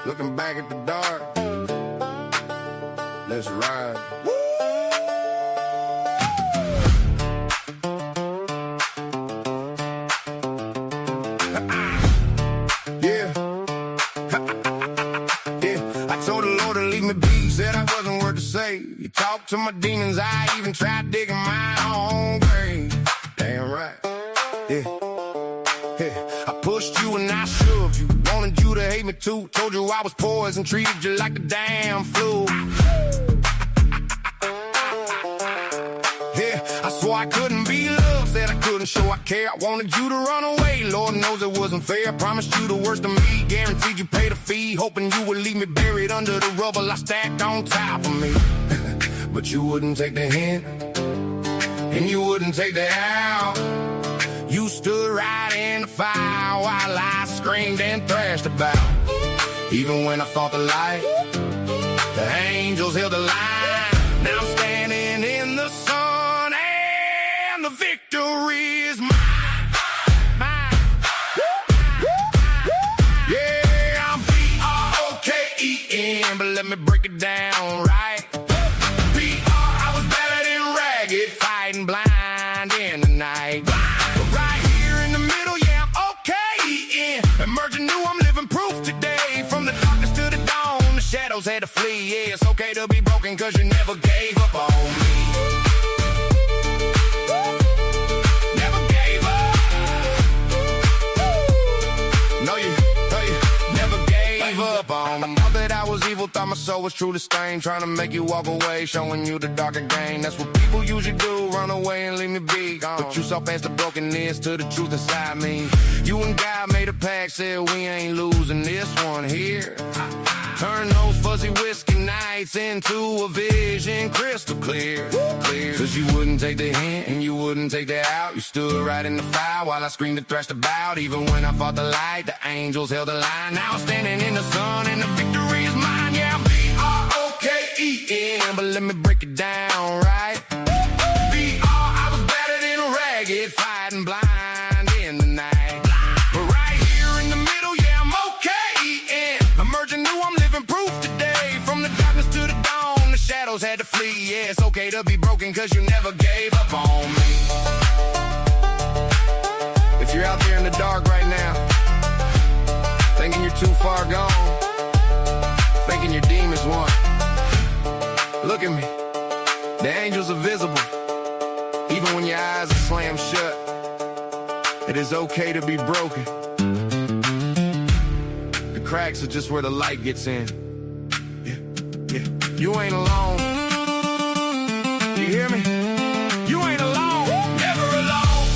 Looking back at the dark, let's ride. Yeah. Yeah. I told the Lord to leave me be, said I wasn't worth to say. You talked to my demons, I even tried digging my own grave. Damn right. Yeah. I pushed you and I shoved you, wanted you to hate me too. Told you I was poison, treated you like the damn flu. Yeah, I swore I couldn't be loved, said I couldn't show I care. I wanted you to run away, Lord knows it wasn't fair. Promised you the worst of me, guaranteed you paid a fee. Hoping you would leave me buried under the rubble I stacked on top of me. But you wouldn't take the hint, and you wouldn't take the out. You stood right in the fire while I screamed and thrashed about. Even when I fought the light, the angels held the line. Now I'm standing in the sun and the victory is mine. Mine. Yeah, I'm B-R-O-K-E-N, but let me break it down right. B-R, I was battered and ragged, fighting blind in the night. Emerging new, I'm living proof today. From the darkness to the dawn, the shadows had to flee. Yeah, it's okay to be broken, cause you never gave up on me. Never gave up. No, you never gave up on me. Thought that I was evil, thought my soul was truly stained. Trying to make you walk away, showing you the dark again. That's what people usually do, run away and leave me be gone. But you saw past the brokenness to the truth inside me. You and God made a pact, said we ain't losing this one here. Turn those fuzzy whiskey nights into a vision crystal clear. Cause you wouldn't take the hint and you wouldn't take the out. You stood right in the fire while I screamed and thrashed about. Even when I fought the light, the angels held the line. Now I'm standing in the sun and the victory is mine. Yeah, I'm B-R-O-K-E-N, but let me break it down right. B-R, I was battered and ragged, fighting blind. Had to flee, yeah, it's okay to be broken, cause you never gave up on me. If you're out there in the dark right now, thinking you're too far gone, thinking your demons won, look at me, the angels are visible, even when your eyes are slammed shut. It is okay to be broken. The cracks are just where the light gets in. Yeah, you ain't alone. You hear me? You ain't alone, never alone.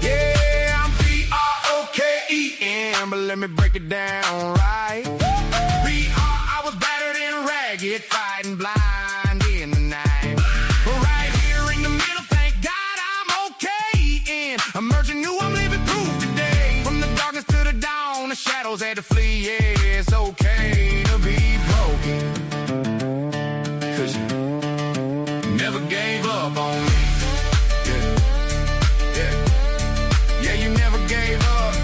Yeah, I'm B-R-O-K-E-N, but let me break it down right. B-R, I was battered and ragged, fighting blind in the night. But right here in the middle, thank God I'm okay. Emerging new, I'm living proof today. From the darkness to the dawn, the shadows had to flee. Yeah, it's okay to be broken, cause you never gave up on me. Yeah, you never gave up.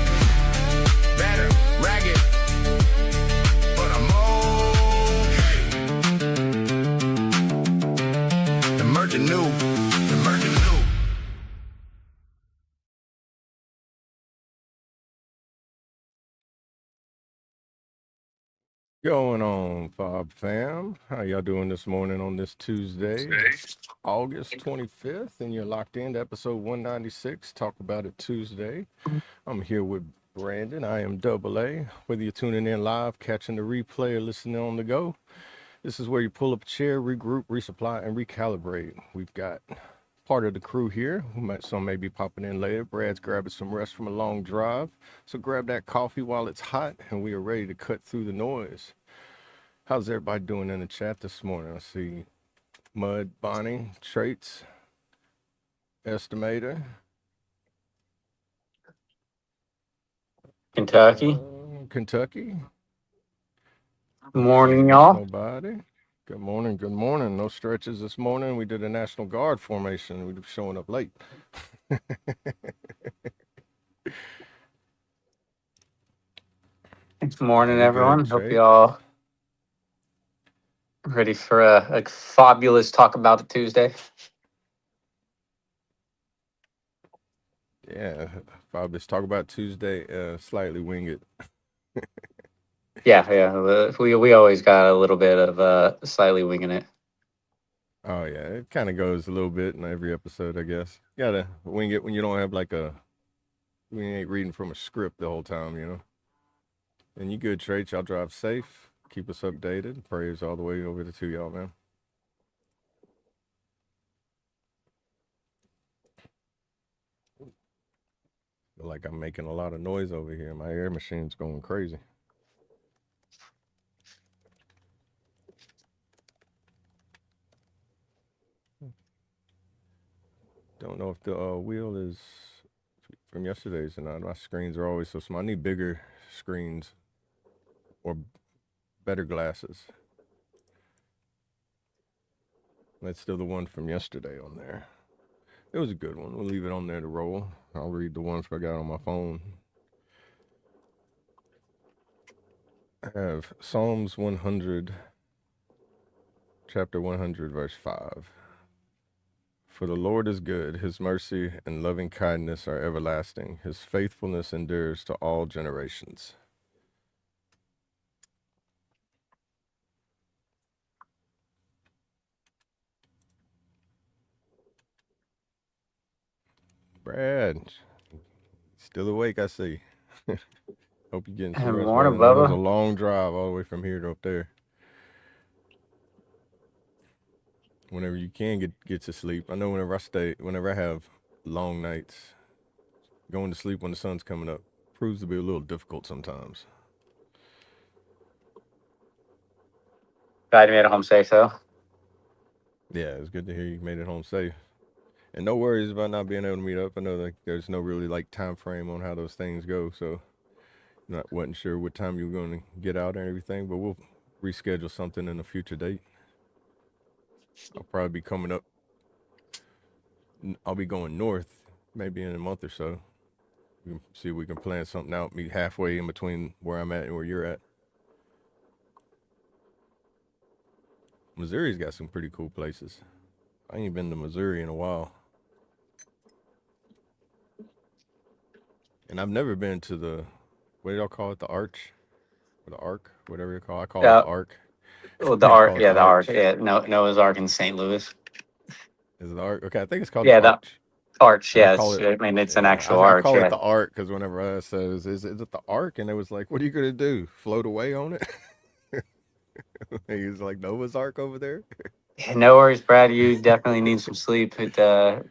Battered, ragged, but I'm okay. Emerging new, emerging new. Going on, F.O.B fam? How y'all doing this morning on this Tuesday, August 25th? And you're locked into episode 196, Talk About It Tuesday. I'm here with Brandon. I am Double A. Whether you're tuning in live, catching the replay, or listening on the go, this is where you pull up a chair, regroup, resupply, and recalibrate. We've got part of the crew here. Some may be popping in later. Brad's grabbing some rest from a long drive. So grab that coffee while it's hot, and we are ready to cut through the noise. How's everybody doing in the chat this morning? I see Mud, Bonnie, Traits, Estimator. Kentucky. Kentucky. Morning, y'all. Nobody. Good morning. Good morning. No stretches this morning. We did a National Guard formation. We were showing up late. Good morning, We good, everyone. Hope Trey? you all ready for a fabulous talk about it Tuesday. Yeah. Bob, let's talk about Tuesday. Slightly wing it. Yeah. We always got a little bit of slightly winging it. Oh yeah, it kind of goes a little bit in every episode, I guess. You gotta wing it when you don't have like when you ain't reading from a script the whole time, you know. And you good, Trey? Y'all drive safe. Keep us updated. Prayers all the way over to y'all, man. Feel like I'm making a lot of noise over here. My air machine's going crazy. Don't know if the wheel is from yesterday's or not. My screens are always so small. I need bigger screens or better glasses. That's still the one from yesterday on there. It was a good one. We'll leave it on there to roll. I'll read the ones I got on my phone. I have Psalms 100, chapter 100, verse 5. For the Lord is good, his mercy and loving kindness are everlasting, his faithfulness endures to all generations. Brad, still awake, I see. Hope you're getting some Good rest, morning, brother. I know it was a Bubba. long drive all the way from here to up there. Whenever you can get to sleep. I know whenever I have long nights, going to sleep when the sun's coming up proves to be a little difficult sometimes. Glad you made it home safe, though. Yeah, it's good to hear you made it home safe. And no worries about not being able to meet up. I know that there's no really like time frame on how those things go, so wasn't sure what time you were going to get out and everything, but we'll reschedule something in a future date. I'll probably be coming up. I'll be going north maybe in a month or so. We can see if we can plan something out, meet halfway in between where I'm at and where you're at. Missouri's got some pretty cool places. I ain't been to Missouri in a while. And I've never been to what do y'all call it? The Arch? Or the Ark? Whatever you call it. I call it the Yeah. Ark. Well, the They Ark. call it Yeah, the the Ark. Arch. Yeah, Noah's Ark in St. Louis. Is it the Ark? Okay, I think it's called the Yeah, the Arch. Arch. And I Yeah, call it, I mean, it's an yeah, actual I arch. call it Yeah. the Ark because whenever I said, is it the Ark? And it was like, what are you going to do? Float away on it? He was like, Noah's Ark over there? No worries, Brad. You definitely need some sleep. It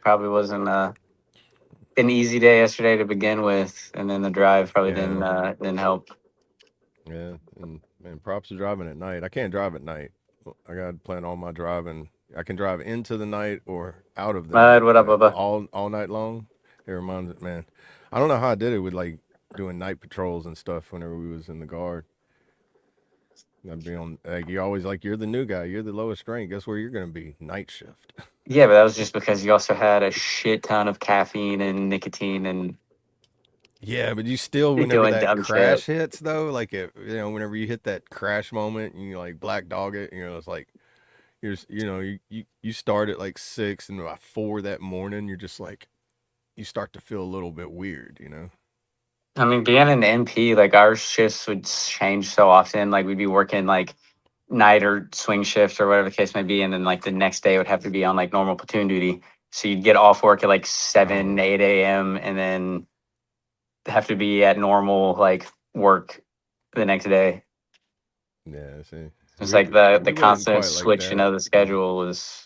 probably wasn't an easy day yesterday to begin with, and then the drive probably Yeah. didn't help. Yeah, and man, props to driving at night. I can't drive at night. I got to plan all my driving. I can drive into the night or out of the Bud, night, what up, but Bubba? all night long. It reminds me, man. I don't know how I did it with like doing night patrols and stuff whenever we was in the guard. I'd be on like you always like you're the new guy, you're the lowest rank. Guess where you're gonna be? Night shift. Yeah, but that was just because you also had a shit ton of caffeine and nicotine and Yeah, but you still, whenever doing that dumb shit. crash hits, though, like whenever you hit that crash moment and you like black dog it, it's like you start at like 6 and by 4 that morning, you're just like you start to feel a little bit weird. I mean, being an MP, like our shifts would change so often. Like we'd be working like night or swing shifts or whatever the case may be, and then like the next day would have to be on like normal platoon duty. So you'd get off work at like 7, Oh 8 a.m. and then have to be at normal like work the next day. yeah, see, It's like the we wasn't constant quite like switching that. of the schedule was.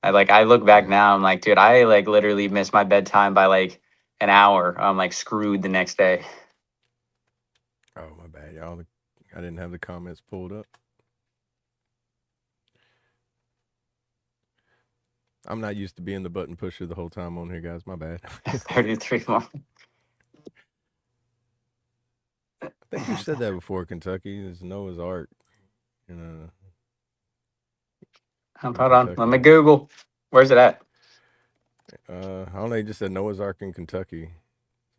I look back Yeah. now. I'm like, dude, I like literally missed my bedtime by like an hour. I'm like screwed the next day. Oh my bad, y'all. I didn't have the comments pulled up. I'm not used to being the button pusher the whole time on here, guys. My bad. I 33 more. think you said that before. Kentucky is Noah's Ark. You know, Hold in on. Let me Kentucky. Google. Where's it at? I don't know. He just said Noah's Ark in Kentucky.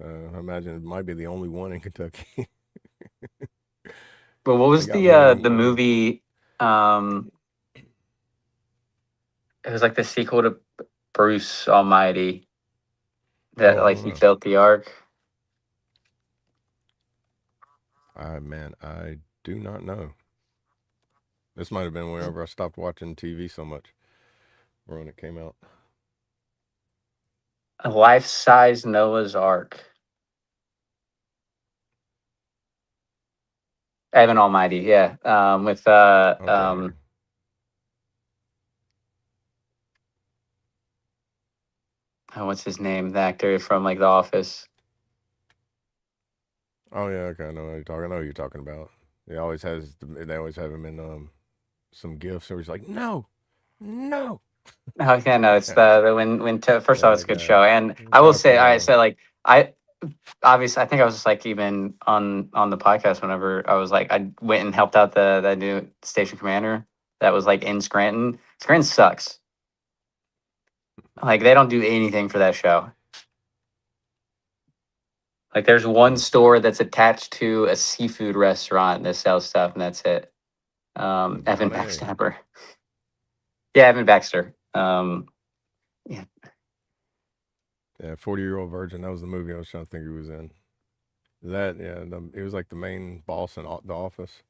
So I imagine it might be the only one in Kentucky. But what They was got more than the one. movie? It was like the sequel to Bruce Almighty that Oh, I like don't he know. built the ark. I do not know. This might have been whenever I stopped watching TV so much, or when it came out. A life-size Noah's Ark. Evan Almighty, yeah. With Okay. what's his name? The actor from like The Office. Oh yeah. Okay. I know what you're talking. I know what you're talking about. He always has. They always have him in some gifts where he's like, no, no. Oh yeah, no, it's Yeah, the first off, it's that a good guy. show, and I will By say, I far. said like I obviously I think I was just like even on the podcast whenever I was like I went and helped out the new station commander that was like in Scranton. Scranton sucks. Like they don't do anything for that show. Like there's one Hmm. store that's attached to a seafood restaurant that sells stuff, and that's it. Evan John A. Backstabber. Yeah, Evan Baxter. Yeah, Yeah, 40-Year-Old Virgin. That was the movie I was trying to think he was in. That yeah, he was like the main boss in the office.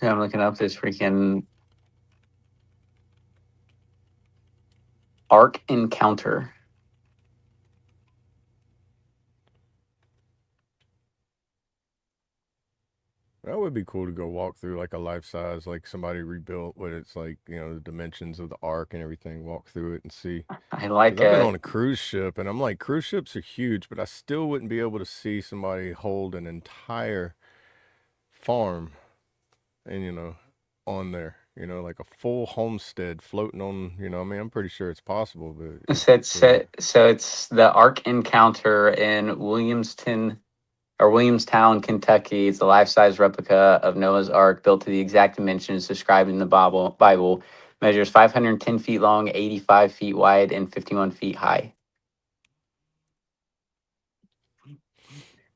yeah, I'm looking up this freaking Ark Encounter. That would be cool to go walk through like a life size, like somebody rebuilt what it's like, the dimensions of the ark and everything, walk through it and see. I Because like I've been it. on a cruise ship and I'm like, cruise ships are huge, but I still wouldn't be able to see somebody hold an entire farm and, on there, like a full homestead floating on, I mean, I'm pretty sure it's possible, but So it's, so it's the Ark Encounter in Williamstown, Kentucky. It's a life-size replica of Noah's Ark built to the exact dimensions described in the Bible. Measures 510 feet long, 85 feet wide, and 51 feet high,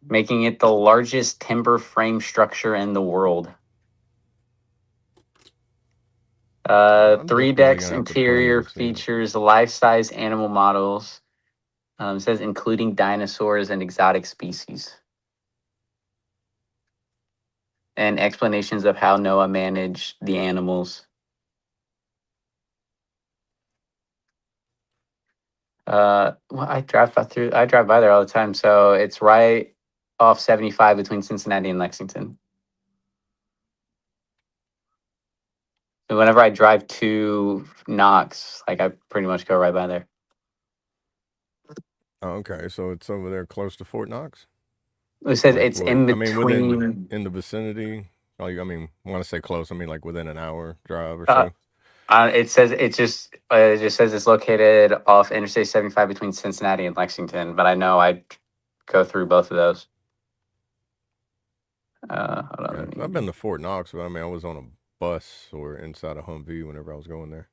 making it the largest timber frame structure in the world. I'm Three definitely decks gonna have to plan to interior go see it. features life-size animal models. It says including dinosaurs and exotic species, and explanations of how Noah managed the animals. Well, I drive by there all the time, so it's right off 75 between Cincinnati and Lexington. So whenever I drive to Knox, like I pretty much go right by there. Oh, okay, so it's over there close to Fort Knox? It says Like it's what? in I mean, within between. in the vicinity. Like, I mean, when I say close, I mean like within an hour drive or Uh, so. it just says it's located off Interstate 75 between Cincinnati and Lexington, but I know I go through both of those. Hold on, Yeah, let 'cause I've been me. to Fort Knox, but I mean, I was on a bus or inside a Humvee whenever I was going there.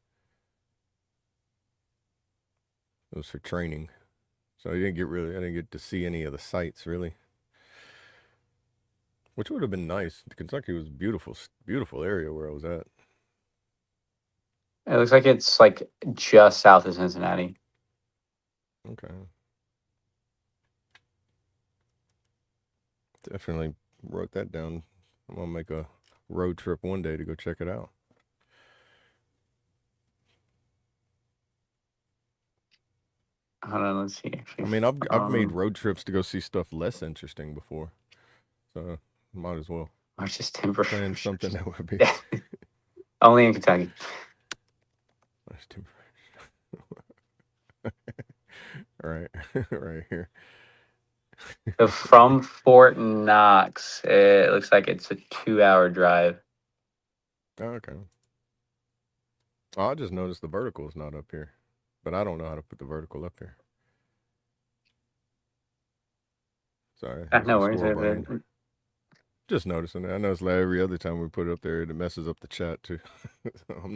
It was for training, so I didn't get to see any of the sights really, which would have been nice. Kentucky was beautiful, beautiful area where I was at. It looks like it's like just south of Cincinnati. Okay, definitely wrote that down. I'm gonna make a road trip one day to go check it out. Hold on, let's see. I Actually, mean, I've made road trips to go see stuff less interesting before, so might as well March's timber. plan something that would be. Yeah, only in Kentucky. That's too right, right here. So from Fort Knox, it looks like it's a 2-hour drive. Oh, okay. Oh, I just noticed the vertical is not up here, but I don't know how to put the vertical up here. Sorry, that's No my worries. squirrel brain. Just noticing it. I notice like every other time we put it up there, it messes up the chat too. I'm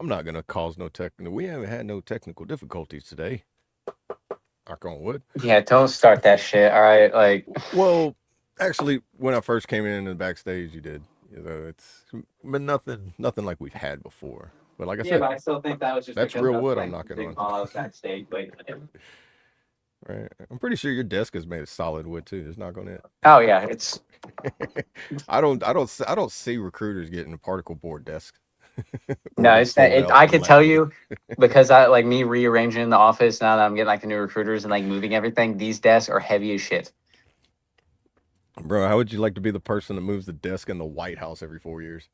not gonna cause no technical. We haven't had no technical difficulties today. Knock on wood. Yeah, don't start that shit. All right, like. Well, actually, when I first came in the backstage, you did. You know, it's but nothing like we've had before. But like I Yeah, said, but I still think that was just that's because real of wood I'm like knocking big on. balls backstage. Like, Right. I'm pretty sure your desk is made of solid wood too. Just knock on it. oh yeah, it's I don't see recruiters getting a particle board desk or no, the it's not. fold It, out I could tell lefty. you because I like me rearranging the office now that I'm getting like the new recruiters and like moving everything. These desks are heavy as shit. Bro, how would you like to be the person that moves the desk in the White House every 4 years?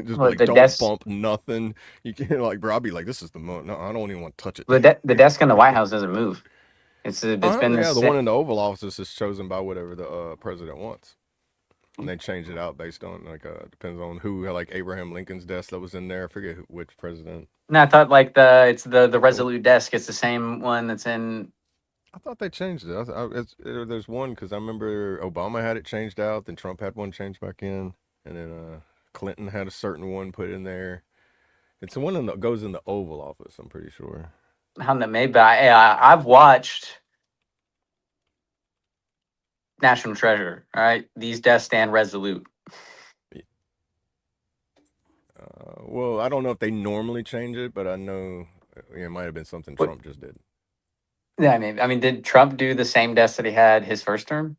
Just be But like, the don't desk, bump nothing. You can't like, bro. I'll be like, this is the moment. No, I don't even want to touch it. the desk in the White House doesn't move. It's been the Yeah, the same. one in the Oval Office is chosen by whatever the president wants, and they change it out based on like depends on who. Like Abraham Lincoln's desk that was in there. I forget which president. No, I thought like it's the Oh, Resolute desk. It's the same one that's in. I thought they changed it. There's one because I remember Obama had it changed out, then Trump had one changed back in, and then Clinton had a certain one put in there. It's the one that goes in the Oval Office. I'm pretty sure. I don't know, maybe I've watched National Treasure. All right, these desks stand resolute. Well, I don't know if they normally change it, but I know it might have been something What? Trump just did. Yeah, I mean, did Trump do the same desk that he had his first term?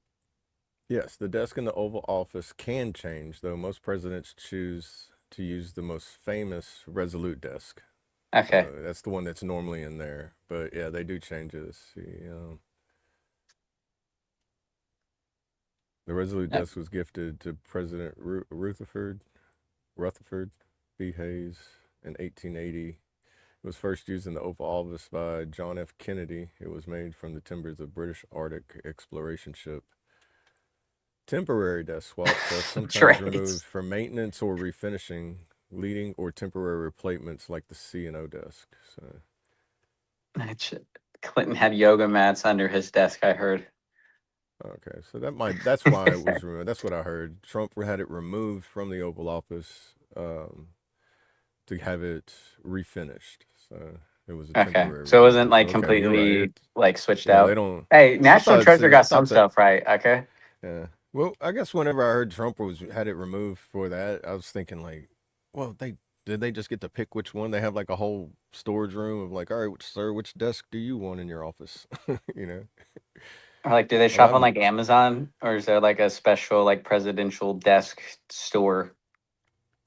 Yes, the desk in the Oval Office can change, though most presidents choose to use the most famous Resolute desk. Okay. That's the one that's normally in there. But yeah, they do change it. Let's see. The Resolute Uh, desk was gifted to President Rutherford B. Hayes in 1880. It was first used in the Oval Office by John F. Kennedy. It was made from the timbers of British Arctic exploration ship. Temporary desk swaps are sometimes removed Trace. for maintenance or refinishing, leading or temporary replacements like the C&O desk. So, Clinton had yoga mats under his desk. I heard. okay, so that's why it was removed. That's what I heard. Trump had it removed from the Oval Office to have it refinished. So it was a Okay, temporary so it wasn't removal. So like okay, you're right. completely like switched Yeah, they out. don't. Hey, National Treasure I got some thought that. stuff right. Okay. Yeah. Well, I guess whenever I heard Trump had it removed for that, I was thinking like, well, they just get to pick which one? They have like a whole storage room of like, all right, sir, which desk do you want in your office? you know. Or like, do they Well, shop on like Amazon, or is there like a special like presidential desk store?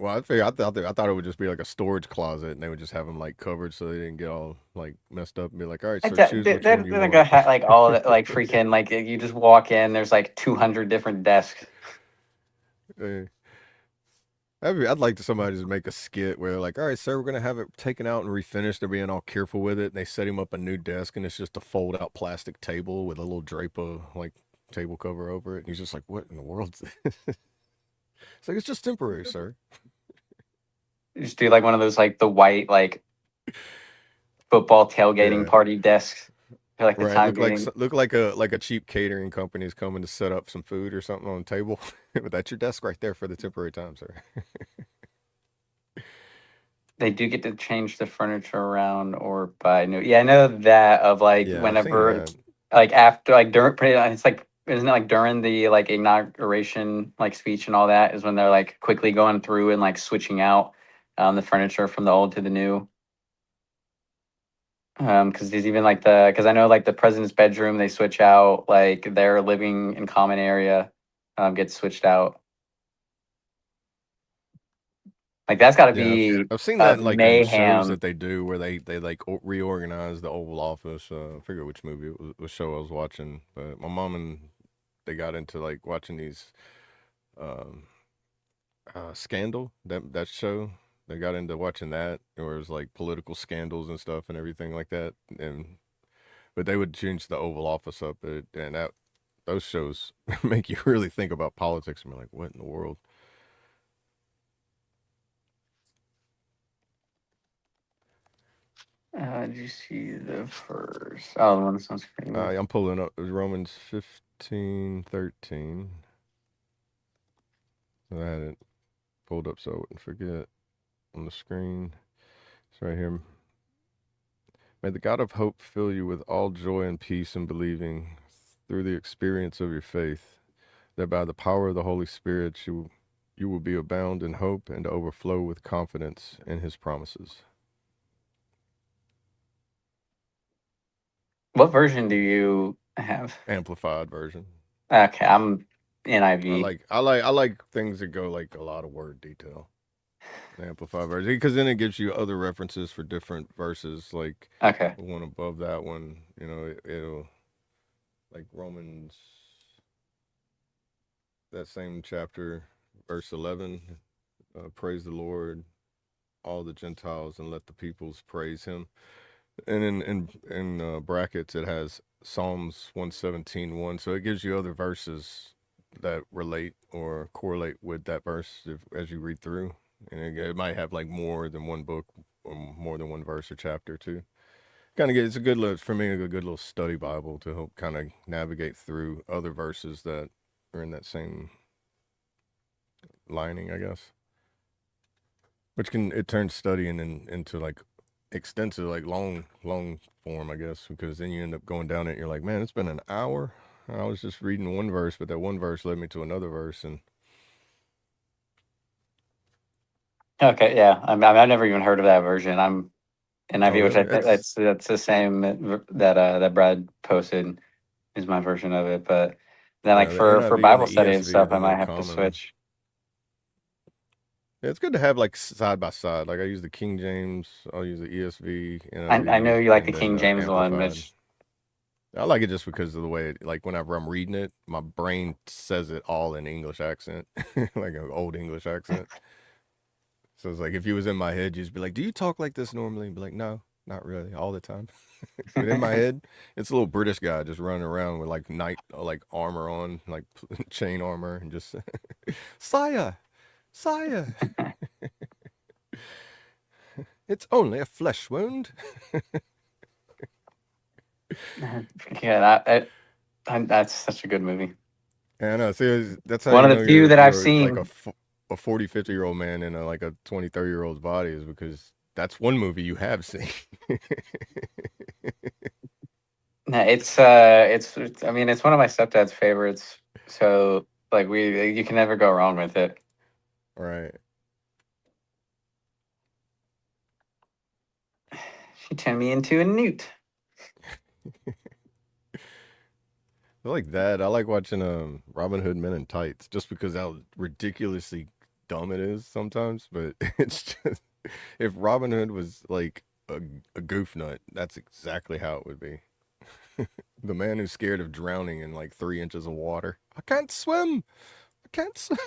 I figured I thought it would just be like a storage closet, and they would just have them like covered so they didn't get all like messed up and be like, all right, Like sir, that, choose which one you they're gonna want. have like all of it, like freaking like you just walk in. There's like 200 different desks. Eh, I'd like to somebody just make a skit where they're like, all right, sir, we're gonna have it taken out and refinished. They're being all careful with it, and they set him up a new desk, and it's just a fold out plastic table with a little draper like table cover over it. And he's just like, what in the world? It's like it's just temporary, sir. You just do like one of those like the white like football tailgating Yeah, party desks for like the right. time being. Look like a cheap catering company is coming to set up some food or something on the table. But that's your desk right there for the temporary time, sir. They do get to change the furniture around or buy new. Yeah, I know that of like Yeah, I've seen whenever that. like after like during it's like isn't it like during the like inauguration like speech and all that is when they're like quickly going through and like switching out the furniture from the old to the new. Because there's even like because I know like the president's bedroom they switch out like their living in common area gets switched out. Like that's got to Yeah, be I've seen that like in shows mayhem. that they do where they like reorganize the Oval Office. I forget which movie it was, what show I was watching, but my mom and they got into like watching these um Scandal that show. They got into watching that, where it was like political scandals and stuff and everything like that. And but they would change the Oval Office up, and that those shows make you really think about politics and be like, what in the world? Did you see the first? Oh, the one that sounds pretty. I'm pulling up Romans 15:13. I had it pulled up so I wouldn't forget on the screen. It's right here. May the God of hope fill you with all joy and peace in believing through the experience of your faith, that by the power of the Holy Spirit you will be abound in hope and overflow with confidence in his promises. What version do you have? Amplified version. Okay, I'm NIV. I like things that go like a lot of word detail. The amplified version, because then it gives you other references for different verses, like Okay. the one above that one. You know, it'll like Romans, that same chapter, verse 11. Praise the Lord, all the Gentiles, and let the peoples praise him. And in brackets it has Psalms 117:1. So it gives you other verses that relate or correlate with that verse as you read through. And it might have like more than one book or more than one verse or chapter too. Kind of it's a good little, for me, a good little study Bible to help kind of navigate through other verses that are in that same lining, I guess. Which it turns studying into like extensive, like long form, I guess, because then you end up going down it and you're like, man, it's been an hour. I was just reading one verse, but that one verse led me to another verse. And Okay, yeah. I've never even heard of that version. I'm oh NIV, which really? I think It's that's the same that Brad posted is my version of it. But then, like yeah, the for NIV and Bible the study and ESV are stuff, the I more might have to common. switch. Yeah, it's good to have like side by side. Like I use the King James, I'll use the ESV, I know NIV, you like the and then King James one, Amplified. which I like it just because of the way, like whenever I'm reading it, my brain says it all in English accent, like an old English accent. So it's like if you was in my head, you'd just be like, "Do you talk like this normally?" And be like, "No, not really, all the time." But in my head, it's a little British guy just running around with like knight like armor on, like chain armor, and just sire, sire, it's only a flesh wound. yeah, that's such a good movie. And I know, see, that's how One you of know the few that I've you're like seen. a 40, 50-year-old man in like a 20, 30-year-old's body is because that's one movie you have seen. No, I mean, it's one of my stepdad's favorites. So like you can never go wrong with it. Right. She turned me into a newt. I like that. I like watching Robin Hood Men in Tights just because how ridiculously dumb it is sometimes. But it's just if Robin Hood was like a goof nut, that's exactly how it would be. The man who's scared of drowning in like 3 inches of water. I can't swim. I can't swim.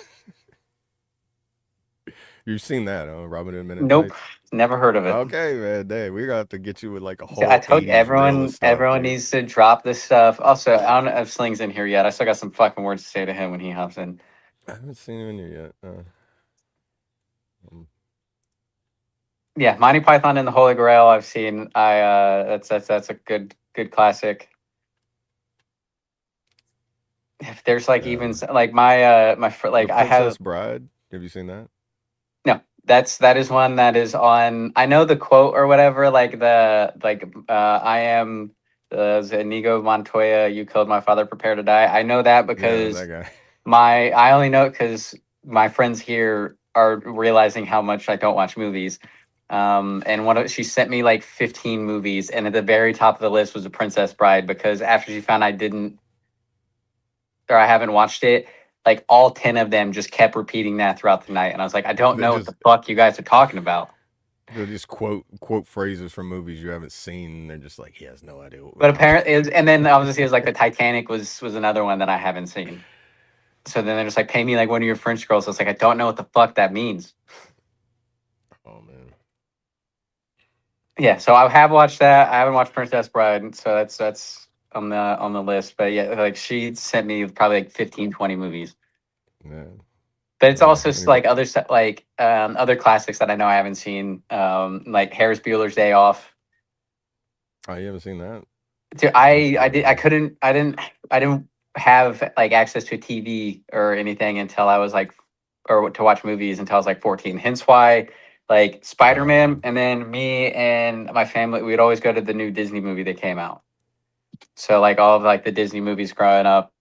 You've seen that, huh? Robin Hood Men in Nope, Tights. never heard of it. Okay, man. Dang, we got to get you with like a I whole told you, 80s reel of stuff, everyone dude. needs to drop this stuff. Also, I don't know if Sling's in here yet. I still got some fucking words to say to him when he hops in. I haven't seen him in here yet. Um, Yeah, Monty Python and the Holy Grail. I've seen. That's a good classic. If there's like even um, like The like I have Princess Bride. Have you seen that? no. That is one that is on. I know the quote or whatever. I am Inigo Montoya. You killed my father. Prepare to die. I know that Yeah, that because guy. I only know it because my friends here are realizing how much I don't watch movies. And she sent me like 15 movies, and at the very top of the list was The Princess Bride because after she found I haven't watched it, like all 10 of them just kept repeating that throughout the night, and I was like, I don't They know what the just fuck you guys are talking about. they just quote phrases from movies you haven't seen. And they're just like, he has no idea what we're But talking. apparently, and then obviously it was like the Titanic was another one that I haven't seen. So then they're just like, pay me like one of your French girls. I was like, I don't know what the fuck that means. Oh man. Yeah, so I have watched that. I haven't watched Princess Bride, so that's on the list. But yeah, like she sent me probably like 15, 20 movies. Yeah. But it's Yeah. also like other classics that I know I haven't seen, like Harris Bueller's Day Off. Oh, you haven't seen that? Dude, That's I good, did I man. couldn't I didn't have like access to a TV or anything until I was like or to watch movies until I was like 14. Hence why like Spider-Man, and then me and my family we'd always go to the new Disney movie that came out. So like all of like the Disney movies growing up,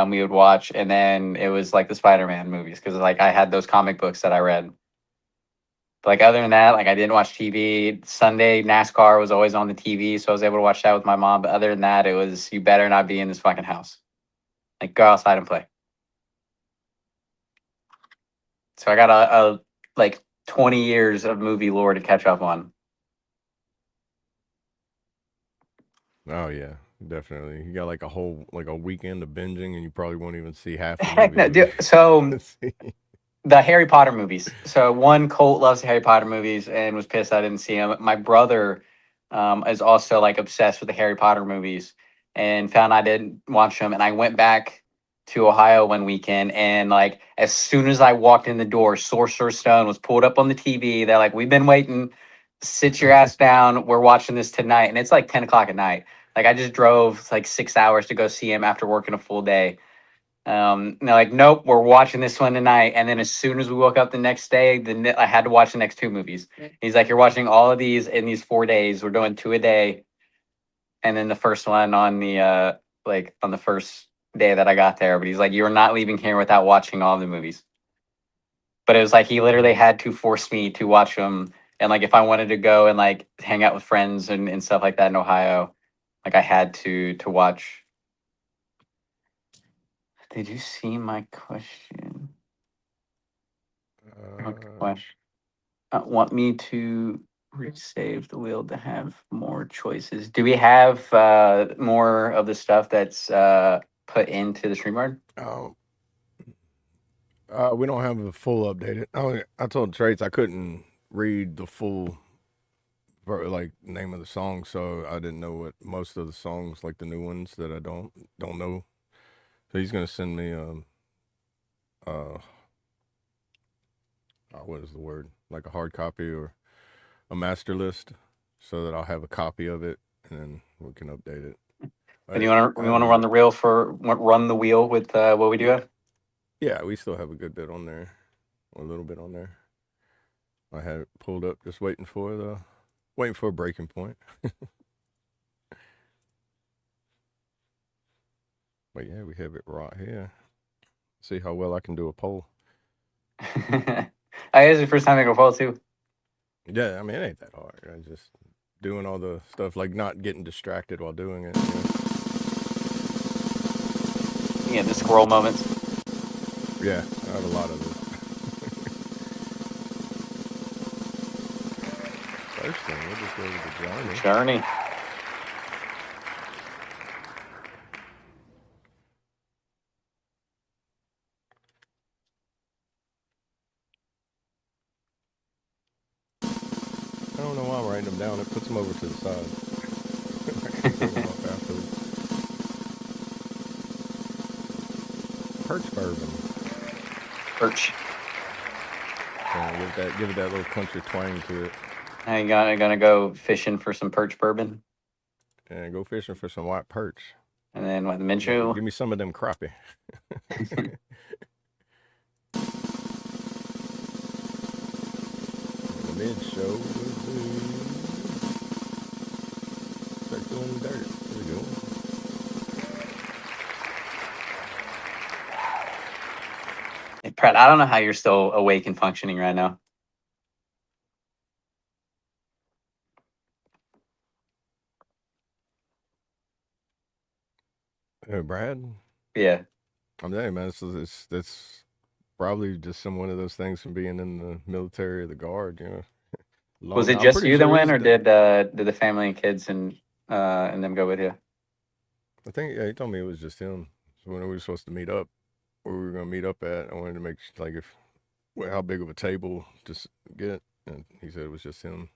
we would watch, and then it was like the Spider-Man movies because like I had those comic books that I read. But, like other than that, like I didn't watch TV. Sunday NASCAR was always on the TV, so I was able to watch that with my mom. But other than that, it was you better not be in this fucking house. Like go outside and play. So I got a like 20 years of movie lore to catch up on. Oh yeah, definitely. You got like a whole like a weekend of binging, and you probably won't even see half the Heck movies no, that dude. So you see. the Harry Potter movies. So one Colt loves the Harry Potter movies and was pissed I didn't see them. My brother is also like obsessed with the Harry Potter movies and found I didn't watch them. And I went back to Ohio one weekend, and like as soon as I walked in the door, Sorcerer's Stone was pulled up on the TV. They're like, "We've been waiting. Sit your ass down. We're watching this tonight." And it's like 10 o'clock at night. Like I just drove like 6 hours to go see him after working a full day. And they're like, nope, we're watching this one tonight. And then as soon as we woke up the next day, I had to watch the next two movies. He's like, you're watching all of these in these 4 days. We're doing two a day. And then the first one on the like on the first day that I got there. But he's like, you're not leaving here without watching all the movies. But it was like he literally had to force me to watch them. And like if I wanted to go and like hang out with friends and stuff like that in Ohio, like I had to watch. Did you see my question? Uh, Question. Want me to resave the wheel to have more choices? Do we have more of the stuff that's put into the StreamYard? oh, we don't have a full updated. I told Trace I couldn't read the full like name of the song, so I didn't know what most of the songs, like the new ones that I don't know. So he's gonna send me uh what is the word, like a hard copy or a master list, so that I'll have a copy of it and then we can update it. And I, you want to I we want to run the reel for run the wheel with what we do yeah, have? yeah, we still have a good bit on there, or a little bit on there. I had it pulled up, just waiting for a breaking point. But yeah, we have it right here. See how well I can do a poll. I guess it's the first time I go fall too. Yeah, I mean it ain't that hard. I just doing all the stuff, like not getting distracted while doing it. Yeah, the squirrel moments. Yeah, I have a lot of those. First thing, we'll just go to the journey. Journey. I don't know why I'm writing them down. It puts them over to the side. I can pull them up afterwards. Perch bourbon. Perch. Give it that little country twang to it. I gonna go fishing for some perch bourbon, And go fishing for some white perch. and then what the Give Mincho. me some of them crappie. The mid show start doing the dirt. There we go. Hey, Pratt, I don't know how you're still awake and functioning right now. Hey, Brad. Yeah. I'm telling you, man, that's probably just one of those things from being in the military or the guard. Was Long. it I'm just pretty you that sure went, he's or done. did the family and kids and them go with you? I think he told me it was just him. So when we were supposed to meet up, where we were gonna meet up at, I wanted to make like if how big of a table to get, and he said it was just him.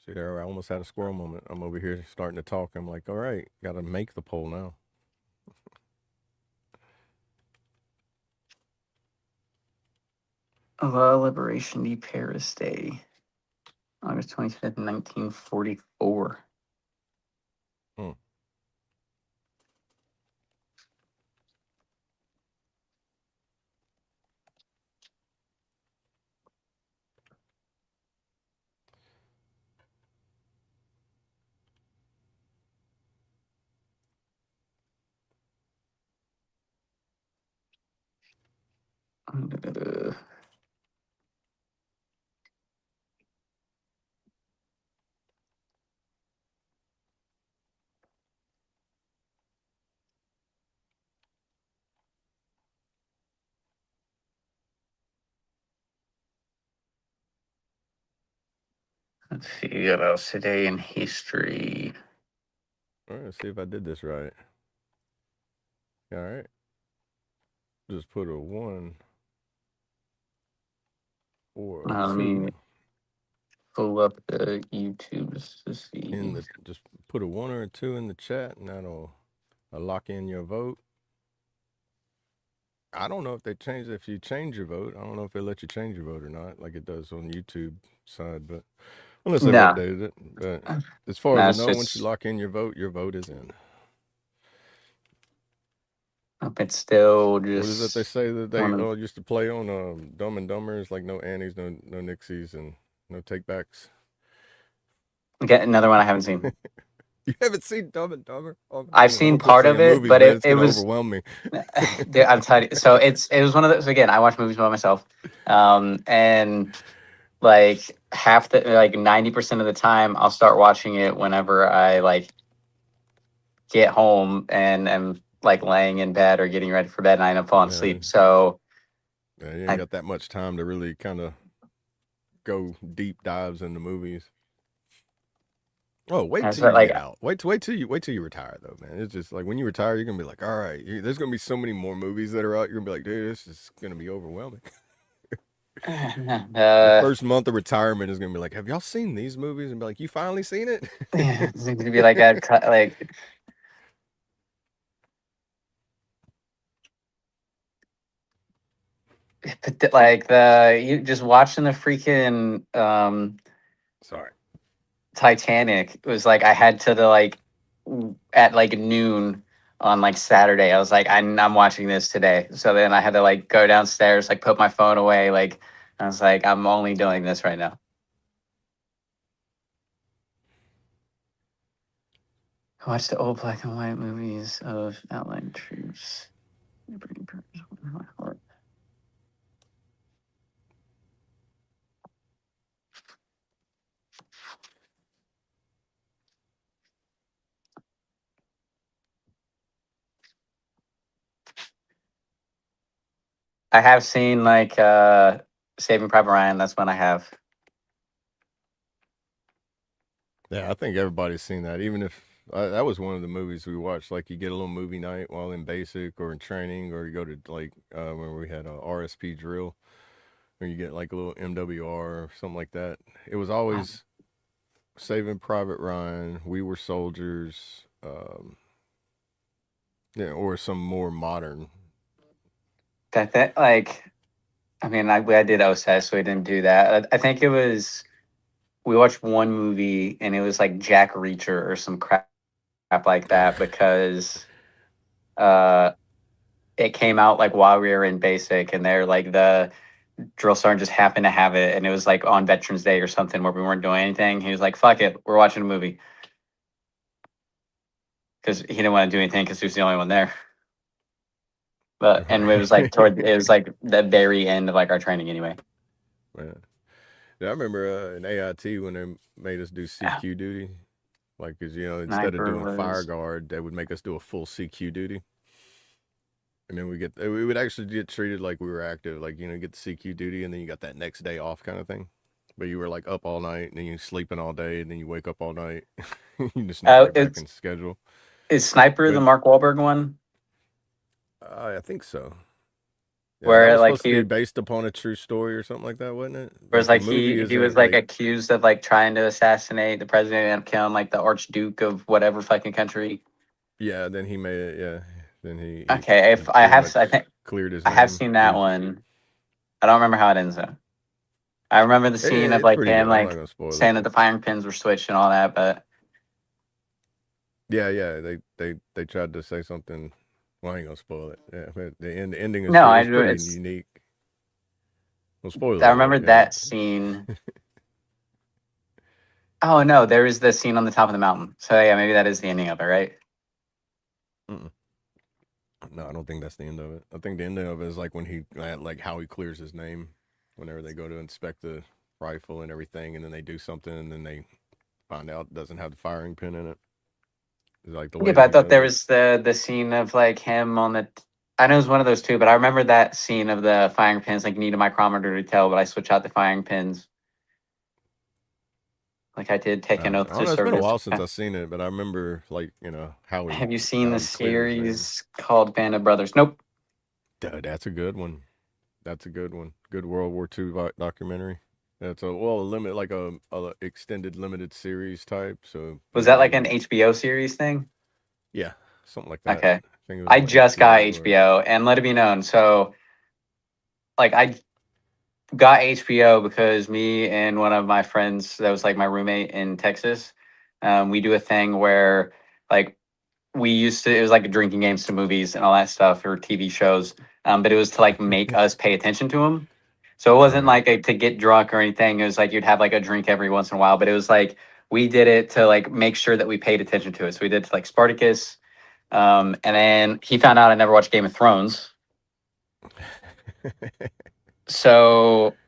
See there, I almost had a squirrel moment. I'm over here starting to talk. I'm like, all right, got to make the poll now. La Liberation Day, Paris Day, August 25th, 1944. Hmm. Let's see what else today in history. All right, let's see if I did this right. All right. Just put a 1 or a Let me 2 pull up the YouTube to see. in the. Just put a 1 or a 2 in the chat, and that'll lock in your vote. I don't know if they change. If you change your vote, I don't know if they let you change your vote or not, like it does on YouTube side. But unless they've No, updated it. But as far no, as I it's know, once you just lock in your vote is in. it's still What is it they just say that they one of used to play on Dumb and Dumbers? Like no Annies, no Nixies, and no takebacks. get another one I haven't seen. You haven't seen Dumb and Dumber? Oh man, I've I'm gonna seen quit part of saying it, movies, but man. It's it gonna was overwhelm me. dude, I'm telling you. So it was one of those. Again, I watch movies by myself, and like half the like 90% of the time, I'll start watching it whenever I like get home and am like laying in bed or getting ready for bed, and I end up falling Yeah, asleep. So yeah, you ain't I got that much time to really kind of go deep dives into movies. Oh, wait that's till you like get out. Wait till you retire though, man. It's just like when you retire, you're gonna be like, all right, there's gonna be so many more movies that are out. You're gonna be like, dude, this is gonna be overwhelming. The first month of retirement is gonna be like, have y'all seen these movies? And be like, you finally seen it? yeah, it's going to be like I'd cut like. But like you just watching the freaking Sorry. Titanic, it was like I had to the like at like noon on like Saturday. I was like, I'm watching this today. So then I had to like go downstairs, like put my phone away. Like I was like, I'm only doing this right now. I watched the old black and white movies of outlying troops. I have seen like Saving Private Ryan. That's one I have. Yeah, I think everybody's seen that. Even if that was one of the movies we watched, like you get a little movie night while in basic or in training, or you go to like when we had a RSP drill, or you get like a little MWR or something like that. It was always Saving Private Ryan, We Were Soldiers, yeah, or some more modern. That like, I mean, I did OSS, so we didn't do that. I think it was we watched one movie and it was like Jack Reacher or some crap like that because uh it came out like while we were in basic and they're like the drill sergeant just happened to have it and it was like on Veterans Day or something where we weren't doing anything. He was like, "Fuck it, we're watching a movie," because he didn't want to do anything because he was the only one there. But and it was like it was like the very end of like our training anyway. Yeah, I remember in AIT when they made us do CQ duty, like, cause instead of Sniper doing fire was guard, they would make us do a full CQ duty, and then we would actually get treated like we were active, like get the CQ duty, and then you got that next day off kind of thing. But you were like up all night, and then you sleeping all day, and then you wake up all night. You just never get back in schedule. is Sniper the But Mark Wahlberg one I think so. Yeah, that where was like supposed to be based upon a true story or something like that, wasn't it? whereas Like the like movie he was isn't like like, accused of like trying to assassinate the president and killing like the Archduke of whatever fucking country. yeah. Then he made it. Yeah. Then he Okay, if I pretty have, much I think cleared his I have name. seen that one. I don't remember how it ends though. I remember the scene of It's like pretty him good. I'm not like gonna spoil it. saying that the firing pins were switched and all that, but Yeah. They tried to say something. Well, I ain't gonna spoil it. Yeah, but the ending is no, pretty. I It's do. pretty It's unique. Well, I spoiler alert. remember that scene. Oh no, there is the scene on the top of the mountain. So yeah, maybe that is the ending of it, right? Mm-mm. No, I don't think that's the end of it. I think the ending of it is like when like how he clears his name, whenever they go to inspect the rifle and everything, and then they do something, and then they find out it doesn't have the firing pin in it. It's like the Yeah, way but that I he thought does there it. was the scene of like him on the. I know it was one of those two, but I remember that scene of the firing pins. Like you need a micrometer to tell, but I switch out the firing pins. Like I did take I an don't, oath I don't to know. It's been a service. while since I've seen it, but I remember like Have you seen how the he cleared his name. series called Band of Brothers? Nope. That's a good one. That's a good one. Good World War II documentary. That's a well, a limit like a extended limited series type. So Was you that know like an you HBO series thing? yeah something like that. Okay. I think it was I on just got HBO or HBO and let it be known. So like I got HBO because me and one of my friends that was like my roommate in Texas, we do a thing where like we used to it was like drinking games to movies and all that stuff or TV shows, but it was to like make us pay attention to them. So it wasn't right. like to get drunk or anything. It was like you'd have like a drink every once in a while, but it was like we did it to like make sure that we paid attention to it. So we did like Spartacus, and then he found out I never watched Game of Thrones. So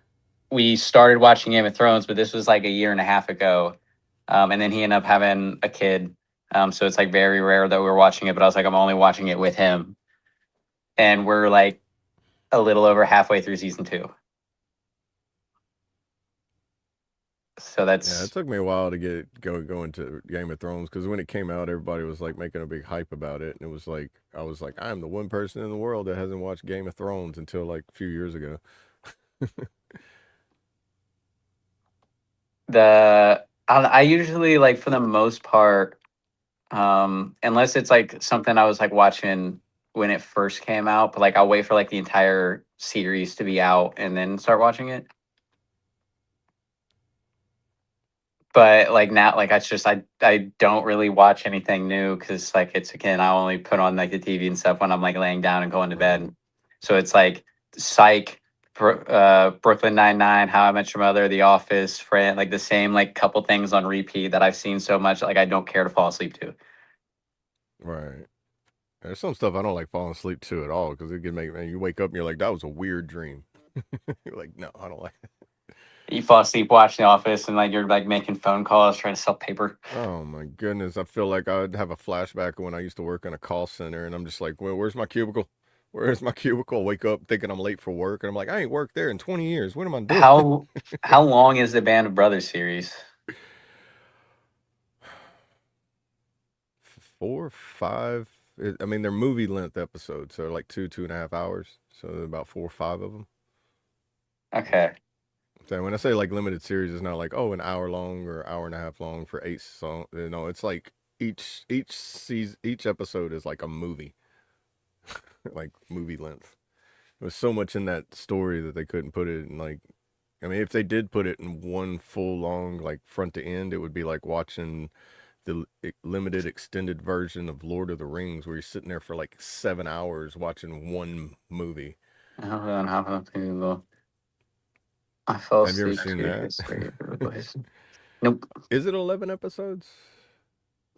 we started watching Game of Thrones, but this was like a year and a half ago. And then he ended up having a kid. So it's like very rare that we're watching it, but I was like, I'm only watching it with him. And we're like a little over halfway through season two. So Yeah, it that's took me a while to go into Game of Thrones because when it came out, everybody was like making a big hype about it, and it was like I was like, I'm the one person in the world that hasn't watched Game of Thrones until like a few years ago. I usually like for the most part, unless it's like something I was like watching when it first came out, but like I'll wait for like the entire series to be out and then start watching it. But like now like that's just I don't really watch anything new because like it's again I only put on like the TV and stuff when I'm like laying down and going to Right. bed. So it's like Psych, Brooklyn 99, How I Met Your Mother, The Office, Friend, like the same like couple things on repeat that I've seen so much like I don't care to fall asleep to. Right. There's some stuff I don't like falling asleep to at all because it can make man you wake up and you're like that was a weird dream. You're like no, I don't like it. You fall asleep watching The Office and like you're like making phone calls trying to sell paper. Oh my goodness, I feel like I'd have a flashback of when I used to work in a call center, and I'm just like, well, where's my cubicle? Where's my cubicle? Wake up thinking I'm late for work, and I'm like, I ain't worked there in 20 years. What am I doing? How long is the Band of Brothers series? 4, 5. I mean, they're movie length episodes, so like 2.5 hours. So about 4 or 5 of them. Okay. So when I say like limited series, it's not like oh an hour long or hour and a half long for 8 songs. No, it's like each episode is like a movie, like movie length. There's so much in that story that they couldn't put it in like. I mean, if they did put it in one full long like front to end, it would be like watching the limited extended version of Lord of the Rings, where you're sitting there for like 7 hours watching one movie. Hold on, how about people? I fell Have you ever asleep seen to that? history. Nope. Is it 11 episodes?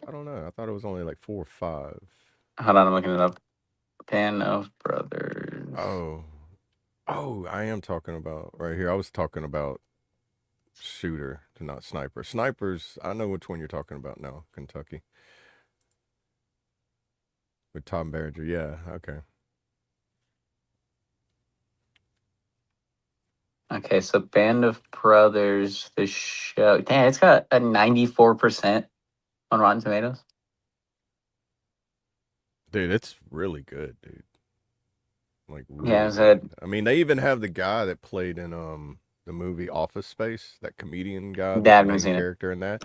I don't know. I thought it was only like 4 or 5. Hold on, I'm looking it up. Band of Brothers. Oh, oh, I am talking about right here. I was talking about shooter, not sniper. Snipers, I know which one you're talking about now. Kentucky with Tom Berenger. Yeah, okay. Okay, so Band of Brothers, the show. Damn, it's got a 94% on Rotten Tomatoes. Dude, it's really good, dude. Like Yeah, really it said good. I mean, they even have the guy that played in the movie Office Space, that comedian guy that's Dad the haven't main seen it. character in that.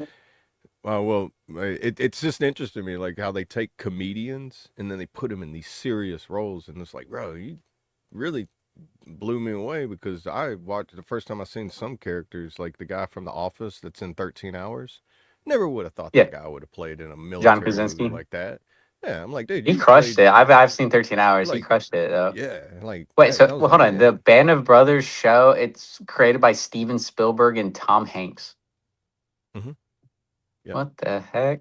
Well, it's just interesting to me, like how they take comedians and then they put them in these serious roles, and it's like, bro, you really blew me away because I watched the first time I seen some characters like the guy from The Office that's in 13 Hours. Never would have thought Yeah, that guy would have played in a John military movie Krasinski. like that. Yeah, I'm like, dude, He you crushed played it. I've seen 13 Hours. He like, crushed it though. yeah, like Wait, so that was well, hold on. man. The Band of Brothers show, it's created by Steven Spielberg and Tom Hanks. Hmm. Yep, What the heck?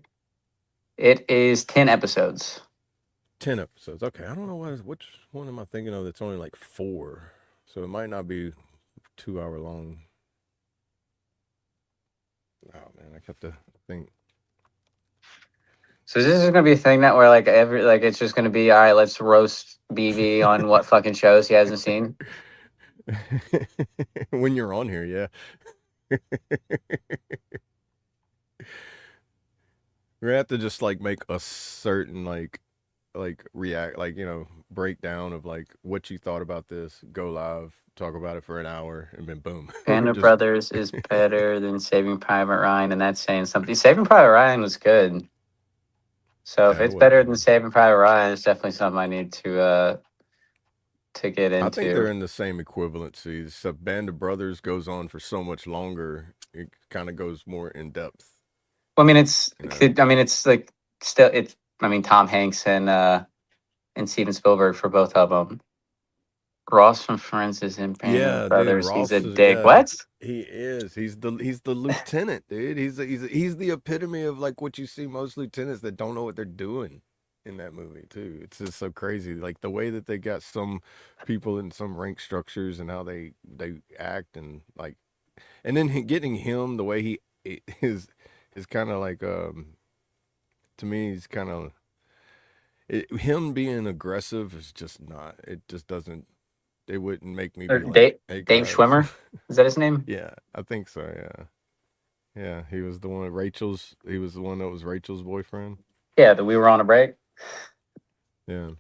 It is 10 episodes. 10 episodes. Okay, I don't know which one am I thinking of that's only like 4, so it might not be 2 hour long. Oh man, I kept to think. So this is gonna be a thing that where like it's just gonna be all right. Let's roast BV on what fucking shows he hasn't seen. When you're on here, yeah. We're gonna have to just like make a certain like react like breakdown of like what you thought about this, go live, talk about it for an hour, and then boom. Band We're of just Brothers is better than Saving Private Ryan, and that's saying something. Saving Private Ryan was good. So if yeah, it it's was better than good. Saving Private Ryan, it's definitely something I need to get I think they're into. in the same equivalency. So Band of Brothers goes on for so much longer, it kind of goes more in depth, Well, I mean, you know. it's like still it's. I mean, Tom Hanks and Steven Spielberg for both of them. Ross from Friends is in Band of Yeah, dude, Brothers. He's a Ross is, dick. yeah, What? he is. He's the lieutenant, dude. He's the epitome of like what you see most lieutenants that don't know what they're doing in that movie too. It's just so crazy, like the way that they got some people in some rank structures and how they act and like, and then getting him the way he is kind of like to me he's kind of him being aggressive is just not. It just doesn't. It wouldn't make me Or be like, hey Dave guys. Schwimmer? Is that his name? Yeah, I think so. Yeah, yeah. He was the one. Rachel's. He was the one that was Rachel's boyfriend. Yeah, that we were on a break. Yeah.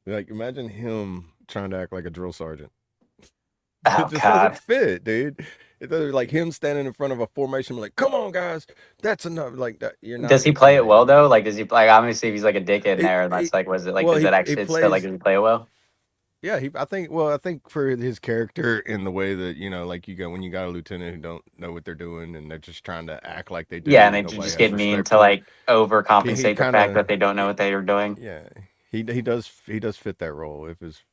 Like, imagine him trying to act like a drill sergeant. It Oh just doesn't God. fit, dude. It doesn't like him standing in front of a formation, like, "Come on, guys, that's enough." Like that, you're Does not he play it well intimidating. though? Like, does he like obviously if he's like a dickhead in He, there, and he, that's like, was it like, well, is it he actually? It's still like, plays. does he play it well? Yeah, he. I think. Well, I think for his character in the way that like you go when you got a lieutenant who don't know what they're doing and they're just trying to act like they Yeah, do, and and they nobody just has get mean respect to for them. like He overcompensate the kind fact of that they don't know what they are doing. yeah. He does fit that role. If his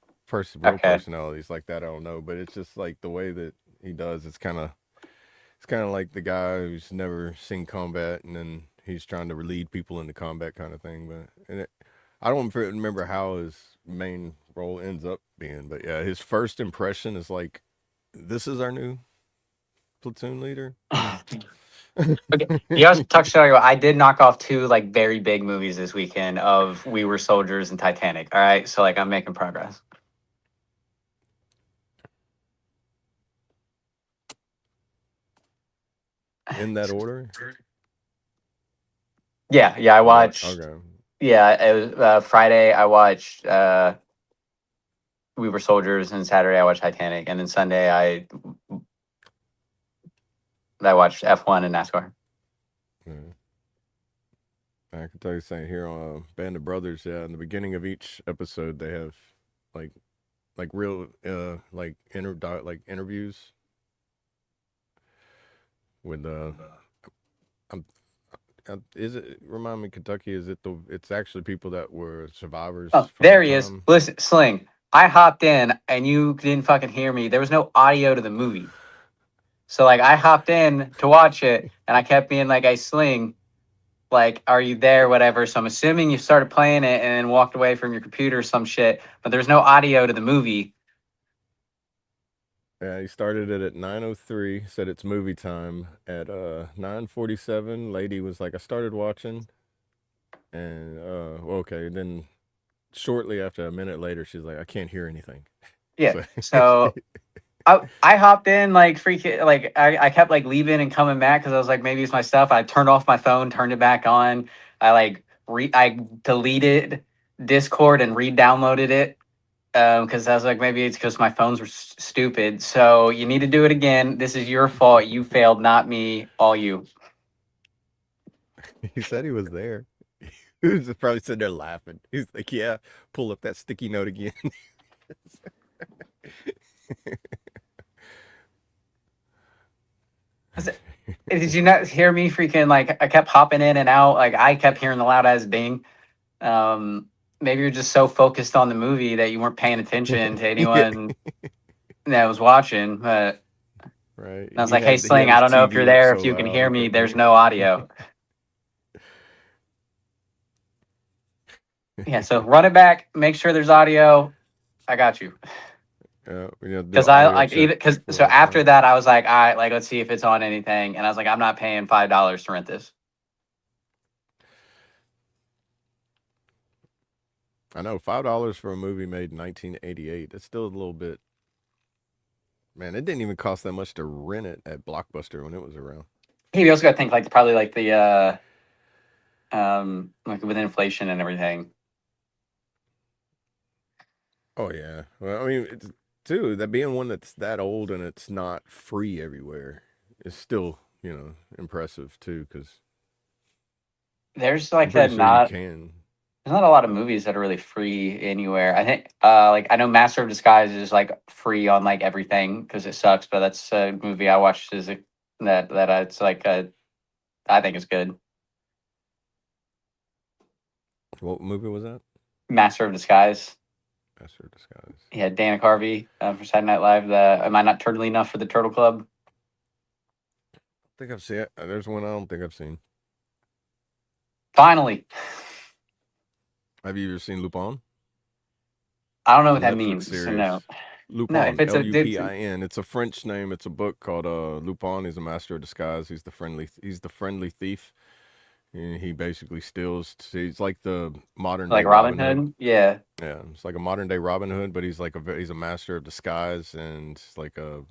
real Okay. personality is like that, I don't know. But it's just like the way that he does. It's kind of like the guy who's never seen combat and then he's trying to lead people into combat kind of thing. I don't remember how his main role ends up being, but yeah, his first impression is like, "This is our new platoon leader." Okay. You guys touched on. I did knock off two like very big movies this weekend of We Were Soldiers and Titanic. All right, so like I'm making progress. In that order. Yeah, I What? watched. Okay. Yeah, it was Friday. I watched We Were Soldiers, and Saturday I watched Titanic, and then Sunday I watched F1 and NASCAR. Yeah. I can tell you something here on Band of Brothers. Yeah, in the beginning of each episode, they have like real like interviews with I'm, is it remind me Kentucky? Is it it's actually people that were survivors Oh, from there the he is. time? Listen, Sling. I hopped in and you didn't fucking hear me. There was no audio to the movie. So like I hopped in to watch it and I kept being like, "Hey Sling, like, are you there?" Whatever. So I'm assuming you started playing it and then walked away from your computer or some shit. But there's no audio to the movie. Yeah, he started it at 9:03. Said it's movie time at 9:47. Lady was like, I started watching, and okay. Then shortly after, a minute later, she's like, I can't hear anything. Yeah. So So I hopped in like freaking like I kept like leaving and coming back because I was like maybe it's my stuff. I turned off my phone, turned it back on. I like I deleted Discord and re-downloaded it because I was like maybe it's because my phones were stupid. So you need to do it again. This is your fault. You failed, not me. All you. he said he was there. He was just probably sitting there laughing. He's like, yeah, pull up that sticky note again. Did you not hear me freaking like I kept hopping in and out? Like I kept hearing the loud ass ding. Um, Maybe you're just so focused on the movie that you weren't paying attention to Yeah, anyone that was watching. But right. I was like, "Hey, He Sling, had I his don't know if you're TV up there. so If you can loud hear he me, couldn't hear there's it. no audio." Yeah, so run it back. Make sure there's audio. I got you. We have to do Because an I audio like check either because so before I after start. that I was like, all right, like let's see if it's on anything. And I was like, I'm not paying $5 to rent this. I know $5 for a movie made in 1988. That's still a little bit. Man, it didn't even cost that much to rent it at Blockbuster when it was around. Hey, we also got to think like probably like the like with inflation and everything. Oh yeah. Well, I mean, too that being one that's that old and it's not free everywhere is still impressive too because There's I'm like a pretty sure you not can. there's not a lot of movies that are really free anywhere. I think like I know Master of Disguise is like free on like everything because it sucks, but that's a movie I watched is it's like I think it's good. What movie was that? Master of Disguise. Master of Disguise. Yeah, Dana Carvey for Saturday Night Live. The Am I not turtly enough for the Turtle Club? I think I've seen it. There's one I don't think I've seen. Finally, Have you ever seen Lupin? I don't know It's a what that Netflix means. So no, series. no. If Lupin, it's a it's, Lupin. It's a French name. It's a book called Lupin. He's a master of disguise. He's the friendly thief. And he basically steals. He's like the modern day like Robin Robin Hood. Hood, yeah. Yeah, it's like a modern day Robin Hood, but he's a master of disguise and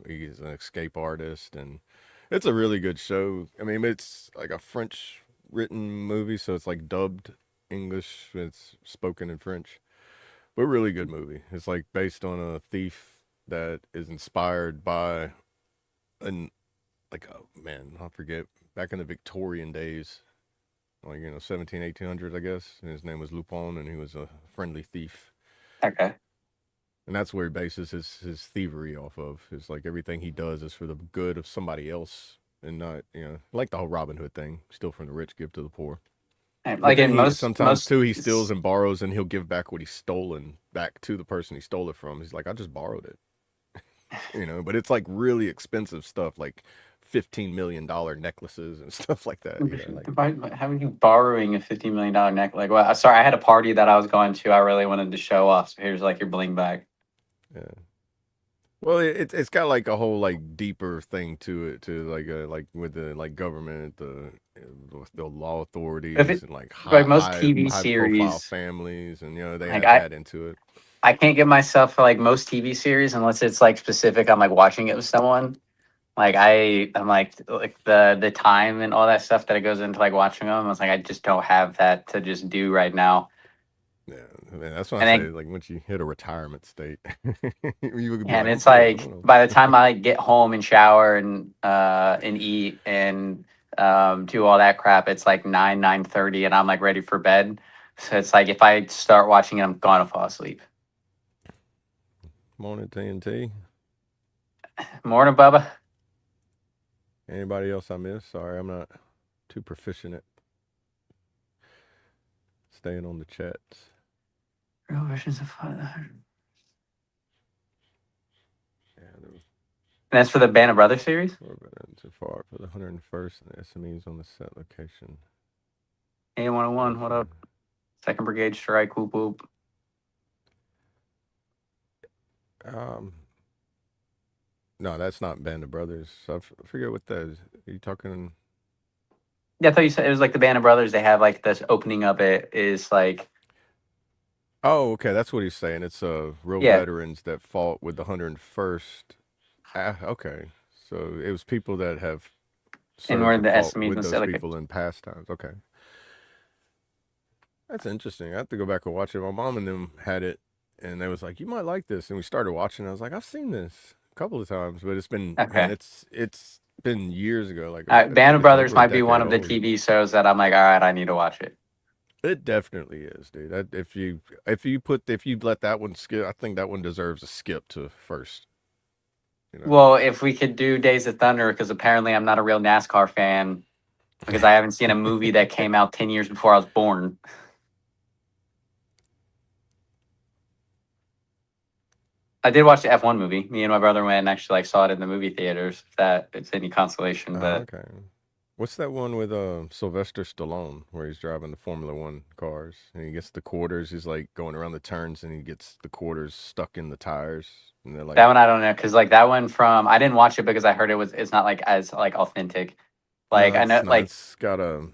he's an escape artist, and it's a really good show. I mean, it's like a French written movie, so it's like dubbed English. It's spoken in French, but really good movie. It's like based on a thief that is inspired by an man, I forget, back in the Victorian days, like 17 1800s, I guess. And his name was Lupin, and he was a friendly thief, Okay. and that's where he bases his thievery off of. It's like everything he does is for the good of somebody else, and not like the whole Robin Hood thing, steal from the rich, give to the poor. And, But like then in he most sometimes too he steals s- and borrows, and he'll give back what he's stolen back to the person he stole it from. He's like, I just borrowed it, but it's like really expensive stuff, like $15 million necklaces and stuff like that. Like how are you borrowing a $50 million neck? Like, well, sorry, I had a party that I was going to. I really wanted to show off. So here's like your bling bag. yeah. Well, it's got like a whole like deeper thing to it too, like with the like government, the law If authorities, it and like like most TV high profile series, families, and they like add that into it. I can't get myself for like most TV series unless it's like specific. I'm like watching it with someone. Like I'm like the time and all that stuff that it goes into like watching them. I was like, I just don't have that to just do right now. Yeah, man, that's what I And say. then Like once you hit a retirement state, you would be and like, it's okay, I like don't know. by the time I like, get home and shower and eat and do all that crap, it's like 9:30, and I'm like ready for bed. So it's like if I start watching it, I'm gonna fall asleep. Morning TNT. Morning, Bubba. Anybody else I missed? Sorry, I'm not too proficient at staying on the chats. Real versions of fun. Yeah, there was And that's for the Band of Brothers series. too far for the 101st and the SMEs on the set location. A101, what up? Second Brigade Strike, whoop whoop. Um, no, that's not Band of Brothers. I forget what that is. Are you talking? Yeah, I thought you said it was like the Band of Brothers. They have like this opening of it is like, Oh, okay, that's what he's saying. It's real yeah, veterans that fought with the 101st. Ah, okay, so it was people that have and served we're or the fought SMEs with and those stuff like people in past times. Okay, that's interesting. I have to go back and watch it. My mom and them had it, and they was like, "You might like this," and we started watching. I was like, "I've seen this a couple of times, but it's been man, okay. it's been years ago. Like Band of it's Brothers over a might be one decade of the old." TV shows that I'm like, all right, I need to watch it. It definitely is, dude. If you let that one skip, I think that one deserves a skip to first. You know. Well, if we could do Days of Thunder, because apparently I'm not a real NASCAR fan because I haven't seen a movie that came out 10 years before I was born. I did watch the F1 movie. Me and my brother went and actually saw it in the movie theaters, if that it's any consolation. But Okay. What's that one with Sylvester Stallone where he's driving the Formula One cars and he gets the quarters? He's like going around the turns and he gets the quarters stuck in the tires, and they're like, that one I don't know, because that one from I didn't watch it because I heard it's not as authentic. no, I know it's not.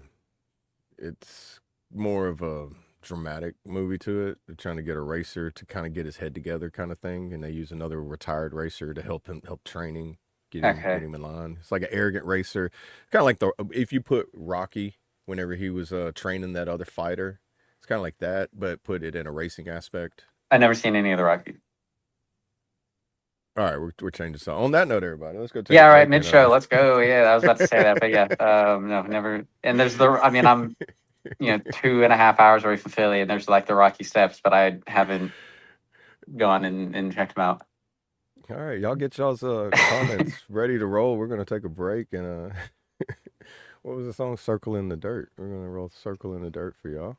It's more of a dramatic movie to it. They're trying to get a racer to kind of get his head together, kind of thing, and they use another retired racer to help training. Get him in line. It's like an arrogant racer, kind of like if you put Rocky whenever he was training that other fighter, it's kind of like that, but put it in a racing aspect. I've never seen any of the Rocky. All right, we're changing something. On that note, everybody, let's go. Yeah, right. Mid show, let's go. Yeah, I was about to say that, but yeah, no, never. And there's I'm 2.5 hours away from Philly, and there's the Rocky Steps, but I haven't gone and checked them out. All right, y'all get y'all's comments ready to roll. We're gonna take a break and what was the song? Circle in the Dirt. We're gonna roll Circle in the Dirt for y'all.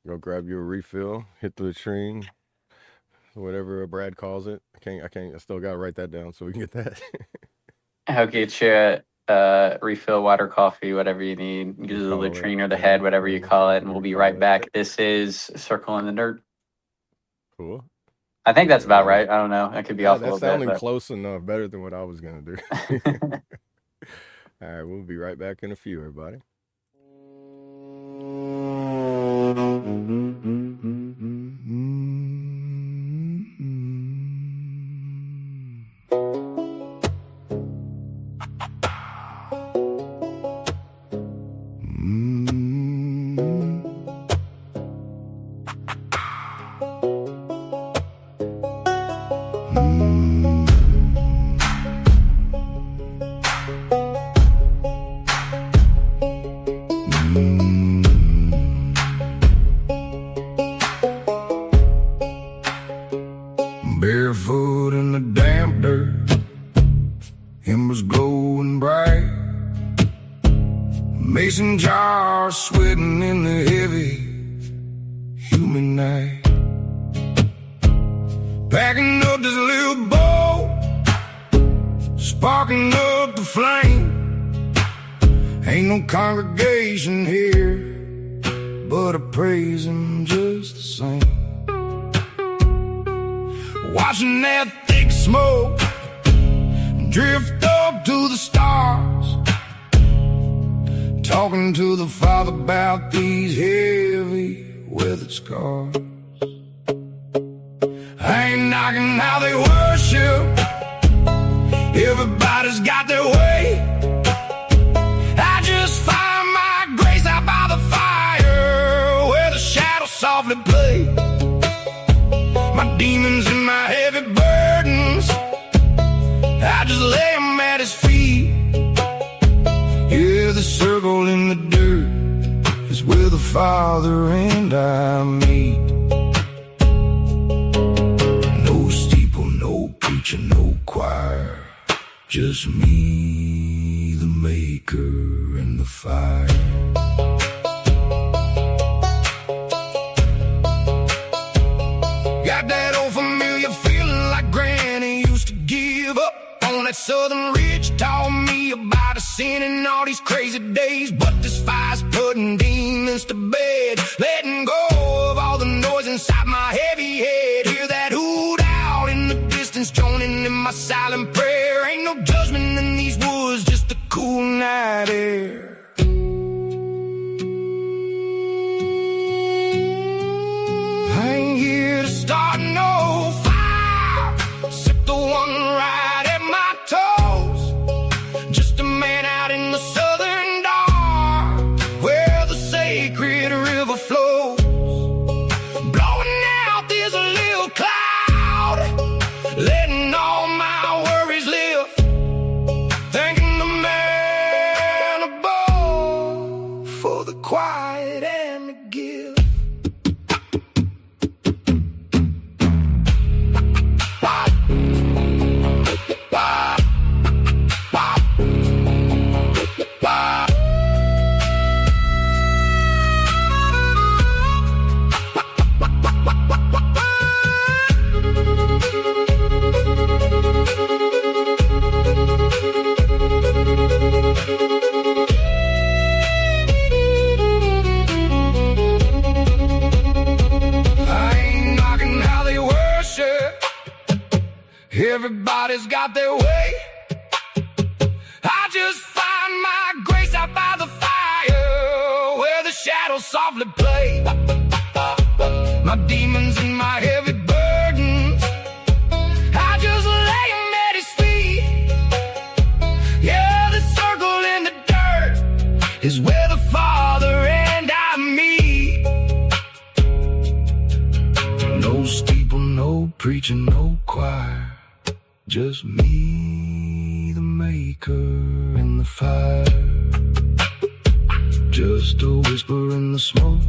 Go grab you a refill, hit the latrine, whatever Brad calls it. I still gotta write that down so we can get that. I'll get you refill, water, coffee, whatever you need. Use the latrine or the head, whatever you call it, and we'll be right back. This is Circle in the Dirt. Cool. I think that's about right. I don't know. I could be off a little bit. That's sounding close enough. Better than what I was going to do. All right. We'll be right back in a few, everybody. Barefoot in the damp dirt, embers glowing bright, mason jars sweating in the heavy, humid night. Packing up this little boat, sparking up the flame. Ain't no congregation here, but I praise him just the same. Watching that thick smoke drift up to the stars, talking to the Father about these heavy weathered scars. I ain't knocking how they worship, everybody's got their way. I just find my grace out by the fire, where the shadows softly play. My demons and my heavy burdens, I just lay them at his feet. Yeah, the circle in the dirt is where the Father and I meet. No steeple, no preacher, no choir, just me, the maker, and the fire. Got that old familiar feeling like Granny used to give up on that southern ridge. Taught me about a sin and all these crazy days, but this fire's putting demons to bed. Letting go of all the noise inside my heavy head. Hear that hoot out in the distance, joining in my silent prayer. Ain't no judgment in these woods, just a cool night air. I ain't here to start no fire, except the one right at my toes. Just a man out in the southern dark, where the sacred river flows. Blowing out this little cloud, letting all my worries lift. Thanking the man above. Everybody's got their way. I just find my grace out by the fire, where the shadows softly play. My demons and my heavy burdens, I just lay them at his feet. Yeah, the circle in the dirt is where the Father and I meet. No steeple, no preaching, no choir, just me, the maker, in the fire. Just a whisper in the smoke.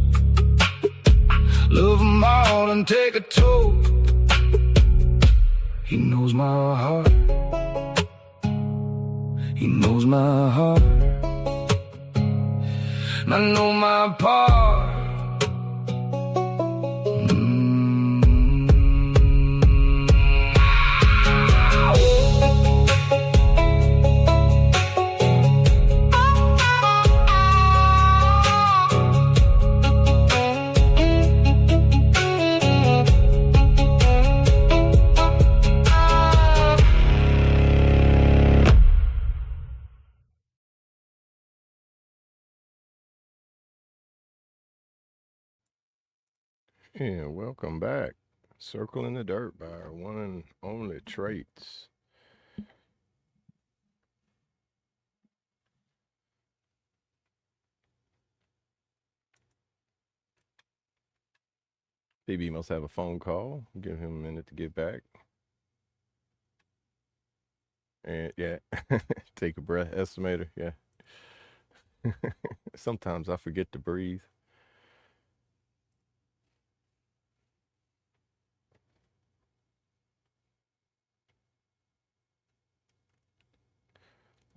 Love 'em all and take a toke. He knows my heart. He knows my heart. And I know my part. Yeah, welcome back. Circle in the Dirt by our one and only Traits. F.O.B must have a phone call. Give him a minute to get back. And yeah, take a breath, estimator. Yeah. Sometimes I forget to breathe.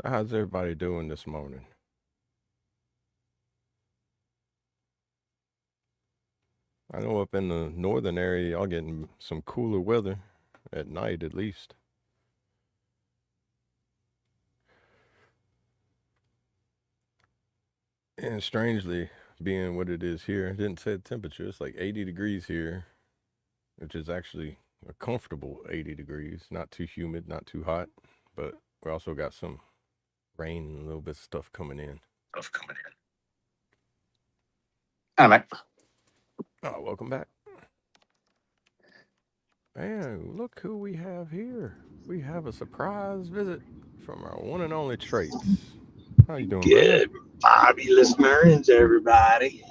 How's everybody doing this morning? I know up in the northern area, y'all getting some cooler weather at night, at least. And strangely, being what it is here, I didn't say the temperature. It's like 80 degrees here, which is actually a comfortable 80 degrees. Not too humid, not too hot, but we also got some rain and a little bit of stuff coming in. I'm back. Oh, welcome back. Man, look who we have here. We have a surprise visit from our one and only Traits. How you doing, Good, fabulous mornings, everybody.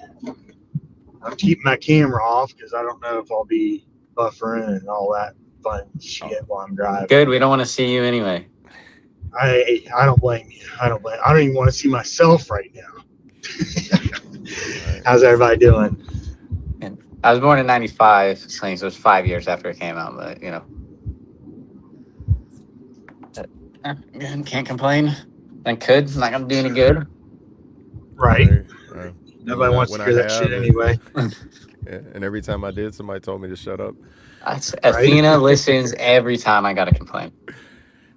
I'm keeping my camera off because I don't know if I'll be buffering and all that fun shit while I'm driving. Good. We don't want to see you anyway. I don't blame you. I don't even want to see myself right now. How's everybody doing? And I was born in '95, so it was 5 years after it came out. But can't complain. I could. Not gonna do any good. Right. Nobody wants to hear that shit anyway. Yeah, and every time I did, somebody told me to shut up. Athena listens every time I got a complaint.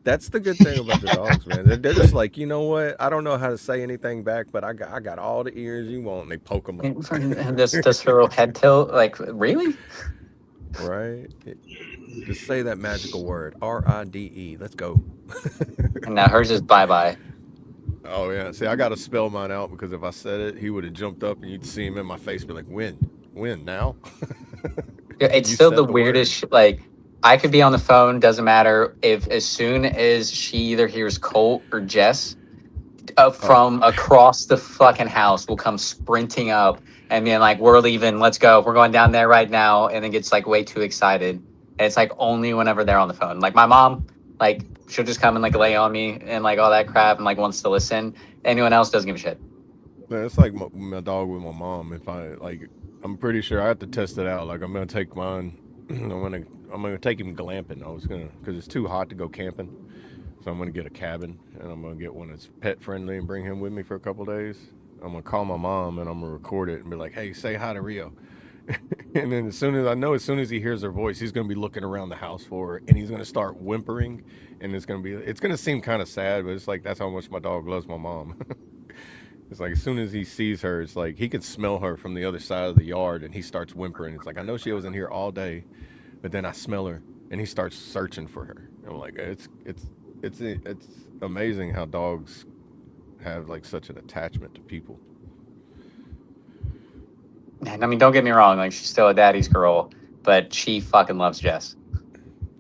That's the good thing about the dogs, man. They're just like, you know what? I don't know how to say anything back, but I got all the ears you want. And they poke them up. And does her little head tilt? Like, really? Right. Just say that magical word, RIDE. Let's go. And now hers is bye-bye. Oh, yeah. See, I got to spell mine out because if I said it, he would have jumped up and you'd see him in my face be like, when now? It's still the weirdest shit. Like, I could be on the phone, doesn't matter. If as soon as she either hears Colt or Jess from across the fucking house will come sprinting up and being like, we're leaving, let's go. We're going down there right now. And then gets like way too excited. And it's like only whenever they're on the phone. Like my mom, like she'll just come and like lay on me and like all that crap and like wants to listen. Anyone else doesn't give a shit. Man, it's like my dog with my mom. If I like, I'm pretty sure I have to test it out. Like I'm gonna take mine. I'm gonna take him glamping. Because it's too hot to go camping. So I'm gonna get a cabin and I'm gonna get one that's pet friendly and bring him with me for a couple days. I'm gonna call my mom and I'm gonna record it and be like, hey, say hi to Rio. And then as soon as he hears her voice, he's gonna be looking around the house for her and he's gonna start whimpering and it's gonna seem kind of sad, but it's like that's how much my dog loves my mom. It's like as soon as he sees her, it's like he can smell her from the other side of the yard and he starts whimpering. It's like I know she was in here all day, but then I smell her and he starts searching for her. I'm like, it's amazing how dogs have like such an attachment to people. And I mean, don't get me wrong, like she's still a daddy's girl, but she fucking loves Jess.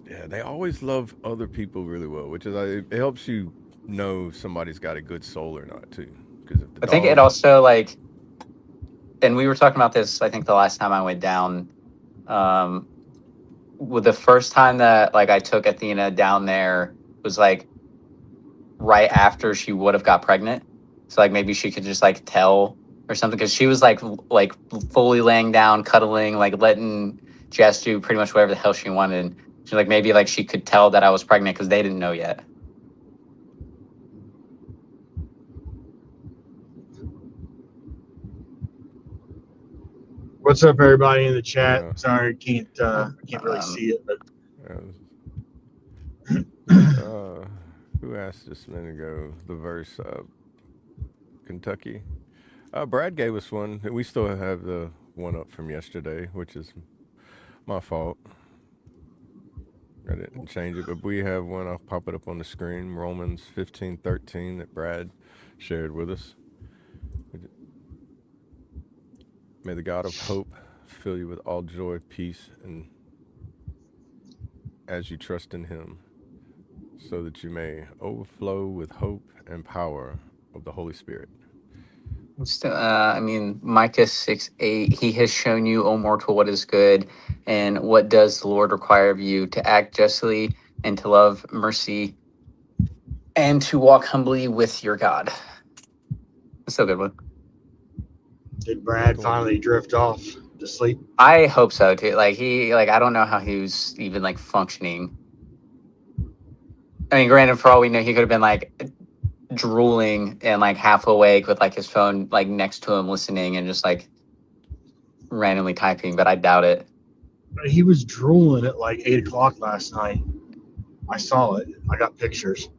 Yeah, they always love other people really well, which is it helps you know if somebody's got a good soul or not too. Because if the I think it dog, also like, and we were talking about this, I think the last time I went down, um, with the first time that like I took Athena down there was like right after she would have got pregnant. So like maybe she could just like tell or something because she was like fully laying down, cuddling, like letting Jess do pretty much whatever the hell she wanted. She's like maybe like she could tell that I was pregnant because they didn't know yet. What's up, everybody in the chat? yeah, Sorry, I can't really Um, see it, but uh, who asked just a minute ago the verse Kentucky? Brad gave us one. We still have the one up from yesterday, which is my fault. I didn't change it, but we have one. I'll pop it up on the screen. Romans 15:13 that Brad shared with us. May the God of hope fill you with all joy, peace, and as you trust in him, so that you may overflow with hope and power of the Holy Spirit. still, I mean, Micah 6:8. He has shown you, O mortal, what is good, and what does the Lord require of you to act justly and to love mercy and to walk humbly with your God. That's still a good one. did Is that Brad the one? finally drift off to sleep? I hope so too. Like I don't know how he was even like functioning. I mean, granted, for all we know, he could have been like drooling and like half awake with like his phone like next to him, listening and just like randomly typing. But I doubt it. He was drooling at like 8 o'clock last night. I saw it. I got pictures.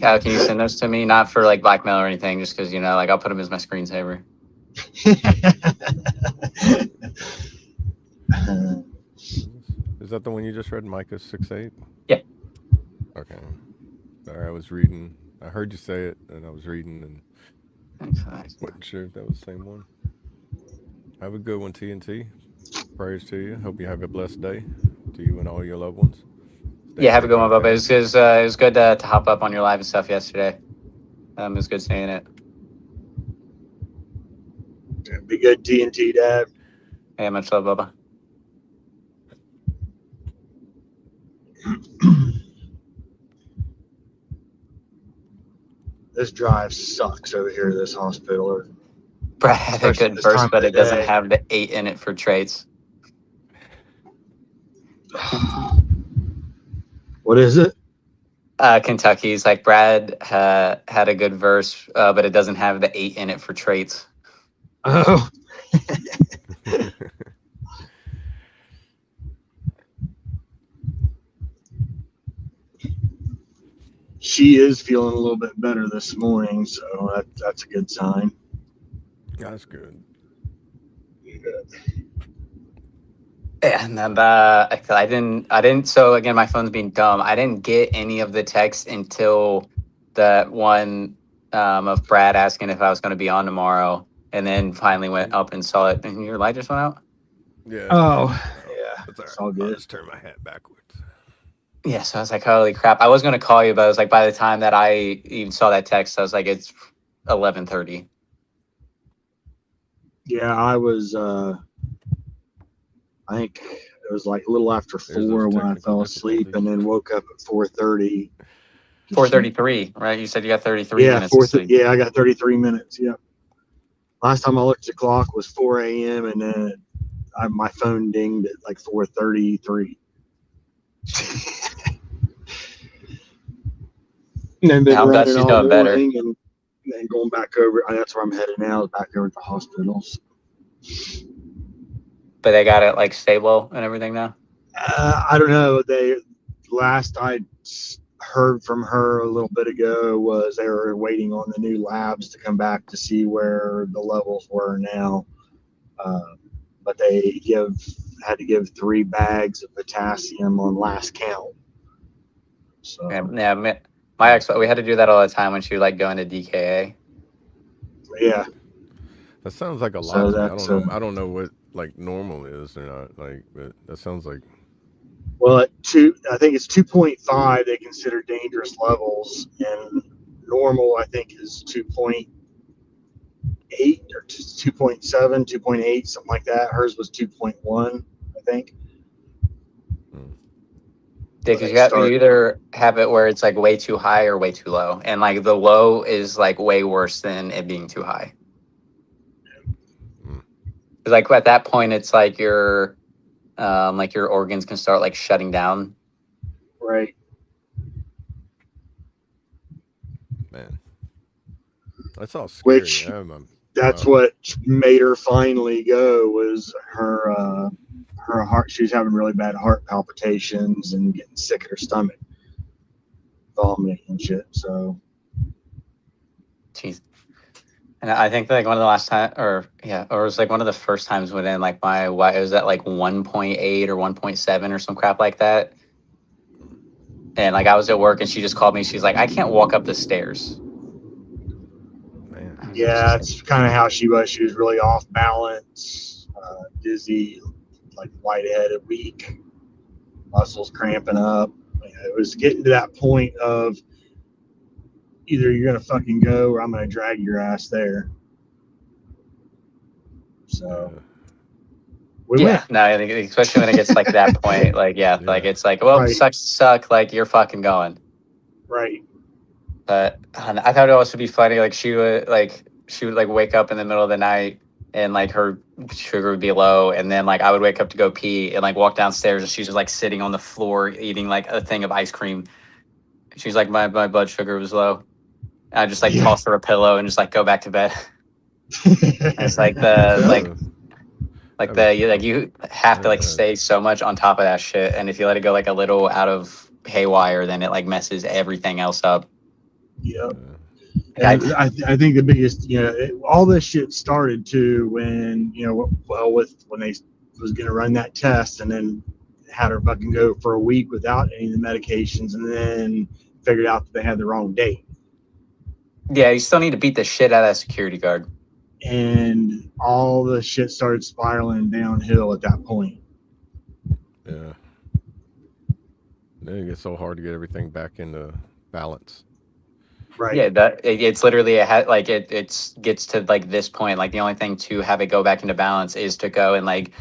Cal, can you send those to me? Not for like blackmail or anything, just because like I'll put them as my screensaver. Is that the one you just read, Micah 6:8? Yeah. Okay. Sorry, I was reading. I heard you say it, and I was reading, and wasn't sure if that was the same one. Have a good one, TNT. Prayers to you. Hope you have a blessed day to you and all your loved ones. Stay Yeah, have a safe good one, out Bubba. there. It was good to hop up on your live and stuff yesterday. It was good seeing it. Be good, TNT Dad. Yeah, much love, Bubba. This drive sucks over here to this hospital. Brad had a Especially good this verse, time of but the it doesn't day. have the 8 in it for traits. What is it? Kentucky's like Brad had a good verse, but it doesn't have the 8 in it for traits. Oh, she is feeling a little bit better this morning, so that's a good sign. That's good. And then I didn't. So again, my phone's being dumb. I didn't get any of the text until that one of Brad asking if I was going to be on tomorrow, and then finally went up and saw it. And your light just went out. Yeah, it did Oh, just went out. yeah, That's all it's right. all I'll good. just turn my hat backwards. Yeah, so I was like, holy crap! I was going to call you, but I was like, by the time that I even saw that text, I was like, it's 11:30. Yeah, I was. I think it was like a little after There's those 4 when I technical fell asleep, difficulties. and then woke up at 4:30. 4:33, right? You said you got 33 Yeah, minutes of sleep. Yeah, I got 33 minutes. Yeah. Last time I looked at the clock was 4 a.m. and then my phone dinged at like 4:33. And then been Yeah, I'm glad running she's all doing better. morning and then going back over. That's where I'm headed now, back over to the hospitals. But they got it like stable and everything now. I don't know. Last I heard from her a little bit ago was they were waiting on the new labs to come back to see where the levels were now. But they had to give 3 bags of potassium on last count. So Yeah, my ex, we had to do that all the time when she would like go into DKA. yeah, That sounds like a lot so to me. I that's don't know. I don't know what like normal is or not. Like, but that sounds like well at I think it's 2.5 they consider dangerous levels, and normal I think is 2.8 or 2.7, 2.8, something like that. Hers was 2.1, I think. mm, Yeah, When because they you start, either have it where it's like way too high or way too low, and like the low is like way worse than it being too high. mm, 'Cause, like at that point, it's like your organs can start like shutting down. right? man, that's all scary. Which that's what made her finally go was her heart. She was having really bad heart palpitations and getting sick at her stomach, vomiting and shit. So Jeez. And I think like one of the last time, or yeah, or it was like one of the first times when like my wife, it was at like 1.8 or 1.7 or some crap like that. And like I was at work and she just called me. She's like, I can't walk up the stairs. man. I was yeah, just like, that's kind of how she was. She was really off balance, dizzy, like lightheaded, weak, muscles cramping up. It was getting to that point of either you're gonna fucking go or I'm gonna drag your ass there. So Yeah, we yeah, went. no, I think especially when it gets like that point, like yeah, like yeah, it's like, well, Right, sucks to suck, like you're fucking going. right. But I thought it also be funny, like she would like wake up in the middle of the night and like her sugar would be low, and then like I would wake up to go pee and like walk downstairs and she's just like sitting on the floor eating like a thing of ice cream. She's like, my blood sugar was low. I just like Yeah. toss her a pillow and just like go back to bed. And it's like yeah. See, the I have you have to like uh, stay so much on top of that shit, and if you let it go like a little out of haywire, then it like messes everything else up. Yep. uh, And Like, I think the biggest, all this shit started too when, well, with when they was going to run that test and then had her fucking go for a week without any of the medications and then figured out that they had the wrong date. yeah, you still need to beat the shit out of that security guard. And all the shit started spiraling downhill at that point. yeah. Then it gets so hard to get everything back into balance. Yeah, Right. it's literally like it's gets to like this point. Like the only thing to have it go back into balance is to go and like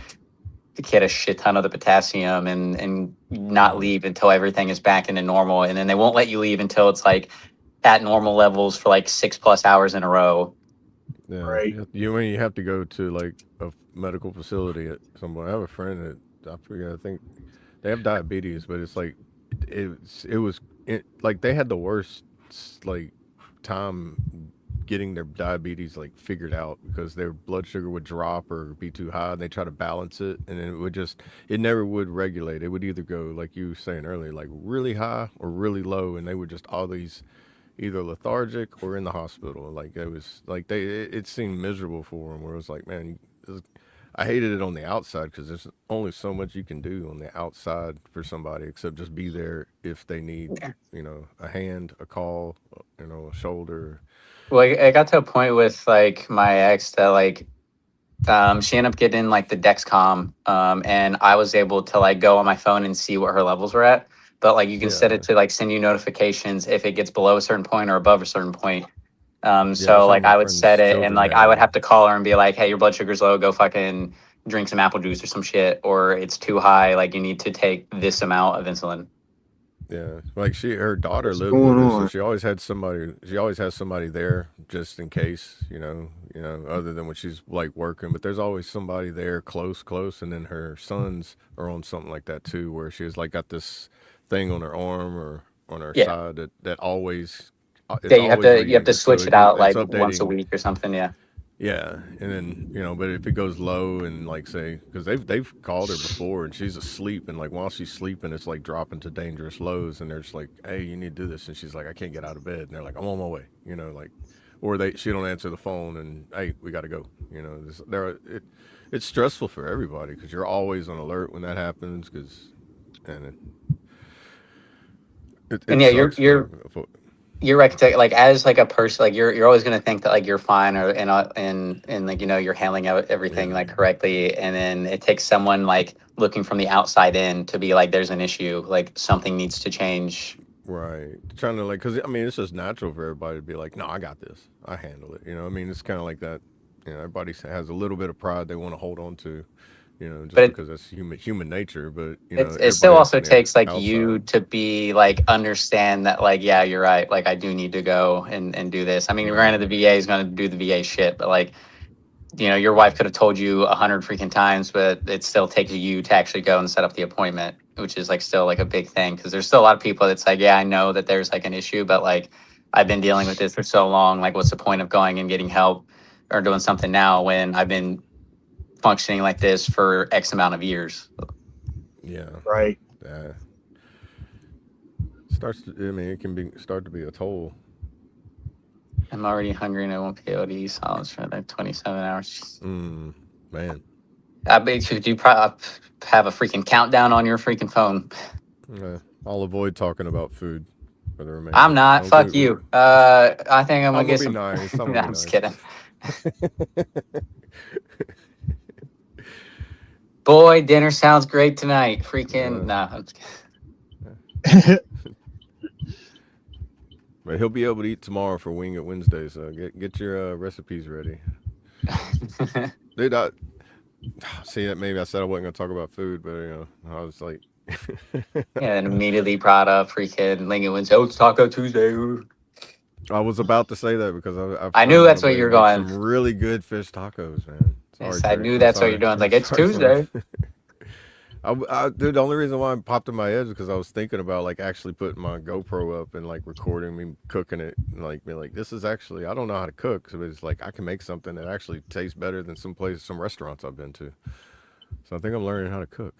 get a shit ton of the potassium and not Yeah, leave until everything is back into normal, and then they won't let you leave until it's like at normal levels for like 6+ hours in a row. yeah. Right. When you have to go to like a medical facility at somewhere. I have a friend that I forget. I think they have diabetes, but it's like it was like they had the worst like time getting their diabetes like figured out because their blood sugar would drop or be too high and they try to balance it and then it never would regulate. It would either go like you were saying earlier, like really high or really low, and they would just all these either lethargic or in the hospital. Like it was like it seemed miserable for them. Where it was like, man, I hated it on the outside because there's only so much you can do on the outside for somebody except just be there if they need, a hand, a call, a shoulder. Well, I got to a point with like my ex that like she ended up getting like the Dexcom, and I was able to like go on my phone and see what her levels were at. But like you can set Yeah, it to like send you notifications if it gets below a certain point or above a certain point. yeah. I So saw like my I would friend's set it and children like had I would them. have to call her and be like, hey, your blood sugar's low, go fucking drink some apple juice or some shit, or it's too high, like you need to take this amount of insulin. Yeah, like her daughter What's lived going with her, so on? she always had somebody. She always has somebody there just in case, other than when she's like working. But there's always somebody there, close, and then her sons are on something like that too, where she's like got this thing on her arm or on her Yeah. side that always, Yeah, it's you have always to leading. So switch it out it's like once a updating. week or something. Yeah. Yeah, and then but if it goes low and like say because they've called her before and she's asleep and like while she's sleeping it's like dropping to dangerous lows and they're just like, hey, you need to do this, and she's like, I can't get out of bed, and they're like, I'm on my way, like, or she don't answer the phone and hey, we got to go, it's stressful for everybody because you're always on alert when that happens. And it And yeah, sucks you're right. Like as like a person, like you're always gonna think that like you're fine or and like you're handling everything yeah. like correctly, and then it takes someone like looking from the outside in to be like, there's an issue, like something needs to change. Right. Trying to because I mean, it's just natural for everybody to be like, no, I got this. I handle it. I mean, it's kind of like that. Everybody has a little bit of pride they want to hold on to, just But because that's human nature. But, it still everybody else also on the takes like you outside. to be like understand that like, yeah, you're right, like I do need to go and do this. I mean, Right. granted, the VA is going to do the VA shit, but like, your wife could have told you 100 freaking times, but it still takes you to actually go and set up the appointment, which is like still like a big thing, because there's still a lot of people that's like, yeah, I know that there's like an issue, but like I've been dealing with this for so long, like what's the point of going and getting help or doing something now when I've been functioning like this for X amount of years. Yeah. Right. That I mean, it can start to be a toll. I'm already hungry and I won't be able to eat solids for like 27 hours. Man. I bet you probably have a freaking countdown on your freaking phone. I'll avoid talking about food for the remainder. I'm not. Don't Fuck give me. you. I think I'm gonna I'm gonna get be some. nice. I'm No, gonna be I'm just nice. kidding. Boy, dinner sounds great tonight. Freaking no. I'm just kidding. But he'll be able to eat tomorrow for Wing It Wednesday. So get your recipes ready. Dude, see that maybe I said I wasn't gonna talk about food, but I was like, Yeah, and immediately brought up freaking Lincoln Wins. Oh, it's Taco Tuesday. I was about to say that because I've I knew found out that's a what way to you're make going. some really good fish tacos, man. Sorry, Yes, I Trey. knew I'm that's what you're sorry. doing. It's I'm like it's sorry, Slim. Tuesday. Dude, the only reason why it popped in my head is because I was thinking about like actually putting my GoPro up and like recording me cooking it, and like being like, this is actually I don't know how to cook, so it's like I can make something that actually tastes better than some restaurants I've been to. So I think I'm learning how to cook.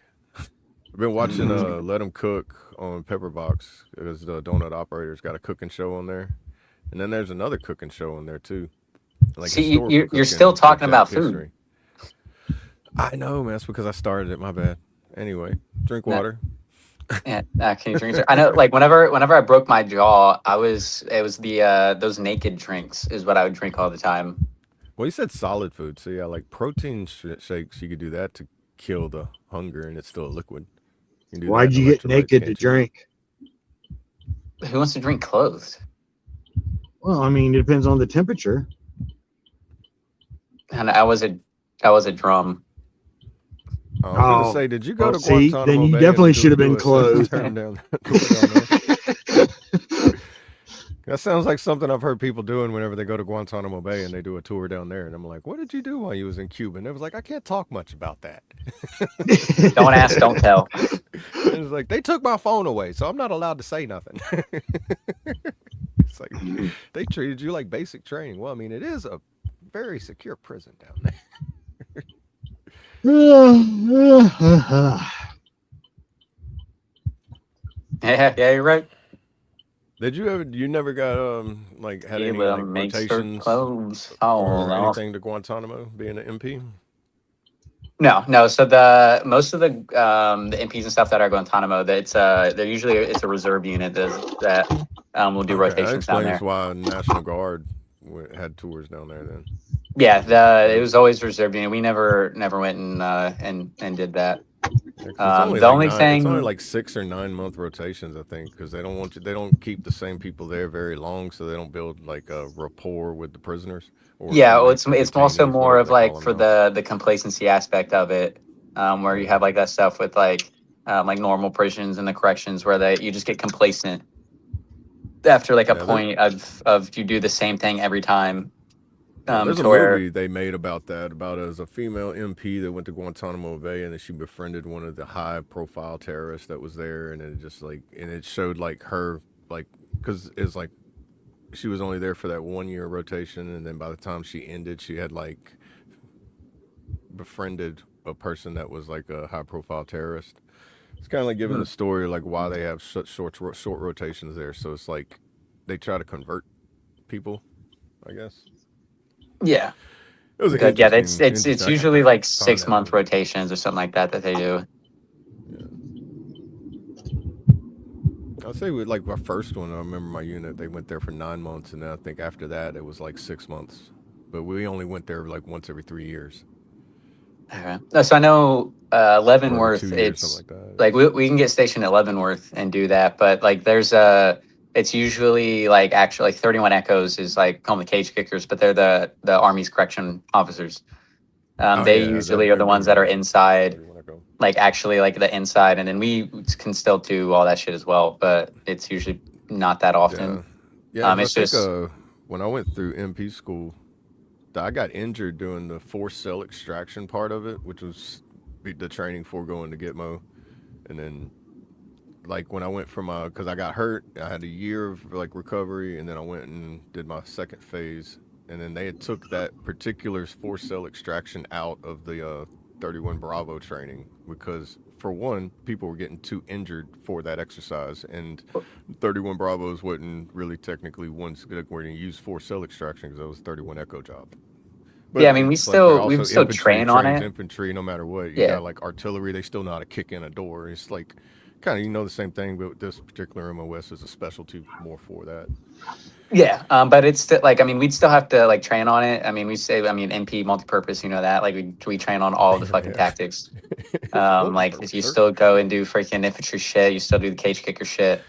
I've been watching Let 'Em Cook on Pepperbox because the donut operator's got a cooking show on there, and then there's another cooking show on there too, like See, historical you're still cooking, like talking Jack about food. history. I know, man. That's because I started it. My bad. Anyway, drink water. Yeah, can you drink? I know, like whenever I broke my jaw, it was the those naked drinks is what I would drink all the time. Well, you said solid food, so yeah, like protein shakes. You could do that to kill the hunger, and it's still a liquid. You can do that Why'd in you get electrolytes, naked to can't you? drink? Who wants to drink clothed? Well, I mean, it depends on the temperature. And I was a drum. I was gonna Oh, say, did you go well, to see, then Guantanamo you Bay definitely and should have do been a clothed. tour down there? That sounds like something I've heard people doing whenever they go to Guantanamo Bay and they do a tour down there. And I'm like, what did you do while you was in Cuba? And it was like, I can't talk much about that. Don't ask, don't tell. It was like, they took my phone away, so I'm not allowed to say nothing. It's like, they treated you like basic training. Well, I mean, it is a very secure prison down there. Yeah, you're right. Did you ever? You never got like had He any will like make your rotations clothes or fall off. anything to Guantanamo being an MP? No. So most of the MPs and stuff that are Guantanamo, they're usually it's a reserve unit that will do Okay, that rotations down explains there. why National Guard had tours down there then. Yeah, it was always reserved unit. We never went and did that. Yeah, 'cause it's only The like only it's only thing, like 6 or 9 month rotations, I think, because they don't keep the same people there very long, so they don't build like a rapport with the prisoners or yeah, well, inmates it's or it's also detainees, more whatever of they call like them for now. the complacency aspect of it, where you Yeah, have like that stuff with like normal prisons and the corrections where you just get complacent after like a yeah. point of you do the same thing every time, There's a to where movie they made about that, about as a female MP that went to Guantanamo Bay and then she befriended one of the high profile terrorists that was there, and it just like and it showed like her like because it's like she was only there for that 1 year rotation, and then by the time she ended, she had like befriended a person that was like a high profile terrorist. It's kind of like giving Hmm. the story like why they have such short rotations there. So it's like they try to convert people, I guess. Yeah. It was an But yeah, it's interesting, it's interesting. it's I kind of usually like found that 6 month rotations or something like that they do. I'll say with like my first one, I remember my unit, they went there for 9 months, and then I think after that it was like 6 months. But we only went there like once every 3 years. Okay. So I know Or every Leavenworth, 2 years, something it's like that. like we can get stationed at Leavenworth and do that, but like it's usually like actually like 31 Echoes is like called the cage kickers, but they're the Army's correction officers. Oh They yeah, usually are I the ones that remember are that. inside, 31 Echo. like actually like the inside, and then we can still do all that shit as well, but it's usually not that Yeah, often. yeah. Because I It's think just when I went through MP school, I got injured doing the forced cell extraction part of it, which was the training for going to Gitmo, and then like when I went from because I got hurt, I had a year of like recovery, and then I went and did my second phase, and then they had took that particular forced cell extraction out of the 31 Bravo training because for one, people were getting too injured for that exercise, and 31 Bravos wasn't really technically ones that were going to use forced cell extraction because that was 31 Echo job. yeah, But I mean it's like for we also still infantry train on trains it. infantry no matter what. You Yeah. got like artillery, they still know how to kick in a door. It's like kind of the same thing, but this particular MOS is a specialty more for that. Yeah, but it's still like I mean we'd still have to like train on it. I mean MP multi-purpose, you know that like we train on all the fucking Yeah, tactics. it's Like if multi-purpose, you sir. still go and do freaking infantry shit, you still do the cage kicker shit.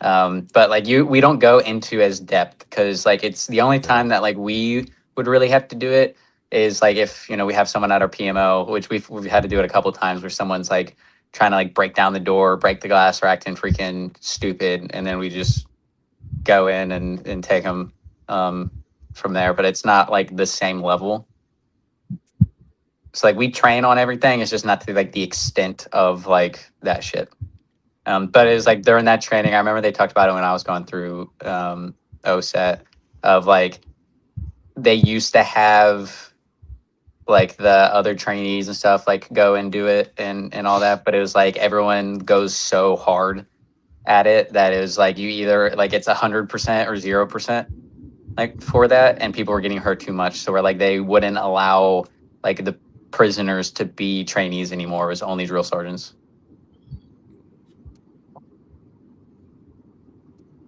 But like we don't go into as depth because like it's the only Yeah, time that like we would really have to do it is like if we have someone at our PMO, which we've had to do it a couple times where someone's like trying to like break down the door, break the glass, or acting freaking stupid, and then we just go in and take them from there. But it's not like the same level. It's like we train on everything. It's just not to like the extent of like that shit. But it was yeah. like during that training, I remember they talked about it when I was going through OSET of like they used to have like the other trainees and stuff like go and do it and all that. But it was like everyone goes so hard at it that it was like you either like it's 100% or 0% like for that, and people were getting hurt too much. So we're like they wouldn't allow like the prisoners to be trainees anymore. It was only drill sergeants.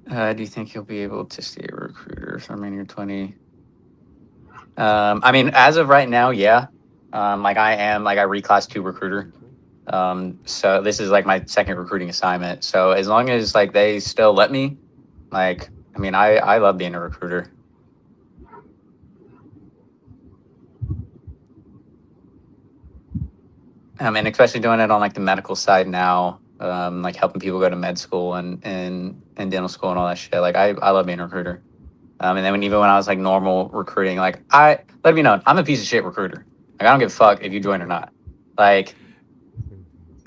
Do you think you'll be able to stay a recruiter from in your 20? I mean, as of right now, yeah. Like I am, like I reclassed to recruiter. So this is like my second recruiting assignment. So as long as like they still let me, like, I mean, I love being a recruiter. And especially doing it on like the medical side now, like helping people go to med school and dental school and all that shit. Like I love being a recruiter. And then even when I was like normal recruiting, like let me know, I'm a piece of shit recruiter. Like I don't give a fuck if you join or not. Like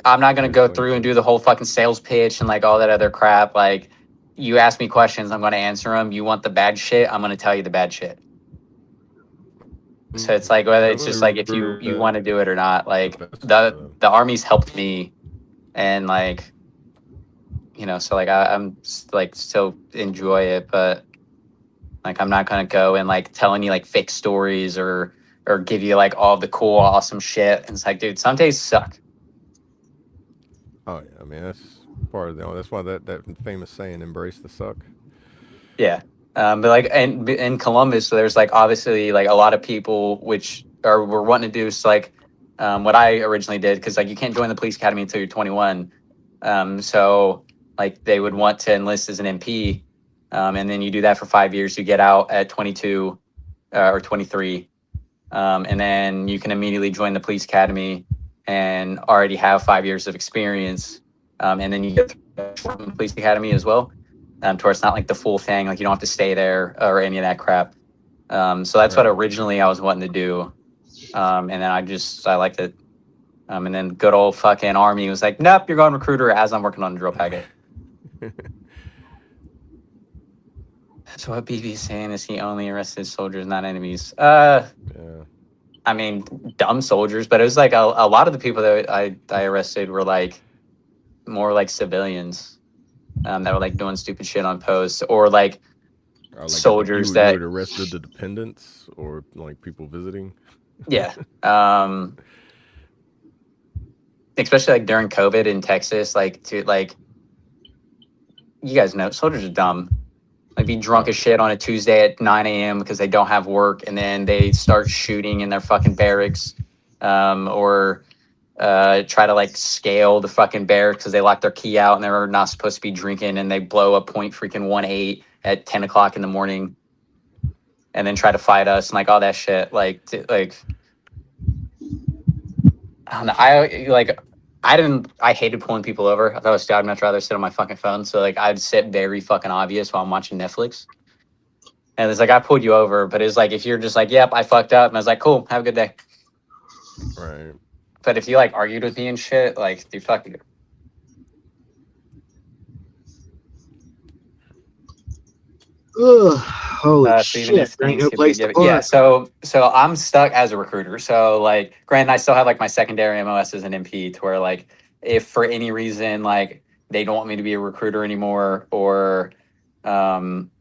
I'm not gonna Very go plain through and too. do the whole fucking sales pitch and like all that other crap. Like you ask me questions, I'm gonna answer them. You want the bad shit, I'm gonna tell you the bad shit. So it's like whether That it's really just like if you want to do it or not. the Like best. the army's helped me, and like so like I'm like still enjoy it, but like I'm not gonna go and like tell any like fake stories or give you like all the cool awesome shit. And it's like, dude, some days suck. Oh yeah, I mean that's part of the. That's why that famous saying, "Embrace the suck." Yeah. But like and in Columbus, so there's like obviously like a lot of people which are were wanting to do so like what I originally did because like you can't join the police academy until you're 21. So like they would want to enlist as an MP, and then you do that for 5 years. You get out at 22 or 23, and then you can immediately join the police academy and already have 5 years of experience, and then you get from the police academy as well, to where it's not like the full thing, like you don't have to stay there or any of that crap. So that's what Right. originally I was wanting to do, and then I liked it, and then good old fucking army was like, nope, you're going recruiter as I'm working on the drill packet. So what BB's saying is he only arrested soldiers, not enemies. Yeah. I mean, dumb soldiers, but it was like a lot of the people that I arrested were like more like civilians, that were like doing stupid shit on posts or like Or like soldiers you that would arrest the dependents or like people visiting. yeah. Especially like during COVID in Texas, like to like you guys know soldiers are dumb. Like be drunk Oh as yeah. shit on a Tuesday at 9 a.m. because they don't have work, and then they start shooting in their fucking barracks, or try to like scale the fucking barracks because they lock their key out and they're not supposed to be drinking, and they blow a point freaking 1-8 at 10 o'clock in the morning, and then try to fight us and like all that shit. Like I don't know. I hated pulling people over. I thought it was stupid. I'd much rather sit on my fucking phone. So like I'd sit very fucking obvious while I'm watching Netflix. And it's like I pulled you over, but it's like if you're just like, yep, I fucked up, and I was like, cool, have a good day. Right. But if you like argued with me and shit, like dude, fuck you. Ugh, holy So even shit! if There ain't things no could be place to given, yeah. park. So I'm stuck as a recruiter. So like, granted, I still have like my secondary MOS as an MP, to where like if for any reason like they don't want me to be a recruiter anymore, or um,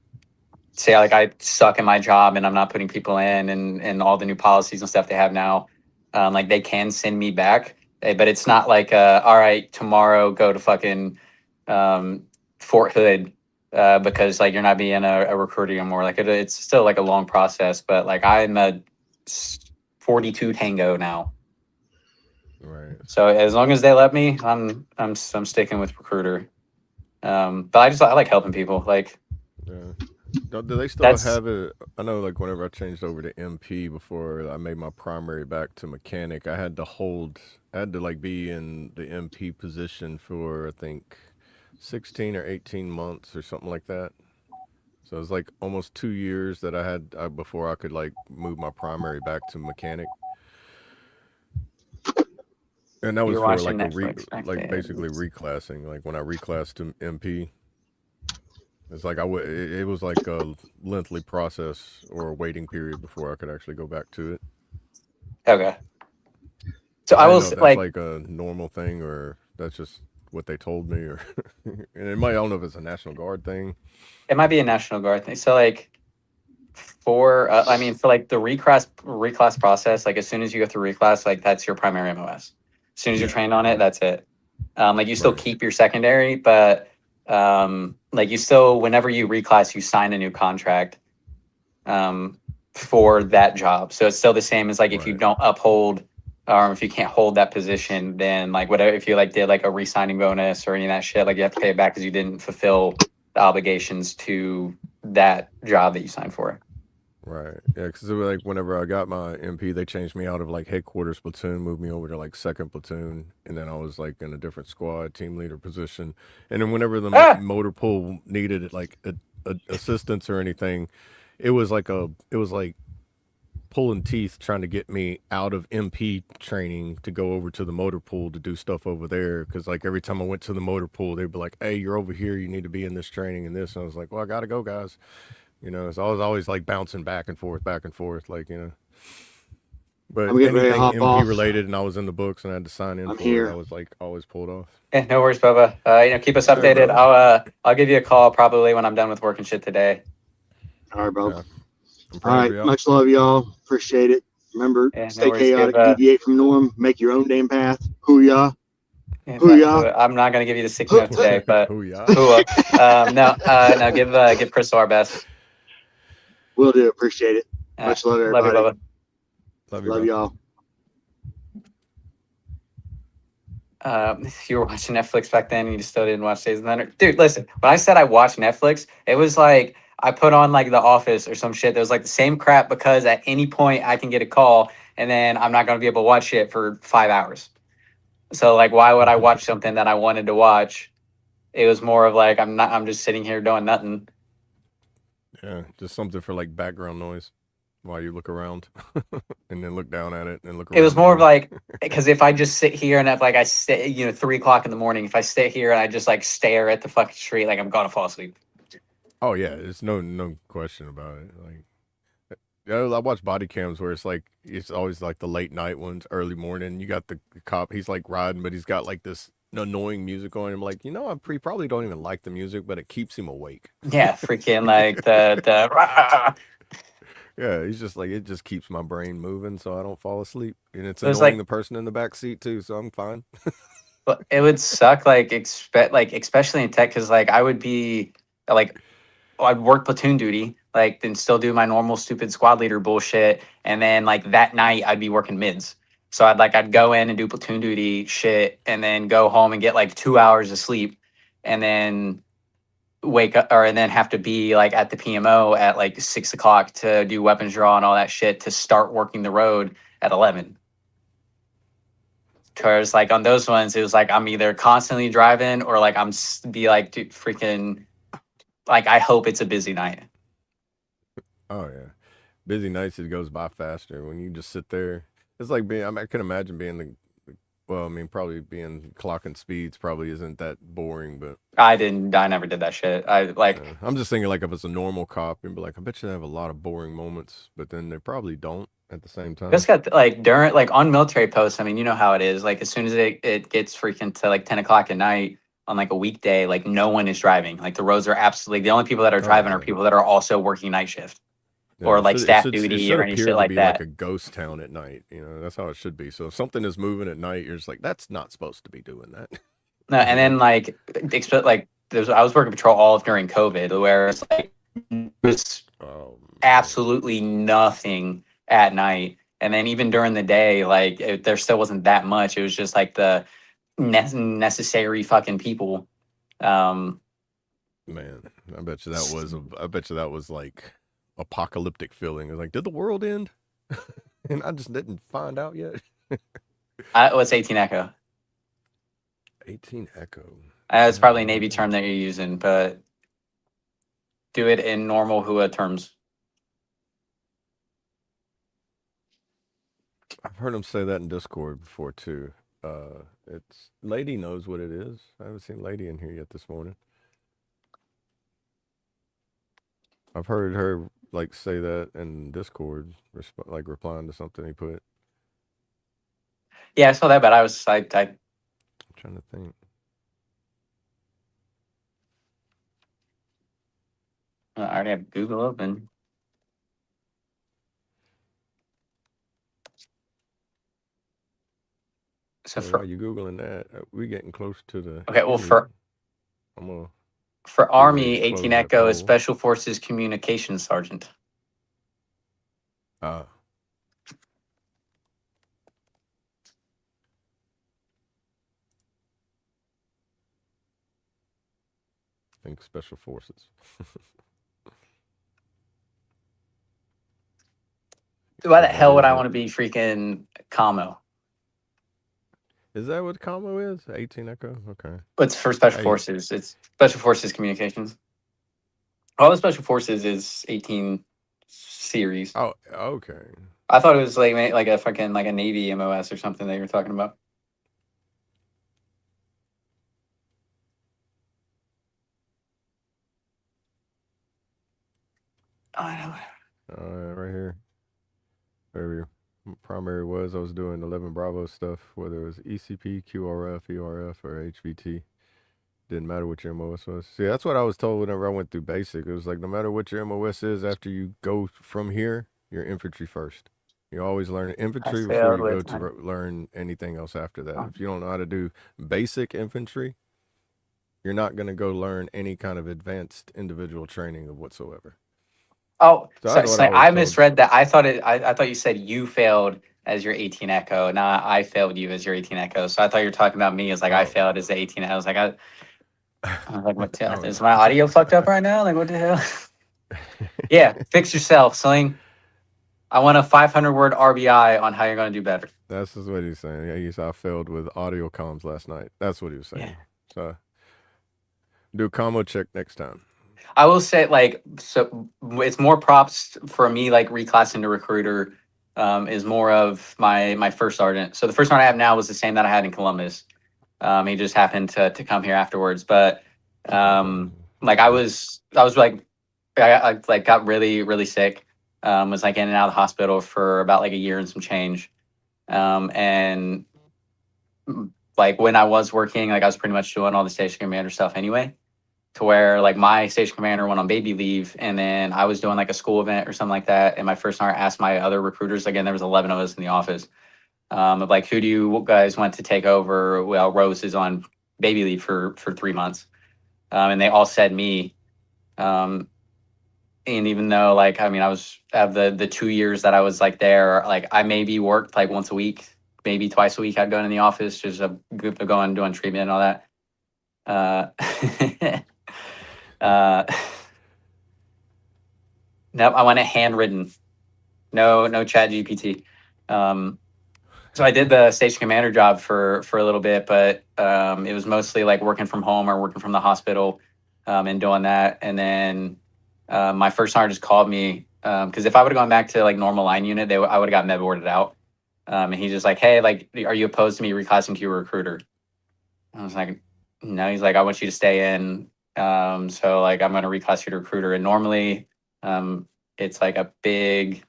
say like I suck in my job and I'm not putting people in, and all the new policies and stuff they have now, like they can send me back. But it's not like all right, tomorrow go to fucking um, Fort Hood because like you're not being a recruiter anymore. Like it's still like a long process, but like I'm a 42 Tango now. Right. So as long as they let me, I'm sticking with recruiter. But I like helping people. Like Yeah. Do they still that's have it? I know, like whenever I changed over to MP before I made my primary back to mechanic, I had to like be in the MP position for I think 16 or 18 months or something like that. So it was like almost 2 years that I had before I could like move my primary back to mechanic. And that was you're for watching like Netflix back like then. basically reclassing. Like when I reclassed to MP, it's like it was like a lengthy process or a waiting period before I could actually go back to it. Okay. So I I didn't will know if that's like like a normal thing or that's just what they told me, or and it might, I don't know if it's a National Guard thing. it might be a National Guard thing. So like for I mean for like the reclass process, like as soon as you go through reclass, like that's your primary MOS. As soon as you're Yeah, trained on it, that's it. Like you still right, keep your secondary, but like you still whenever you reclass, you sign a new contract um, for that job. So it's still the same as like if you right, don't uphold or if you can't hold that position, then like whatever if you like did like a re-signing bonus or any of that shit, like you have to pay it back because you didn't fulfill the obligations to that job that you signed for. right. Yeah, because it was like whenever I got my MP, they changed me out of like headquarters platoon, moved me over to like second platoon, and then I was like in a different squad, team leader position. And then whenever the Ah, motor pool needed like assistance or anything, it was like pulling teeth trying to get me out of MP training to go over to the motor pool to do stuff over there. Because like every time I went to the motor pool, they'd be like, "Hey, you're over here. You need to be in this training and this." And I was like, "Well, I gotta go, guys." You know, so I was always like bouncing back and forth, like you know. But I'm getting ready to anything hop MP off. related, and I was in the books and I had to sign in I'm for it, I here. was like always pulled off. yeah, no worries, Bubba. Keep us All right, updated. brother. I'll give you a call probably when I'm done with work and shit today. All right, bro. Yeah, I'm All praying for right. y'all. Much love, y'all. Appreciate it. Remember, Yeah, no stay worries. Give chaotic, deviate from norm, make your own damn path. Hoo-yah. yeah, Hoo-yah. I'm not gonna give you the sticky Hoo- note today, but Who y'all? who no no give Crystal our best. Will do. Appreciate it. Uh, Much love, love you, everybody. Bubba. Love you, Love bro. y'all. If you were watching Netflix back then, and you still didn't watch Days of Thunder, dude. Listen, when I said I watched Netflix, it was like I put on like The Office or some shit. That was like the same crap because at any point I can get a call, and then I'm not gonna be able to watch it for 5 hours. So like, why would I watch something that I wanted to watch? It was more of like I'm not. I'm just sitting here doing nothing. Yeah, just something for like background noise while you look around, and then look down at it, and look It was around more of again. like because if I just sit here and if like I stay, 3 o'clock in the morning, if I sit here and I just like stare at the fucking street, like I'm gonna fall asleep. Oh yeah, it's no question about it. Like, yeah, I watch body cams where it's always like the late night ones, early morning. You got the cop, he's like riding, but he's got like this annoying music on. I'm like, I probably don't even like the music, but it keeps him awake. Yeah, freaking like the Yeah, he's just like, it just keeps my brain moving so I don't fall asleep. And it's it was annoying like the person in the back seat too, so I'm fine. but it would suck like especially in tech because like I would be like I'd work platoon duty, like then still do my normal stupid squad leader bullshit, and then like that night I'd be working mids. So I'd go in and do platoon duty shit, and then go home and get like 2 hours of sleep, and then wake up and then have to be like at the PMO at like 6 o'clock to do weapons draw and all that shit to start working the road at 11. Cause like on those ones, it was like I'm either constantly driving or like be like dude, freaking like I hope it's a busy night. Oh yeah, busy nights it goes by faster when you just sit there. It's like being. I can imagine being the. Well, I mean, probably being clocking speeds probably isn't that boring, but I never did that shit. I like I'm just thinking like if it's a normal cop, and be like, I bet you they have a lot of boring moments, but then they probably don't at the same just time. got like during like on military posts. I mean, you know how it is. Like as soon as it gets freaking to like 10 o'clock at night on like a weekday, like no one is driving. Like the roads are absolutely the only people that are Oh driving are yeah, people that are also working night shift yeah. or It like should it staff should it duty should or any appear shit to like be like that. a ghost town at night. That's how it should be. So if something is moving at night, you're just like, that's not supposed to be doing that. No, and then like like I was working patrol all of during COVID, where it's like there's Oh man, absolutely nothing at night, and then even during the day, like there still wasn't that much. It was just like the necessary fucking people. Um, man. I bet you that was like apocalyptic feeling. It was like, did the world end? And I just didn't find out yet. what's 18 Echo? 18 Echo. I It's have probably a no Navy idea. term that you're using, but do it in normal HUA terms. I've heard him say that in Discord before too. It's Lady knows what it is. I haven't seen Lady in here yet this morning. I've heard her like say that in Discord, like replying to something he put. Yeah, I saw that, but I'm trying to think. I already have Google open. So Hey, while you googling that, we getting close to the okay, well end. I'm gonna for get ready Army, to 18 close that Echo is poll. Special Forces Communications Sergeant. I think Special Forces. Why the Because that hell would is I it. want to be freaking Camo? Is that what combo is? 18 Echo? Okay. It's for Special Hey, Forces. It's Special Forces Communications. All the Special Forces is 18 series. oh, okay. I thought it was like a fucking like a Navy MOS or something that you were talking about. I know. Right here. Where primary was, I was doing 11 Bravo stuff, whether it was ECP, QRF, ERF, or HVT. Didn't matter what your MOS was. See, that's what I was told whenever I went through basic. It was like, no matter what your MOS is, after you go from here, you're infantry first. You always learn I infantry before failed you go with to my. learn anything else after that. If you don't know how to do basic infantry, you're not going to go learn any kind of advanced individual training of whatsoever. Oh, So that's what I was I told. misread that. I thought I thought you said you failed as your 18 Echo. Nah, I failed you as your 18 Echo. So I thought you were talking about me as like I Oh, failed as the 18. I was like, I was like, what? oh Is my audio fucked up right now? Like, what the hell? no. Yeah, fix yourself, Sling. I want a 500-word RBI on how you're going to do better. That's just what he's saying. Yeah, I failed with audio comms last night. That's what he was Yeah. saying. So do a combo check next time. I will say, like, so it's more props for me, like, reclassing to recruiter is more of my first sergeant. So the first one I have now was the same that I had in Columbus. He just happened to come here afterwards. But Okay. like, I was like, I like got really, really sick. Was like in and out of the hospital for about like a year and some change. And like when I was working, like I was pretty much doing all the station commander stuff anyway. To where like my station commander went on baby leave, and then I was doing like a school event or something like that. And my first sergeant asked my other recruiters, again, there was 11 of us in the office, of like, who do you guys want to take over? Well, Rose is on baby leave for 3 months. And they all said me. And even though like, I mean, I was of the 2 years that I was like there, like I maybe worked like once a week, maybe twice a week. I'd go in the office, just a group of going doing treatment and all that. Uh, nope, I want it handwritten. No chat GPT. So I did the station commander job for a little bit, but it was mostly like working from home or working from the hospital, and doing that. And then my first sergeant just called me because if I would have gone back to like normal line unit, I would have got med boarded out. And he's just like, "Hey, like, are you opposed to me reclassing to your recruiter?" I was like, "No." He's like, "I want you to stay in. So like I'm gonna reclass you to recruiter." And normally, um, it's like a big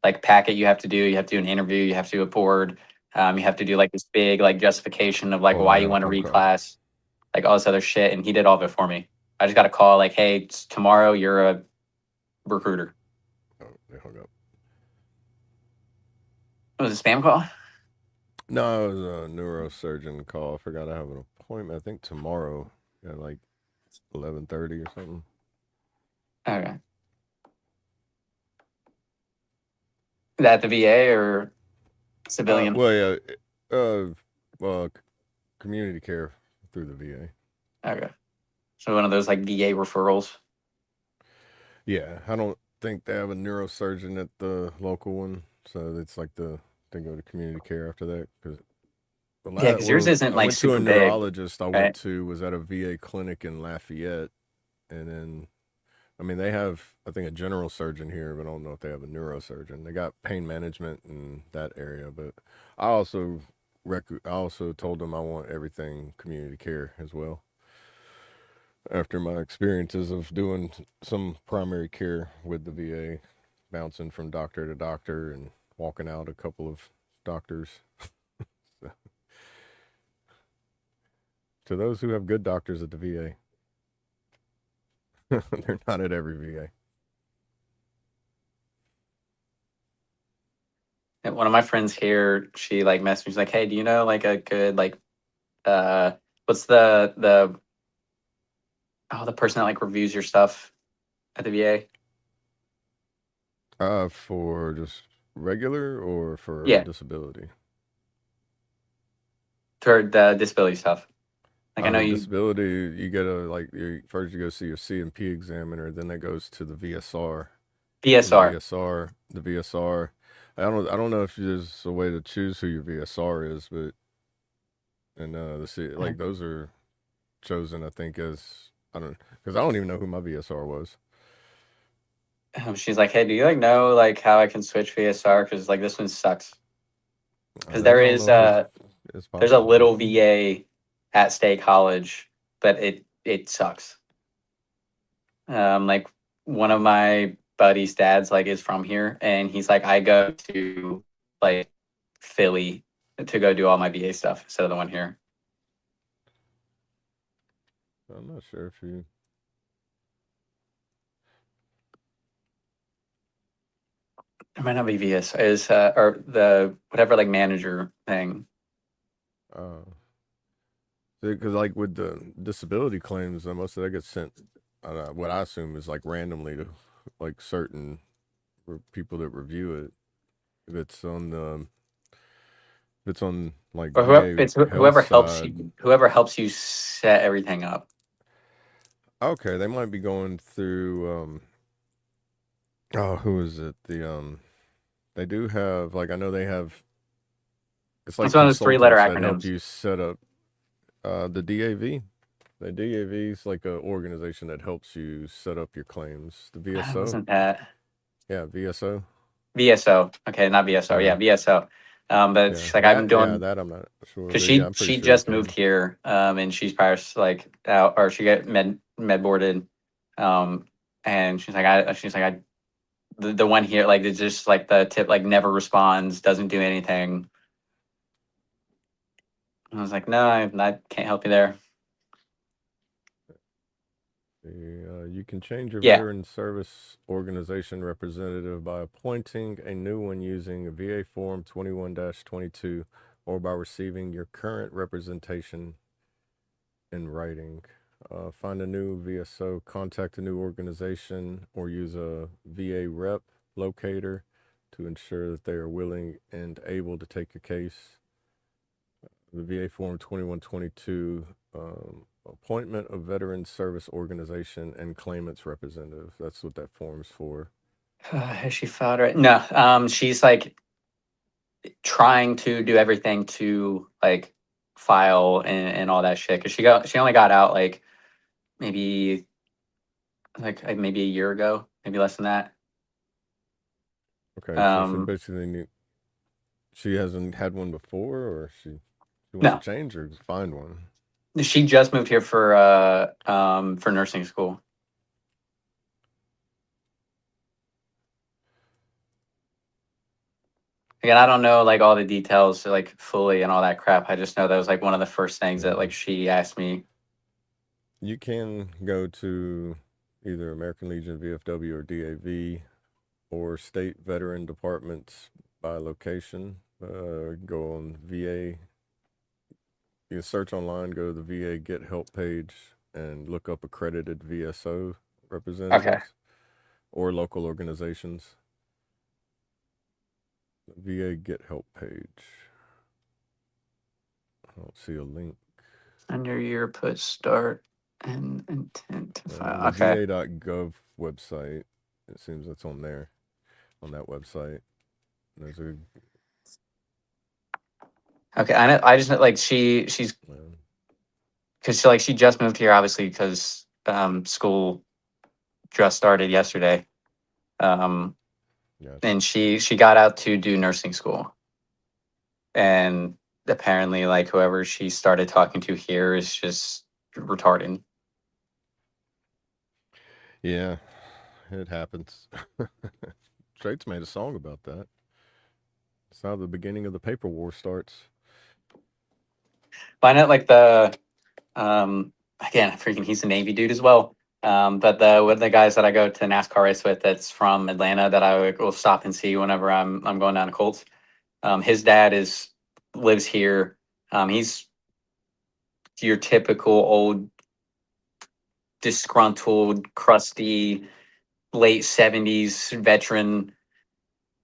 like packet you have to do. You have to do an interview. You have to do a board. You have to do like this big like justification of like Oh why you yeah, want to okay. reclass, like all this other shit. And he did all of it for me. I just got a call like, "Hey, tomorrow you're a recruiter." Oh, they hung up. It was a spam call. No, it was a neurosurgeon call. I forgot I have an appointment. I think tomorrow at like 11:30 or something. Okay. Is that the VA or civilian? Well, yeah, well, community care through the VA. Okay. So one of those like VA referrals. Yeah, I don't think they have a neurosurgeon at the local one, so it's like they go to community care after that because Yeah, because yours isn't I like went to a super big, neurologist. I went right? to was at a VA clinic in Lafayette, and then I mean they have I think a general surgeon here, but I don't know if they have a neurosurgeon. They got pain management in that area, but I also I also told them I want everything community care as well. After my experiences of doing some primary care with the VA, bouncing from doctor to doctor and walking out a couple of doctors. So, to those who have good doctors at the VA, they're not at every VA. And one of my friends here, she like messaged me, she's like, "Hey, do you know like a good like uh what's the person that like reviews your stuff at the VA?" For just regular or for Yeah, disability? for the disability stuff. Like I know The you disability, you get a like first you go see your C&P examiner, then that goes to the VSR. And VSR. the VSR. I don't know if there's a way to choose who your VSR is, but and the C like those are chosen, I think, as I don't because I don't even know who my VSR was. She's like, "Hey, do you like know like how I can switch VSR? Because like this one sucks. Because That I don't know if it's there's a possible. little VA at State College, but it sucks. Like one of my buddy's dads like is from here, and he's like, I go to like Philly to go do all my VA stuff instead of the one here. I'm not sure if you. It might not be VS, is or the whatever like manager thing. Uh, because like with the disability claims, most of that gets sent. What I assume is like randomly to like certain people that review it. If it's on the if it's on like Or VA health side, whoever helps you set everything up. okay, they might be going through. Oh, who is it? They do have like I know they have. It's like It's one of those 3-letter consultants that help acronyms. you set up the DAV. The DAV is like an organization that helps you set up your claims. The It VSO, wasn't that yeah, VSO, VSO? Okay, not VSO. yeah, Yeah, VSO. But yeah, she's like, I've been doing that I'm not sure, because but yeah, I'm pretty she sure they just moved can. here, and she's probably just, like out or she got med boarded, um, and she's like I the one here like it's just like the tip like never responds, doesn't do anything. I was like, no, I can't help you there. You can change your Yeah. veteran service organization representative by appointing a new one using a VA Form 21-22 or by receiving your current representation in writing. Find a new VSO, contact a new organization, or use a VA rep locator to ensure that they are willing and able to take your case. The VA Form 2122, appointment of veteran service organization and claimants representative. That's what that form's for. Has she filed right? No. She's like trying to do everything to like file and all that shit. Cause she only got out like maybe maybe a year ago, maybe less than that. Okay, so she basically she hasn't had one before, or she wants to No, change or find one. she just moved here for nursing school. Again, I don't know like all the details like fully and all that crap. I just know that was like one of the first things that like she asked me. You can go to either American Legion, VFW, or DAV, or state veteran departments by location. Go on VA. You can search online, go to the VA Get Help page, and look up accredited VSO representatives or local organizations. VA Get Help page. I don't see a link. Under your put start and intent to file. The Okay. VA.gov website. It seems that's on there, on that website. There's a. Okay. I just know like she's because she just moved here obviously because school just started yesterday. Um, Yes. and she got out to do nursing school, and apparently like whoever she started talking to here is just retarded. Yeah, it happens. Straight's made a song about that. It's how the beginning of the paper war starts. Find out like the again, freaking he's a Navy dude as well. But one of the guys that I go to NASCAR race with that's from Atlanta that I will stop and see whenever I'm going down to Colts. His dad lives here. He's your typical old disgruntled, crusty, late 70s veteran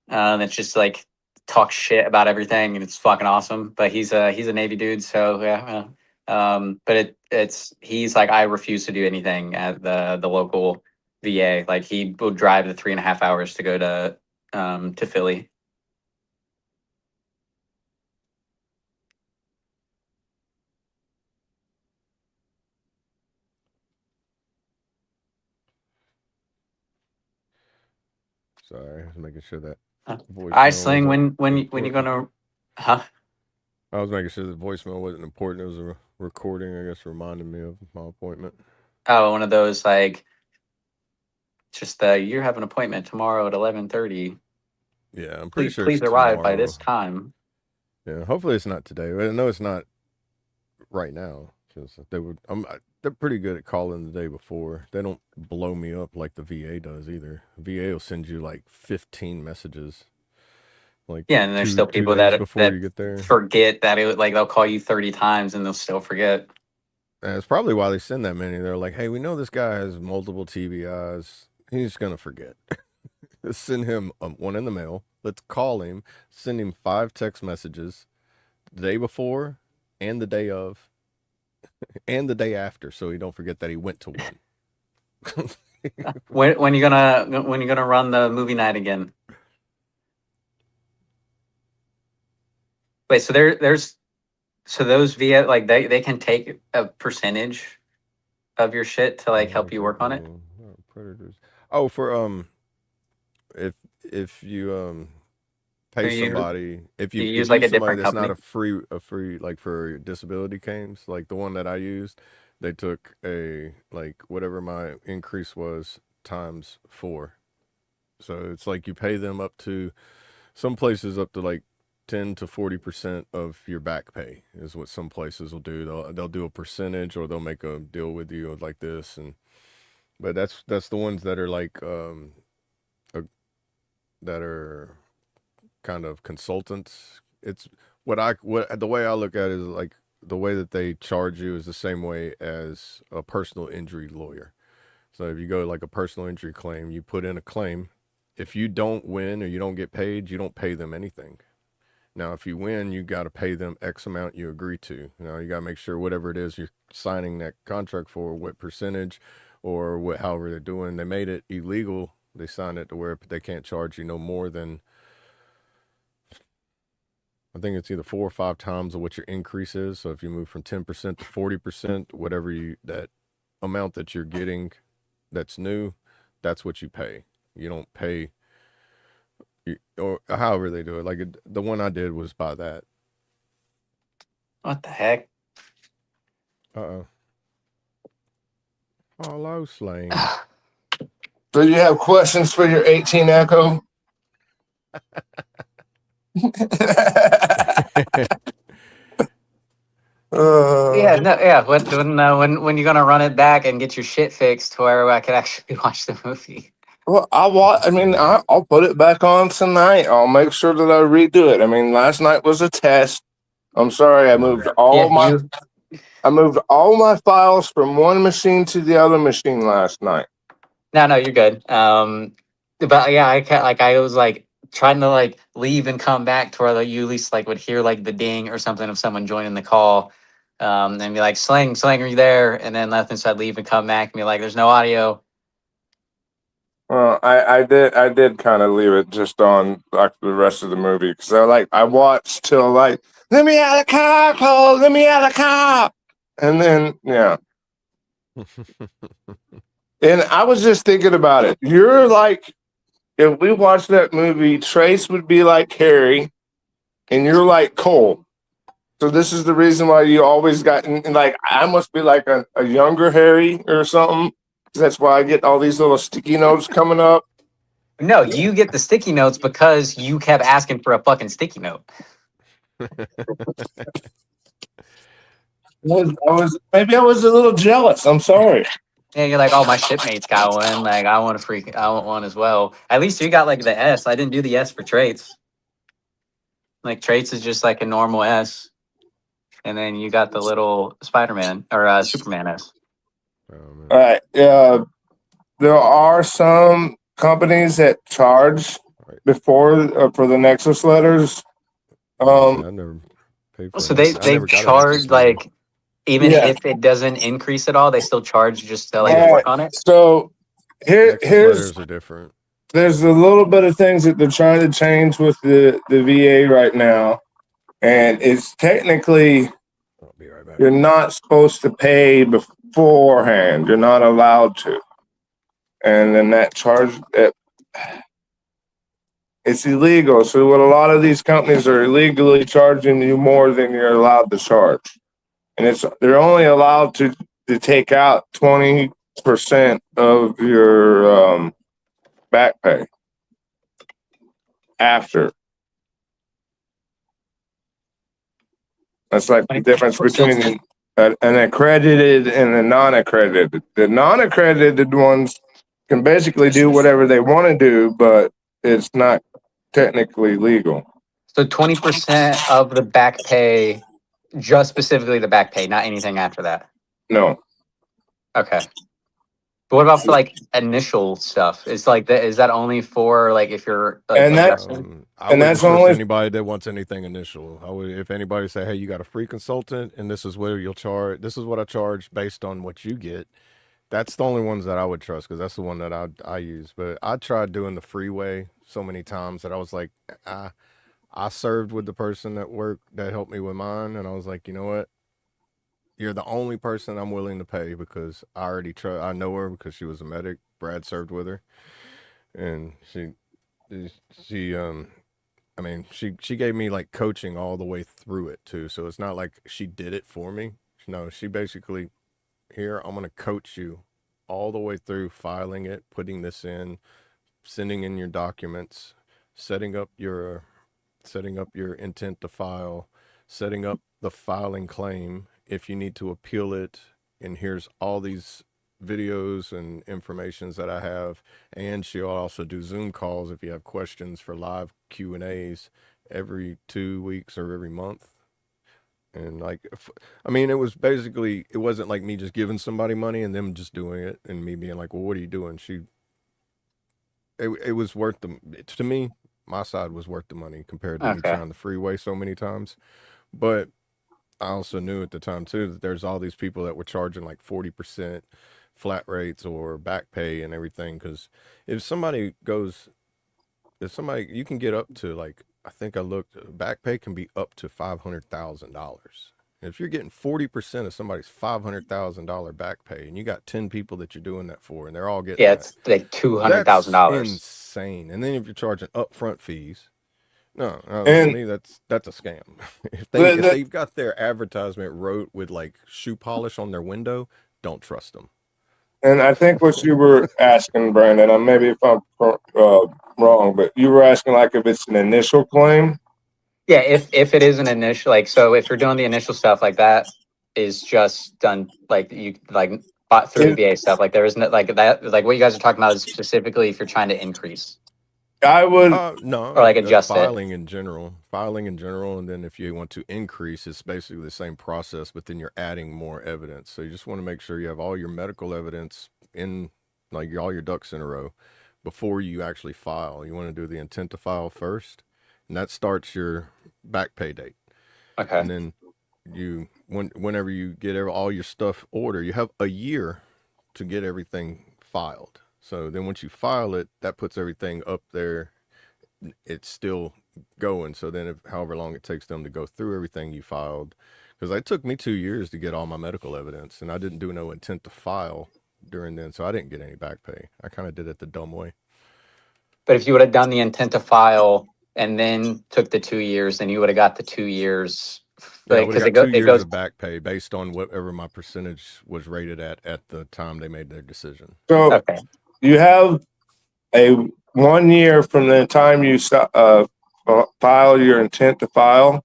that's just like talks shit about everything and it's fucking awesome. But he's a Navy dude, so yeah. But he's like, I refuse to do anything at the local VA. Like he will drive the 3.5 hours to go to Philly. Sorry, I was making sure that I voicemail sling wasn't when you important. gonna, huh? I was making sure the voicemail wasn't important. It was a recording, I guess, reminding me of my appointment. Oh, one of those like just you have an appointment tomorrow at 11:30. Yeah, I'm pretty sure it's Please arrive by tomorrow. this time. Yeah, hopefully it's not today. I know it's not right now because they're pretty good at calling the day before. They don't blow me up like the VA does either. VA will send you like 15 messages, like Yeah, and there's two still two people days that before you get there. forget that like they'll call you 30 times and they'll still forget. And it's probably why they send that many. They're like, hey, we know this guy has multiple TBIs. He's gonna forget. Let's send him one in the mail. Let's call him. Send him 5 text messages the day before and the day of and the day after, so he don't forget that he went to one. When you gonna run the movie night again? Wait, so there's so those via like they can take a percentage of your shit to like help you work on it. Predators. Oh, for if you So pay somebody, if you you use like use a somebody different that's not company. a free like for disability claims, like the one that I used, they took a like whatever my increase was times 4. So it's like you pay them up to some places up to like 10 to 40% of your back pay is what some places will do. They'll do a percentage, or they'll make a deal with you like this. But that's the ones that are like uh, that are kind of consultants. It's what the way I look at it is like the way that they charge you is the same way as a personal injury lawyer. So if you go like a personal injury claim, you put in a claim. If you don't win or you don't get paid, you don't pay them anything. Now, if you win, you got to pay them X amount you agree to. You got to make sure whatever it is you're signing that contract for, what percentage or however they're doing. They made it illegal. They signed it to where they can't charge you no more than, I think it's either 4 or 5 times of what your increase is. So if you move from 10% to 40%, whatever that amount that you're getting that's new, that's what you pay. You don't pay, or however they do it. Like the one I did was by that. What the heck? Uh-oh. Hello, Slane. So you have questions for your 18 Echo? Yeah, no, yeah. When you're gonna run it back and get your shit fixed to where I could actually watch the movie? Well, I'll put it back on tonight. I'll make sure that I redo it. I mean, last night was a test. I'm sorry, I moved all my files from one machine to the other machine last night. No, you're good. But yeah, I was like trying to like leave and come back to where you at least like would hear like the ding or something of someone joining the call, and be like, Sling, are you there? And then nothing, so I'd leave and come back and be like, there's no audio. Well, I did kind of leave it just on like the rest of the movie because I watched till like, let me out of the car, Cole, let me out of the car, and then yeah. And I was just thinking about it. You're like, if we watched that movie, Trace would be like Harry, and you're like Cole. So this is the reason why you always got, and like, I must be like a younger Harry or something. That's why I get all these little sticky notes coming up. No, you get the sticky notes because you kept asking for a fucking sticky note. Maybe I was a little jealous. I'm sorry. Yeah, you're like, oh, my shipmates got one. Like, I want one as well. At least you got like the S. I didn't do the S for traits. Like traits is just like a normal S, and then you got the little Spider-Man or Superman S. All right. There are some companies that charge before for the Nexus letters. I never paid for So it. they charge like even if it doesn't increase at all, they still charge just to like work on it. So here's letters are different. There's a little bit of things that they're trying to change with the VA right now, and it's technically I'll be right back. You're not supposed to pay beforehand. You're not allowed to, and then that charge it's illegal. So what a lot of these companies are illegally charging you more than you're allowed to charge, and they're only allowed to take out 20% of your back pay after. That's like the difference between an accredited and a non-accredited. The non-accredited ones can basically do whatever they want to do, but it's not technically legal. So 20% of the back pay, just specifically the back pay, not anything after that. No. Okay. But what about for like initial stuff? Is that only for like if you're like, and that's only anybody that wants anything initial. I would, if anybody say, hey, you got a free consultant and this is where you'll charge, this is what I charge based on what you get. That's the only ones that I would trust because that's the one that I use. But I tried doing the freeway so many times that I was like, I served with the person that helped me with mine, and I was like, you know what? You're the only person I'm willing to pay because I know her because she was a medic. Brad served with her, and she gave me like coaching all the way through it too. So it's not like she did it for me. No, she basically, here, I'm going to coach you all the way through filing it, putting this in, sending in your documents, setting up your setting up your intent to file, setting up the filing claim if you need to appeal it, and here's all these videos and informations that I have. And she'll also do Zoom calls if you have questions for live Q&As every 2 weeks or every month. And like, I mean, it was basically, it wasn't like me just giving somebody money and them just doing it and me being like, well, what are you doing? It was worth to me, my side was worth the money compared to me Okay. trying the freeway so many times. But I also knew at the time too that there's all these people that were charging like 40% flat rates or back pay and everything. Because if somebody goes, you can get up to like, I think I looked, back pay can be up to $500,000. If you're getting 40% of somebody's $500,000 back pay, and you got 10 people that you're doing that for, and they're all getting Yeah, that, it's like that's $200,000. insane. And then if you're charging upfront fees, no, to And me that's a scam. if the, they've got their advertisement wrote with like shoe polish on their window, don't trust them. and I think what you were asking, Brandon, maybe if I'm wrong, but you were asking like if it's an initial claim. Yeah, if it is an initial, like, so if you're doing the initial stuff, like that is just done, like you like bought through the It, VA stuff. Like there isn't like that, like what you guys are talking about is specifically if you're trying to increase I would, No, or like if adjust it. filing in general, and then if you want to increase, it's basically the same process, but then you're adding more evidence. So you just want to make sure you have all your medical evidence in, like all your ducks in a row before you actually file. You want to do the intent to file first, and that starts your back pay date. Okay. And then whenever you get all your stuff ordered, you have a year to get everything filed. So then once you file it, that puts everything up there. It's still going. So then however long it takes them to go through everything you filed, because it took me 2 years to get all my medical evidence, and I didn't do no intent to file during then, so I didn't get any back pay. I kind of did it the dumb way. But if you would have done the intent to file and then took the 2 years, then you would have got the 2 years, Yeah, I like would have because got 2 it years goes. of back pay based on whatever my percentage was rated at the time they made their decision. so Okay. you have a 1 year from the time you file your intent to file.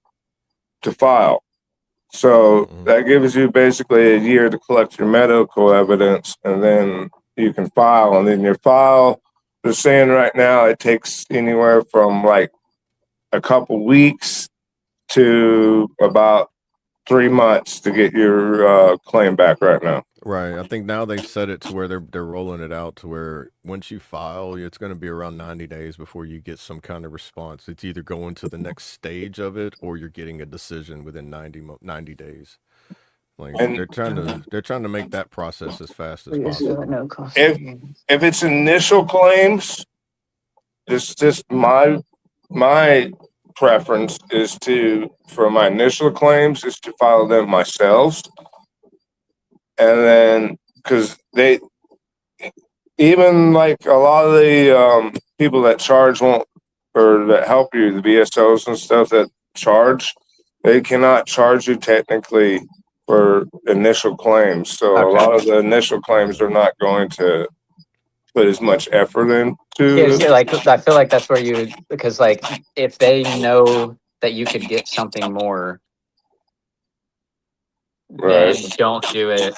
So that gives you basically a year to collect your medical evidence, and then you can file. And then your file, they're saying right now it takes anywhere from like a couple weeks to about 3 months to get your claim back right now. Right. I think now they've set it to where they're rolling it out to where once you file, it's going to be around 90 days before you get some kind of response. It's either going to the next stage of it or you're getting a decision within 90 days. Like And they're trying to make that process as fast as possible. if it's initial claims, just my preference is for my initial claims is to file them myself, and then because they even like a lot of the people that charge won't or that help you, the VSOs and stuff that charge, they cannot charge you technically for initial claims. So a Okay. lot of the initial claims are not going to put as much effort into. Yeah, see, like I feel like that's where you, because like if they know that you could get something more, then Right. don't do it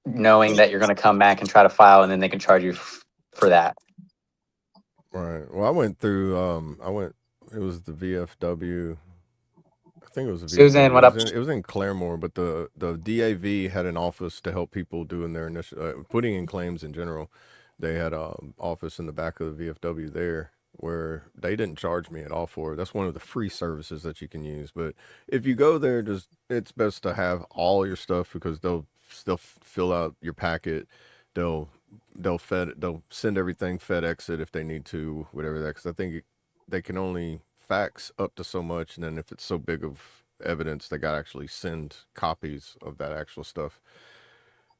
knowing that you're going to come back and try to file, and then they can charge you for that. Right. Well, I went through. It was the VFW. I think it was a Susan, VFW. what up? It was in Claremore, but the DAV had an office to help people doing their initial putting in claims in general. They had an office in the back of the VFW there where they didn't charge me at all for it. That's one of the free services that you can use. But if you go there, it's best to have all your stuff because they'll fill out your packet. They'll send everything FedEx it if they need to, whatever that. Because I think they can only fax up to so much, and then if it's so big of evidence, they got to actually send copies of that actual stuff.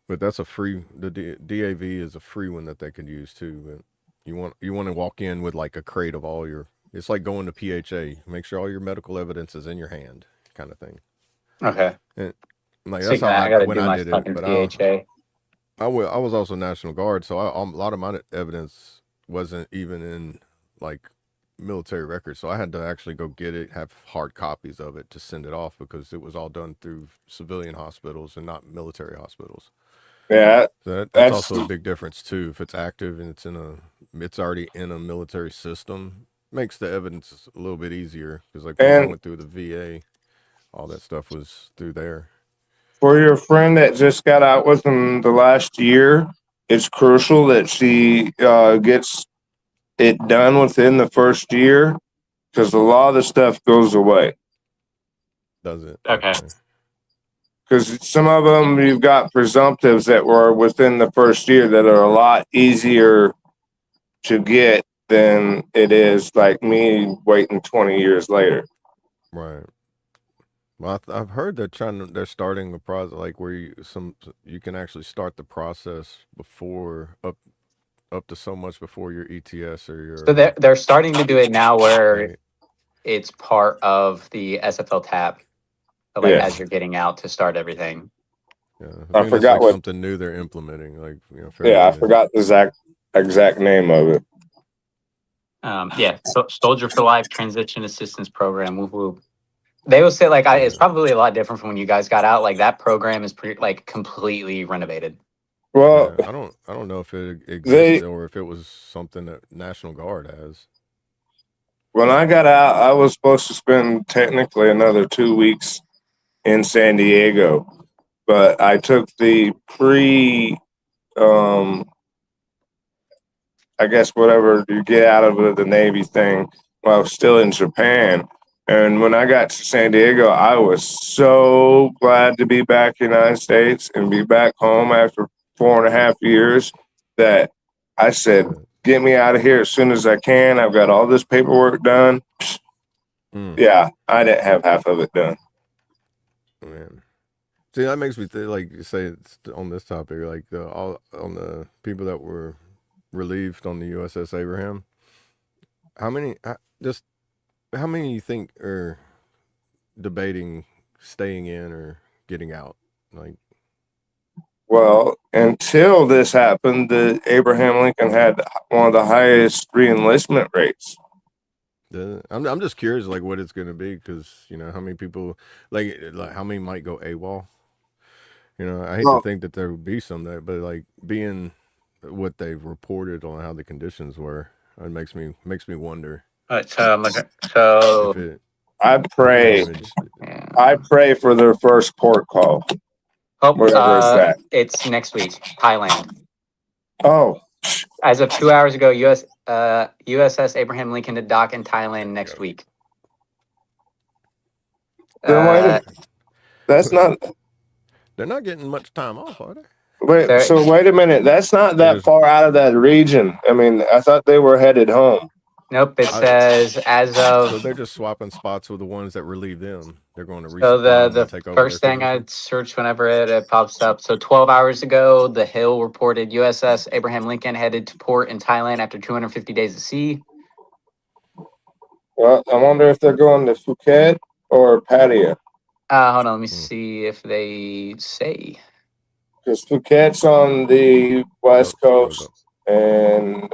But that's a free. The DAV is a free one that they could use too. But you want to walk in with like a crate of all your. It's like going to PHA. Make sure all your medical evidence is in your hand, kind of thing. Okay. And like that's Speaking how of that, I got to when do I my did it. fucking But PHA. I was also National Guard, so a lot of my evidence wasn't even in like military record, so I had to actually go get it, have hard copies of it to send it off because it was all done through civilian hospitals and not military hospitals. Yeah, So that's that's also a big difference too. If it's active and it's already in a military system, makes the evidence a little bit easier because like once I and went through the VA, all that stuff was through there. for your friend that just got out within the last year, it's crucial that she gets it done within the first year because a lot of the stuff goes away. Does it? Okay. Okay. Because some of them you've got presumptives that were within the first year that are a lot easier to get than it is like me waiting 20 years later. Right. Well, I've heard they're starting the process like where you can actually start the process before up to so much before your ETS or So your they're starting to do it now where right. it's part of the SFL tab. So, like Yeah, as you're getting out to start everything. Yeah, I I think that's forgot like what. something new they're implementing, like Yeah, I fairly. forgot the exact name of it. Yeah, so Soldier for Life Transition Assistance Program. Whoop, whoop. They will say like it's probably a lot different from when you guys got out. Like that program is pretty like completely renovated. Well, Yeah, I don't know if it exists they or if it was something that National Guard has. when I got out, I was supposed to spend technically another 2 weeks in San Diego, but I took the um, I guess whatever you get out of the Navy thing while I was still in Japan. And when I got to San Diego, I was so glad to be back in the United States and be back home after 4.5 years that I said, Right. get me out of here as soon as I can. I've got all this paperwork done. Mm, Yeah, I didn't have half of it done. man. See, that makes me think, like you say on this topic, like all on the people that were relieved on the USS Abraham. How many? Just how many you think are debating staying in or getting out? Like, Well, until this happened, the Abraham Lincoln had one of the highest reenlistment rates. I'm just curious, like what it's gonna be, because how many people, like how many might go AWOL. I hate to Well, think that there would be some that, but like being what they've reported on how the conditions were, it makes me wonder So if so it I if the pray damage. yeah. I pray for their first port call, Oh, whatever it's at. it's next week, Thailand. Oh, As of 2 hours ago, USS Abraham Lincoln to dock in Thailand next week. then Uh, that's not. They're not getting much time off, are they? Wait, there, so wait a minute. That's not Or that just far out of that region. I mean, I thought they were headed home. nope. It I says as so of they're just swapping spots with the ones that relieve them. They're going to so resupply the them and the take over their first thing I position. search whenever it pops up. So 12 hours ago, the Hill reported USS Abraham Lincoln headed to port in Thailand after 250 days at sea. Well, I wonder if they're going to Phuket or Pattaya, Hold on, let me Hmm. see if they say. because Phuket's on the west Scroll coast up. and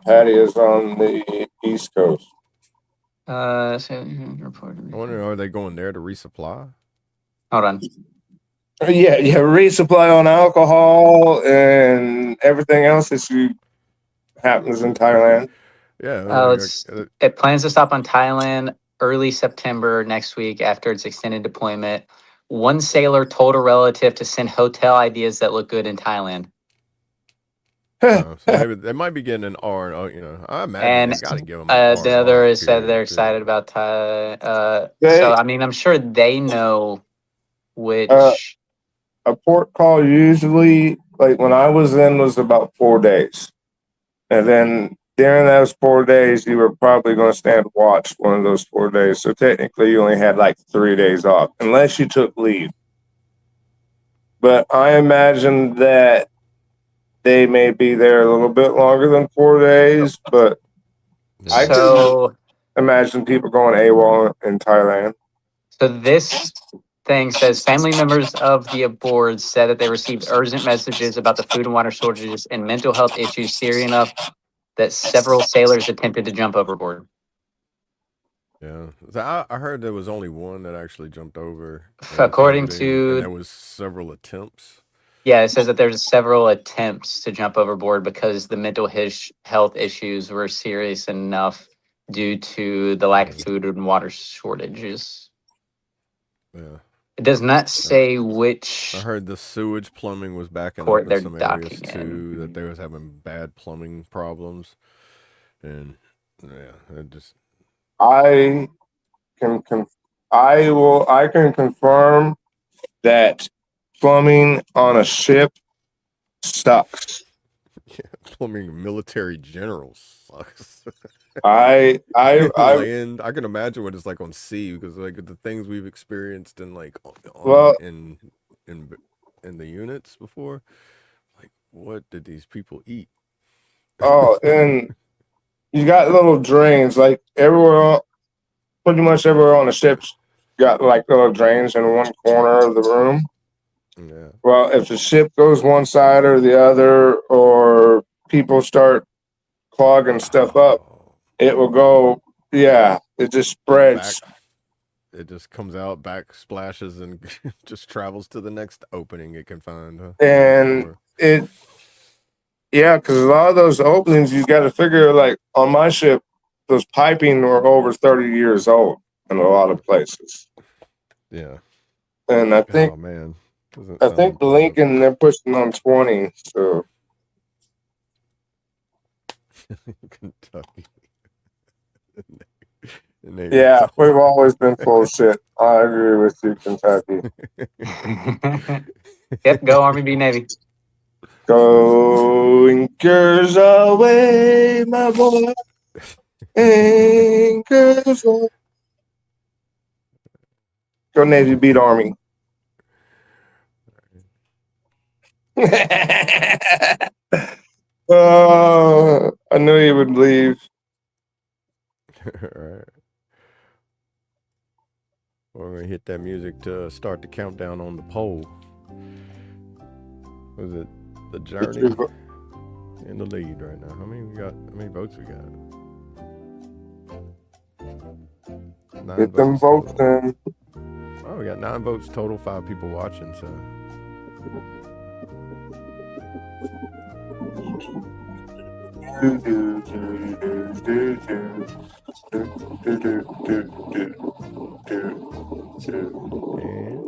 Pattaya's on the east coast. So reported. I wonder, are they going there to resupply? Hold on. Yeah, resupply on alcohol and everything else that happens in Thailand. Yeah, It plans to stop on Thailand early September next week after its extended deployment. One sailor told a relative to send hotel ideas that look good in Thailand. so maybe they might be getting an R. I imagine And they got to give them an R the and other R is said they're period excited too. about Thai. So They I mean, I'm sure they know uh, which. a port call usually, like when I was in, was about 4 days. And then during those 4 days, you were probably going to stand watch one of those 4 days. So technically, you only had like 3 days off, unless you took leave. But I imagine that they may be there a little bit longer than 4 days. But I Yeah. can So imagine people going AWOL in Thailand. so this thing says family members of the aboard said that they received urgent messages about the food and water shortages and mental health issues serious enough that several sailors attempted to jump overboard. Yeah. So I heard there was only one that actually jumped over and According recovered, and there to, was several attempts. yeah, it says that there's several attempts to jump overboard because the mental health issues were serious enough due to the lack of food and water shortages. Yeah. It does not And say I which heard the sewage plumbing was backing up port in they're some areas docking too, that in. they was having bad plumbing problems. And yeah, it just I I can confirm that plumbing on a ship sucks. yeah, plumbing military generals sucks. I Land, I can imagine what it's like on sea because like the things we've experienced in like well, in in the units before, like what did these people eat? oh, and you got little drains like everywhere, pretty much everywhere on the ships got like little drains in one corner of the room. Yeah. Well, if the ship goes one side or the other, or people start clogging stuff up, Oh, it will go. Yeah, it just back. spreads, It just comes out, back splashes, and just travels to the next opening it can find. Huh? Yeah. and Or it yeah, because a lot of those openings you got to figure like on my ship, those piping were over 30 years old in a lot of places, yeah. and Oh man, doesn't I sound think the unpleasant. Lincoln they're pushing on 20. So Kentucky. The Navy's yeah, we've all always been full of shit. I agree with you, Kentucky. Yep, go Army, B Navy. Go anchors away, my boy. Anchors away. Go Navy, beat Army. I knew he would leave. All right. We're gonna hit that music to start the countdown on the poll. Was it the Journey in the lead right now? How many we got? How many votes we got? 9 Get them votes votes total. in. Oh, we got 9 votes total. 5 people watching. So and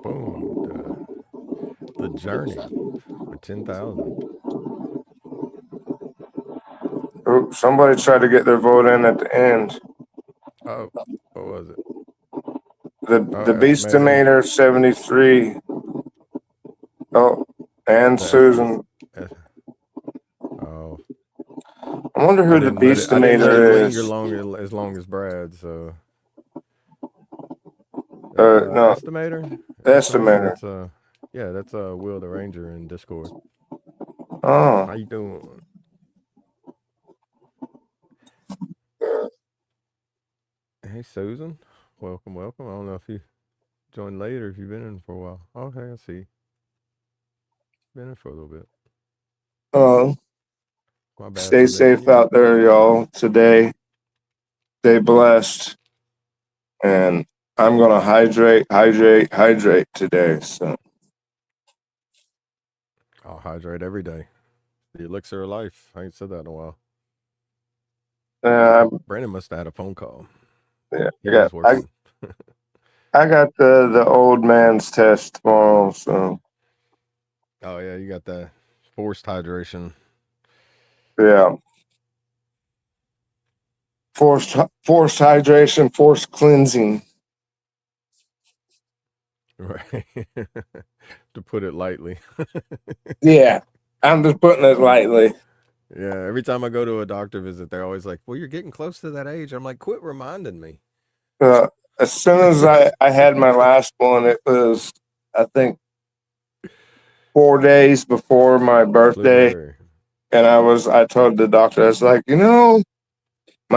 boom, the Journey with 10,000. Oh, somebody tried to get their vote in at the end. Oh, what was it? The Estimator. Beastinator 73. Oh, and The est- Susan. oh, I wonder who the I didn't let him Beastinator linger is. as long as Brad. So No, estimator. Estimator. That's yeah, that's Will the Ranger in Discord. Oh, How you doing? Hey Susan, welcome. I don't know if you joined later, if you've been in for a while. Okay, I see. Been in for a little bit. oh. My bad Stay for missing safe you. out there, y'all. Today, stay blessed, and I'm gonna hydrate today. So I'll hydrate every day. The elixir of life. I ain't said that in a while. Brandon must have had a phone call. yeah, He is working. I got the old man's test tomorrow. So Oh yeah, you got that forced hydration. yeah, forced hydration, forced cleansing. Right. To put it lightly. Yeah, I'm just putting it lightly. Yeah, every time I go to a doctor visit, they're always like, "Well, you're getting close to that age." I'm like, "Quit reminding me." As soon as I had my last one, it was, I think, 4 days before my Flew birthday. by. And I told the doctor, I was like, might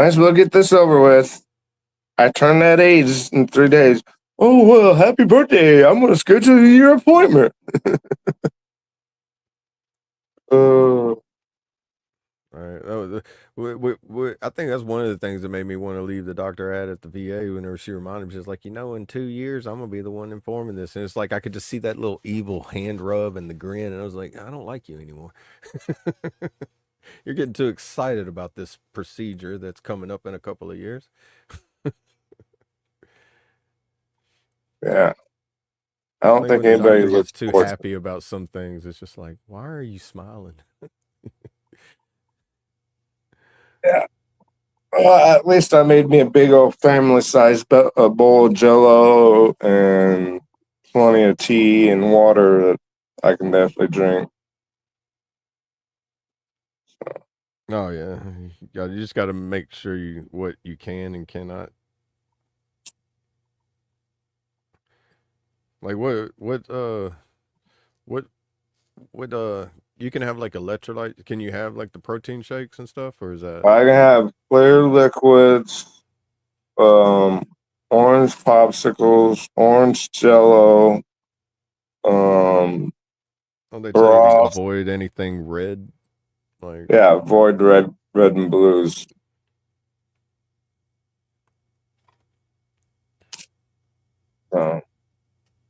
as well get this over with. I turned that age in 3 days. Oh, well, happy birthday. I'm going to schedule your appointment. All right. I think that's one of the things that made me want to leave the doctor at the VA whenever she reminded me, she's like, in 2 years, I'm going to be the one informing this. And it's like, I could just see that little evil hand rub and the grin. And I was like, I don't like you anymore. You're getting too excited about this procedure that's coming up in a couple of years. Yeah. I I don't think think when the anybody doctor looks gets too forward to happy about some things, it's just like, why are you smiling? it. Well, at least I made me a big old family-sized bowl of Jello and plenty of tea and water that I can definitely drink. Oh yeah, you just got to make sure what you can and cannot. Like what what you can have like electrolyte. Can you have like the protein shakes and stuff, or is that? I can have clear liquids, orange popsicles, orange Jello, um, Oh, they tell you to broth. avoid anything red. Like Yeah, avoid red and blues.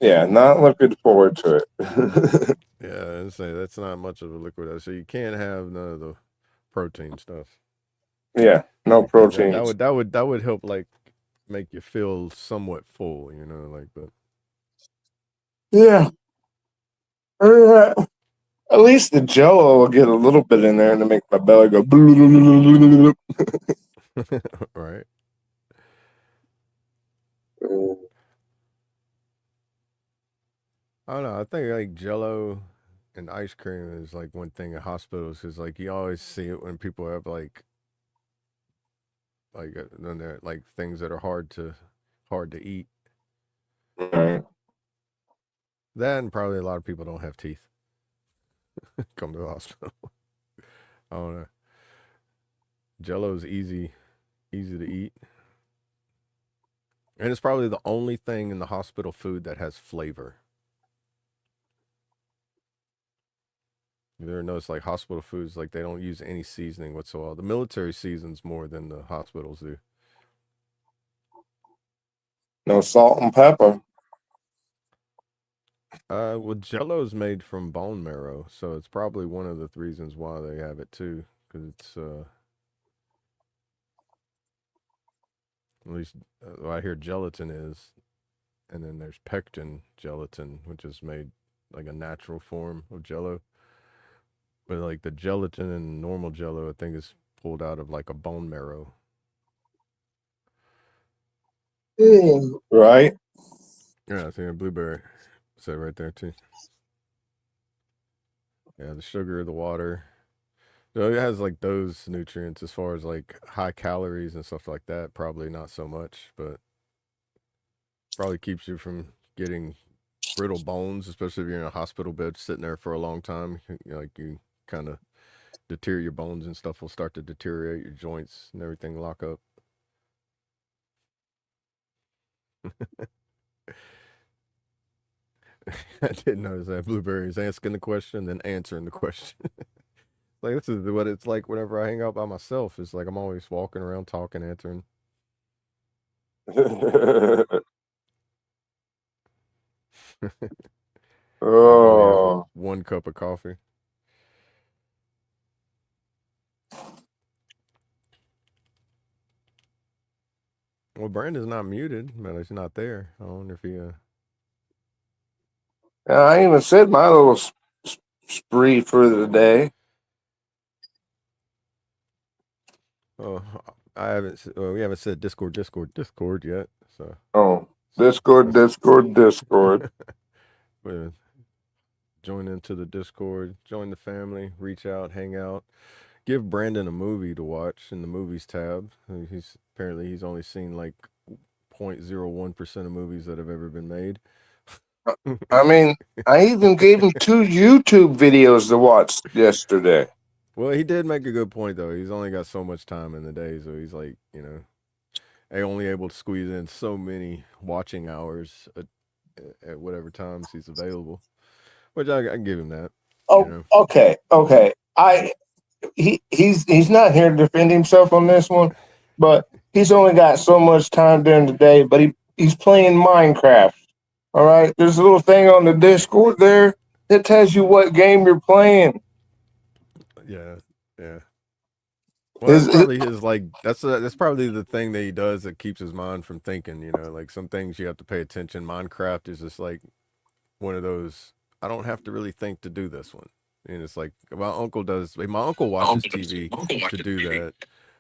Yeah, not looking forward to it. yeah, I say that's not much of a liquid. So you can't have none of the protein stuff. Yeah, no Like that proteins. that would help like make you feel somewhat full, like but Yeah. At least the Jello will get a little bit in there to make my belly go. right. I don't know. I think like Jello and ice cream is like one thing in hospitals because like you always see it when people have when they're like things that are hard to eat. Right. That and probably a lot of people don't have teeth. Come to the hospital. I don't know. Jello's easy to eat, and it's probably the only thing in the hospital food that has flavor. You ever notice like hospital foods, like they don't use any seasoning whatsoever. The military seasons more than the hospitals do. No salt and pepper. Well, Jello's made from bone marrow, so it's probably one of the reasons why they have it too, because it's at least I hear gelatin is, and then there's pectin gelatin, which is made like a natural form of Jello. But like the gelatin and normal Jello, I think is pulled out of like a bone marrow. Right. Yeah, I think a blueberry. Say right there too. Yeah, the sugar, the water. So it has like those nutrients as far as like high calories and stuff like that. Probably not so much, but probably keeps you from getting brittle bones, especially if you're in a hospital bed sitting there for a long time. Like you kind of deteriorate your bones and stuff will start to deteriorate, your joints and everything lock up. I didn't notice that blueberries asking the question, then answering the question. Like this is what it's like whenever I hang out by myself. It's like I'm always walking around talking, answering. I've only have Oh, one cup of coffee. Well, Brandon's not muted, but he's not there. I wonder if he. yeah, I even said my little spree for the day. Oh, I haven't. We haven't said Discord yet. So. Oh, Discord. Join into the Discord. Join the family. Reach out. Hang out. Give Brandon a movie to watch in the movies tab. He's only seen like 0.01% of movies that have ever been made. I mean, I even gave him 2 YouTube videos to watch yesterday. Well, he did make a good point though. He's only got so much time in the day, so he's like, only able to squeeze in so many watching hours at whatever times he's available. Which I can give him that. Oh, okay. he's not here to defend himself on this one, but he's only got so much time during the day. But he's playing Minecraft. All right, there's a little thing on the Discord there that tells you what game you're playing. Yeah, yeah. Well, that's probably his that's probably the thing that he does that keeps his mind from thinking. You know, like some things you have to pay attention. Minecraft is just like one of those. I don't have to really think to do this one. And it's like my uncle does. My uncle watches TV to do that,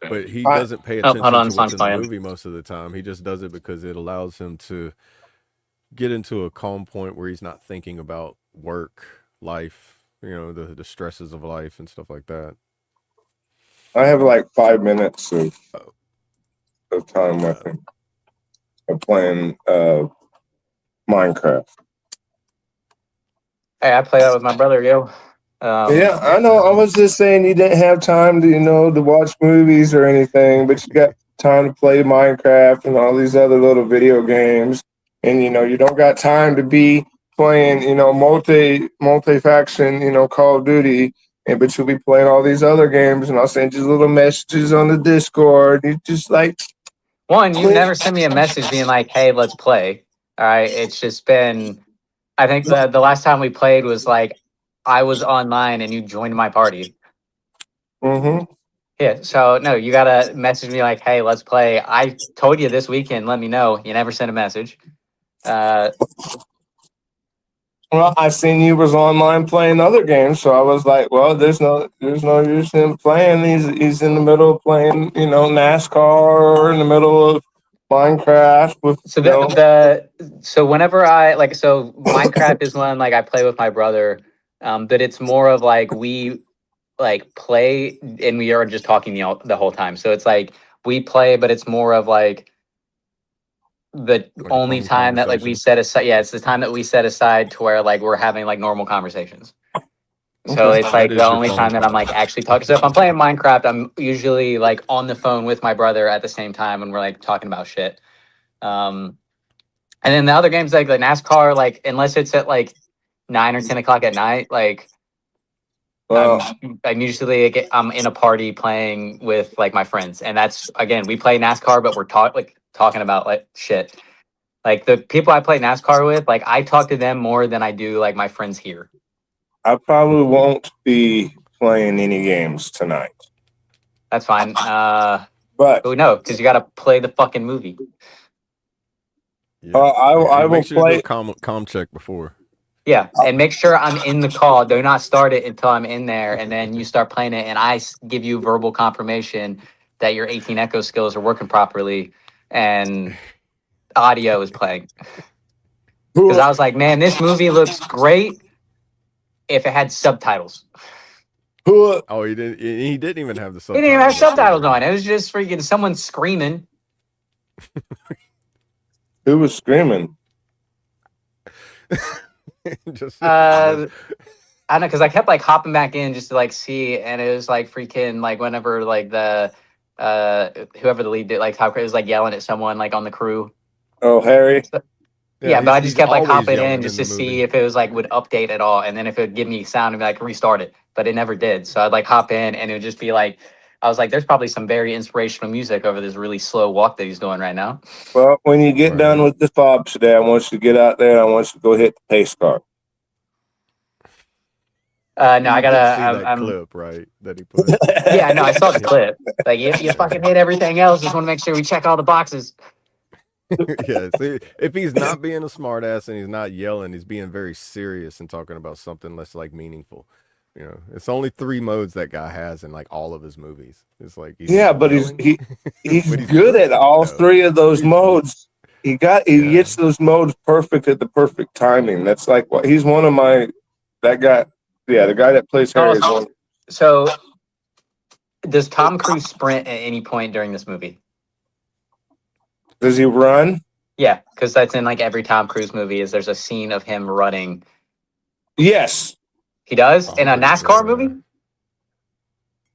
but he doesn't pay hold attention on, to what's in the playing. movie most of the time. He just does it because it allows him to get into a calm point where he's not thinking about work, life, you know, the stresses of life and stuff like that. I have like 5 minutes of time with him of playing Minecraft. Hey, I play that with my brother, yo. Yeah, I know. I was just saying you didn't have time to, to watch movies or anything, but you got time to play Minecraft and all these other little video games. And, you don't got time to be playing, multi-faction, Call of Duty. But you'll be playing all these other games, and I'll send you little messages on the Discord. You just like... One, you've never sent me a message being like, hey, let's play. All right. It's just been, I think the last time we played was like, I was online and you joined my party. Mm-hmm. Yeah. So, no, you got to message me like, hey, let's play. I told you this weekend, let me know. You never sent a message. Well, I seen you was online playing other games, so I was like, well, there's no use in him playing. He's in the middle of playing, NASCAR, or in the middle of Minecraft with so so whenever so Minecraft is one like I play with my brother, but it's more of like we like play and we are just talking the whole time. So it's like we play, but it's more of like the Like only time that like we set aside. Yeah, it's the time that we set aside to where like we're having like normal conversations. So Okay. it's like the your only phone time that I'm like actually talking. So if I'm playing Minecraft, I'm usually like on the phone with my brother at the same time when we're like talking about shit. And then the other games like the NASCAR, like unless it's at like 9 or 10 o'clock at night, like Well, I'm usually I'm in a party playing with like my friends, and that's again we play NASCAR, but we're talking about like shit. Like the people I play NASCAR with, like I talk to them more than I do like my friends here. I probably won't be playing any games tonight. That's fine. But no, because you got to play the fucking movie. Yeah. I will make sure play. you do a com check before. Yeah, and make sure I'm in the call. Do not start it until I'm in there, and then you start playing it, and I give you verbal confirmation that your 18 echo skills are working properly, and audio is playing. Because I was like, man, this movie looks great if it had subtitles. Oh, he didn't. He didn't even have the subtitles. It didn't even have subtitles on. It was just freaking someone screaming. Who was screaming? Just I don't know, because I kept like hopping back in just to like see, and it was like freaking like whenever like the whoever the lead did like Tom Cruise was like yelling at someone like on the crew. Oh, Harry. So, yeah, but I just kept like hopping in just to see if it was like would update at all, and then if it would give me sound and be like restart it, but it never did. So I'd like hop in, and it would just be like, I was like, there's probably some very inspirational music over this really slow walk that he's doing right now. Well, when you get done with the F.O.B today, I want you to get out there and I want you to go hit the pace car. No, I gotta. See that clip, right? That he put. Yeah, no, I saw the clip. Like you fucking hit everything else. Just want to make sure we check all the boxes. Yeah, see, if he's not being a smartass and he's not yelling, he's being very serious and talking about something less like meaningful. You know, it's only 3 modes that guy has in like all of his movies. It's like he's good at all 3 of those modes. He gets those modes perfect at the perfect timing. That's like what he's one of my that guy. Yeah, the guy that plays Harry. So, does Tom Cruise sprint at any point during this movie? Does he run? Yeah, because that's in like every Tom Cruise movie. Is there's a scene of him running? Yes, he does in a NASCAR movie.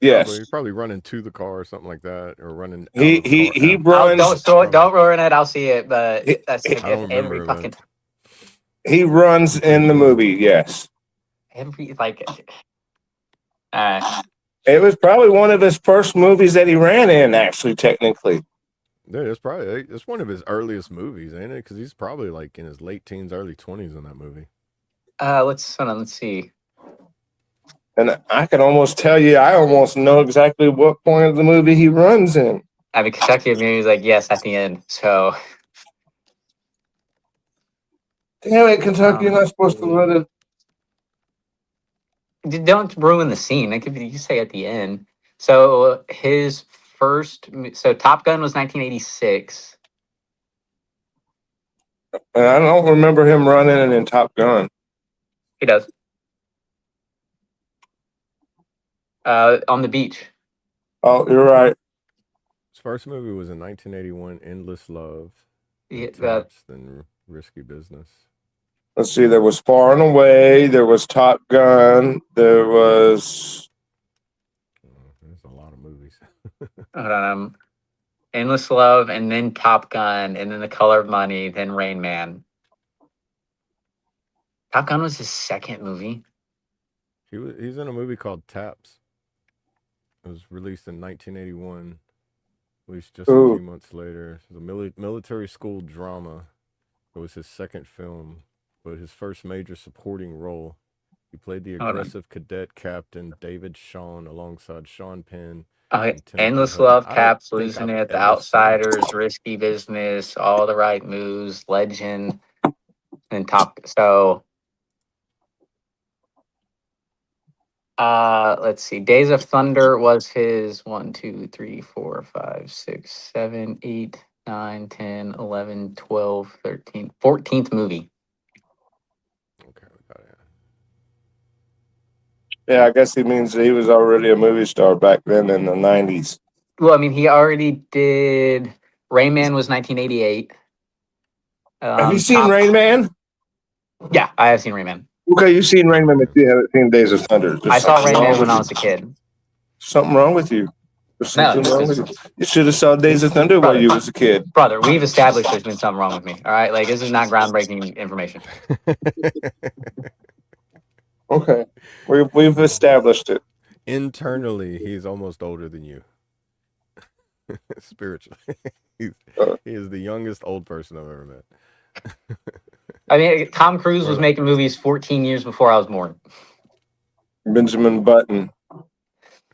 Yes, he's probably running to the car or something like that, or running. He runs. Don't ruin it. I'll see it, but that's I don't remember every fucking. He runs in the movie. Yes. Every like. It was probably one of his first movies that he ran in, actually, technically. Yeah, it's one of his earliest movies, ain't it? Because he's probably like in his late teens, early 20s in that movie. Let's see. And I can almost tell you, I almost know exactly what point of the movie he runs in. I mean, Kentucky is like yes at the end. So Damn it, Kentucky, you're not supposed to let it. don't ruin the scene. It could be you say at the end. So his so Top Gun was 1986. And I don't remember him running it in Top Gun. He does. On the beach. Oh, you're right. His first movie was in 1981, Endless Love. Yeah, Taps, then Risky Business. Let's see. There was Far and Away. There was Top Gun. There was. There's a lot of movies. Endless Love, and then Top Gun, and then The Color of Money, then Rain Man. Top Gun was his second movie. He's in a movie called Taps. It was released in 1981. Released just a few months later. It was a military school drama. It was his second film, but his first major supporting role. He played the aggressive cadet captain David Shawn alongside Sean Penn. Endless Love, Taps, Losing It, The Outsiders, Risky Business, All the Right Moves, Legend, and let's see. Days of Thunder was his 1, 2, 3, 4, 5, 6, 7, 8, 9, 10, 11, 12, 13, 14th movie. Okay, we got it. Yeah, I guess he means he was already a movie star back then in the 90s. Well, I mean, he already did. Rain Man was 1988. Have you seen Rain Man? Yeah, I have seen Rain Man. Okay, you've seen Rain Man, but you haven't seen Days of Thunder. I saw Rain Man when I was a kid. Something wrong with you? There's something wrong with you. You should have saw Days of Thunder while you was a kid. Brother, we've established there's been something wrong with me. All right, like this is not groundbreaking information. Okay, we've established it. Internally, he's almost older than you. Spiritually, he is the youngest old person I've ever met. I mean, Tom Cruise was making movies 14 years before I was born. Benjamin Button.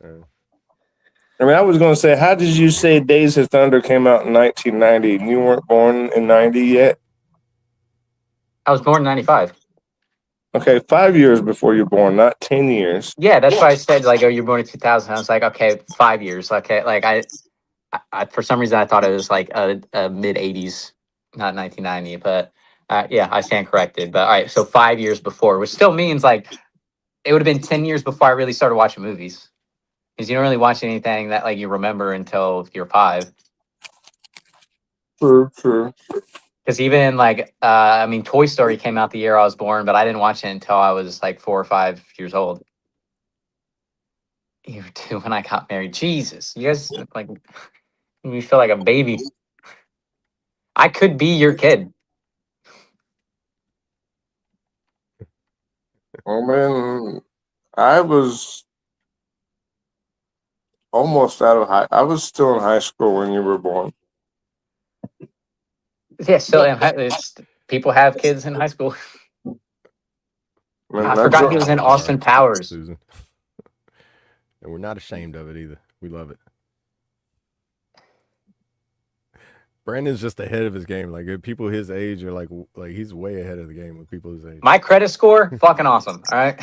I mean, I was going to say, how did you say Days of Thunder came out in 1990 and you weren't born in 90 yet? I was born in 95. Okay, 5 years before you're born, not 10 years. Yeah, that's why I said, like, oh, you're born in 2000. I was like, okay, 5 years. Okay, like, I for some reason, I thought it was like a mid-80s, not 1990. But yeah, I stand corrected. But all right, so 5 years before, which still means, like, it would have been 10 years before I really started watching movies. Because you don't really watch anything that, like, you remember until you're 5. True. Because even, like, I mean, Toy Story came out the year I was born, but I didn't watch it until I was, like, 4 or 5 years old. You too, when I got married. Jesus, you guys, like, you feel like a baby. I could be your kid. Oh, man, I was almost out of I was still in high school when you were born. Yeah, still in it's people have kids in high school. Man, I forgot he was in Austin Powers. Susan. And we're not ashamed of it either. We love it. Brandon's just ahead of his game. Like people his age are like he's way ahead of the game with people his age. My credit score, fucking awesome. All right.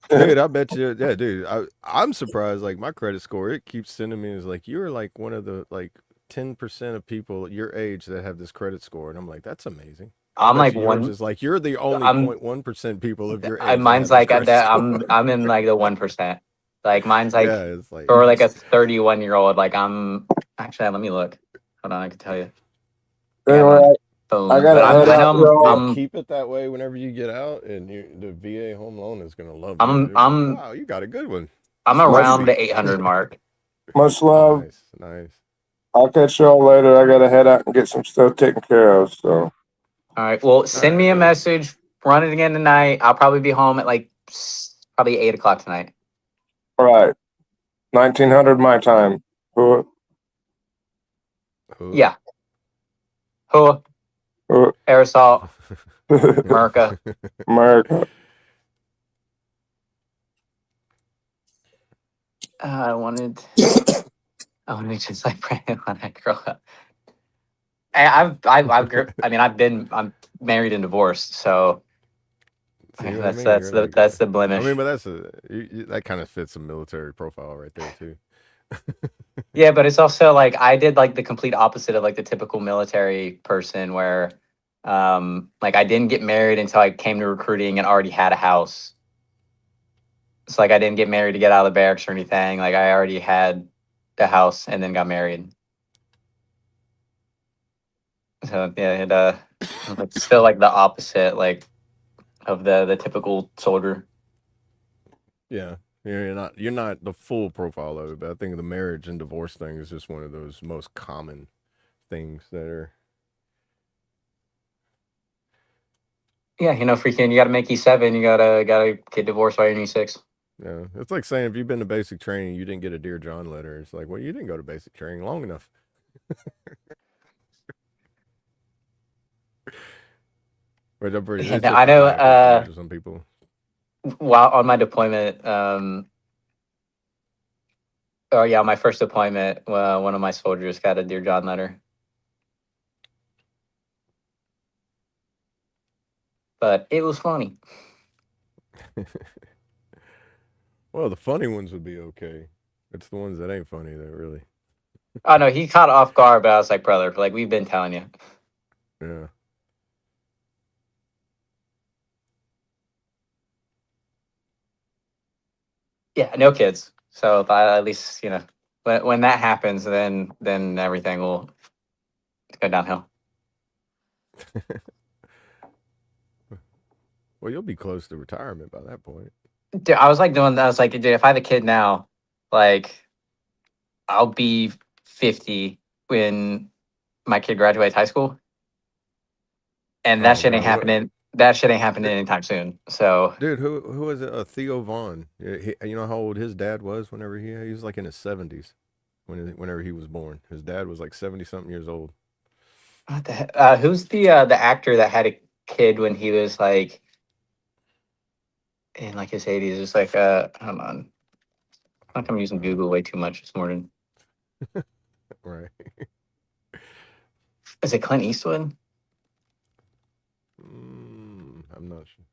Dude, I bet you. Yeah, dude. I'm surprised. Like my credit score, it keeps sending me. Is like you're like one of the like 10% of people your age that have this credit score, and I'm like, that's amazing. I'm like one. Is like you're the only 0.1% people of your age. Mine's like I'm in like the 1%. Like mine's like, yeah, it's like or like a 31-year-old. Like I'm actually. Let me look. Hold on, I can tell you. Anyway, I gotta keep it that way whenever you get out, and the VA home loan is gonna love you. Wow, you got a good one. I'm around the 800 mark. Much love. Nice. I'll catch y'all later. I gotta head out and get some stuff taken care of. So. All right. Well, send me a message. Run it again tonight. I'll probably be home at like probably 8 o'clock tonight. All right. 1900 my time. Who? Who? Yeah. Who? Who? Aerosol. America. America. I wanted to be just like Brandon when I grow up. I'm married and divorced, so See what I that's mean? You're like, that's the I mean, blemish. but that kind of fits a military profile right there too. Yeah, but it's also like I did like the complete opposite of like the typical military person where like I didn't get married until I came to recruiting and already had a house. It's like I didn't get married to get out of the barracks or anything. Like I already had the house and then got married. So yeah, it's still like the opposite like of the typical soldier. Yeah, you're not the full profile of it, but I think the marriage and divorce thing is just one of those most common things that are. Yeah, freaking you gotta make E7, you gotta get divorced by your E6. Yeah, it's like saying if you've been to basic training, you didn't get a Dear John letter. It's like, well, you didn't go to basic training long enough. But Yeah, it's no, just I a know title for some people. while on my deployment, oh yeah, my first deployment, one of my soldiers got a Dear John letter. But it was funny. Well, the funny ones would be okay. It's the ones that ain't funny that really. Oh no, he caught off guard, but I was like, brother, like we've been telling you. Yeah. Yeah, no kids. So at least, when that happens, then everything will go downhill. Well, you'll be close to retirement by that point. Dude, I was like doing that. I was like, dude, if I have a kid now, like I'll be 50 when my kid graduates high school. And that Oh shit ain't God, what? happening. That shit ain't happening anytime soon. So Dude, who was it? Theo Vaughn. Yeah, you know how old his dad was whenever he was like in his 70s whenever he was born. His dad was like 70 something years old. what the heck? Who's the actor that had a kid when he was like in like his 80s? It's like hold on. I think I'm using Google way too much this morning. Right. Is it Clint Eastwood? I'm not sure.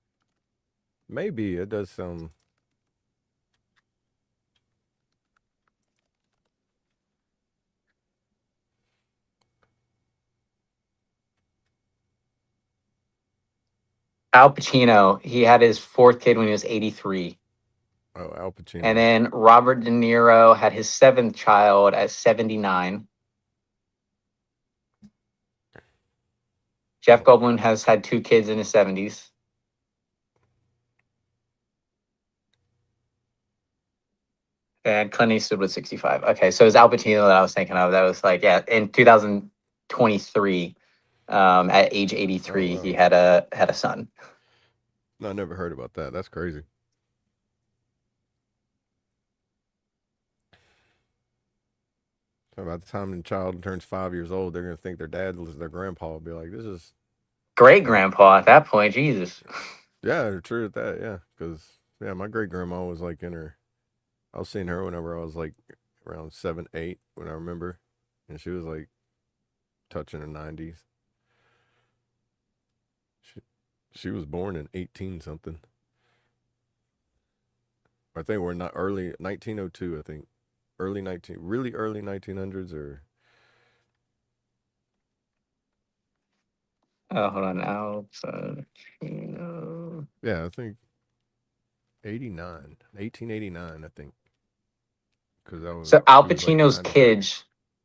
Maybe it does sound. Al Pacino. He had his fourth kid when he was 83. Oh, Al And Pacino. then Robert De Niro had his seventh child at 79. Jeff Goldblum has had two kids in his 70s. And Clint Eastwood was 65. Okay, so it was Al Pacino that I was thinking of. That was like, yeah, in 2023, at age Oh 83, he wow. had a son. No, I never heard about that. That's crazy. So by the time the child turns 5 years old, they're gonna think their dad was their grandpa. Will be like, this is Great grandpa at that point, Jesus. yeah, true at that. Yeah, because yeah, my great grandma was like in her. I was seeing her whenever I was like around 7, 8 when I remember, and she was like touching her 90s. She she was born in 18 something. I think we're not early 1902. I think really early 1900s or Oh, hold on. Al Pacino. yeah, I think 89, 1889. I think because So Al she was like Pacino's 93. kids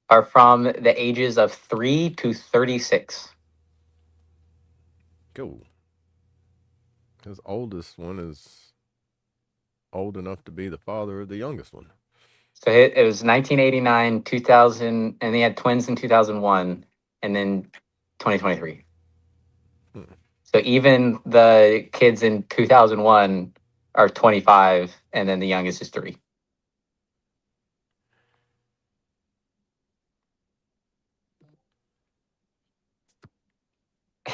are from the ages of 3 to 36. Cool. His oldest one is old enough to be the father of the youngest one. So it was 1989, 2000, and they had twins in 2001, and then 2023. Hmm. So even the kids in 2001 are 25, and then the youngest is 3.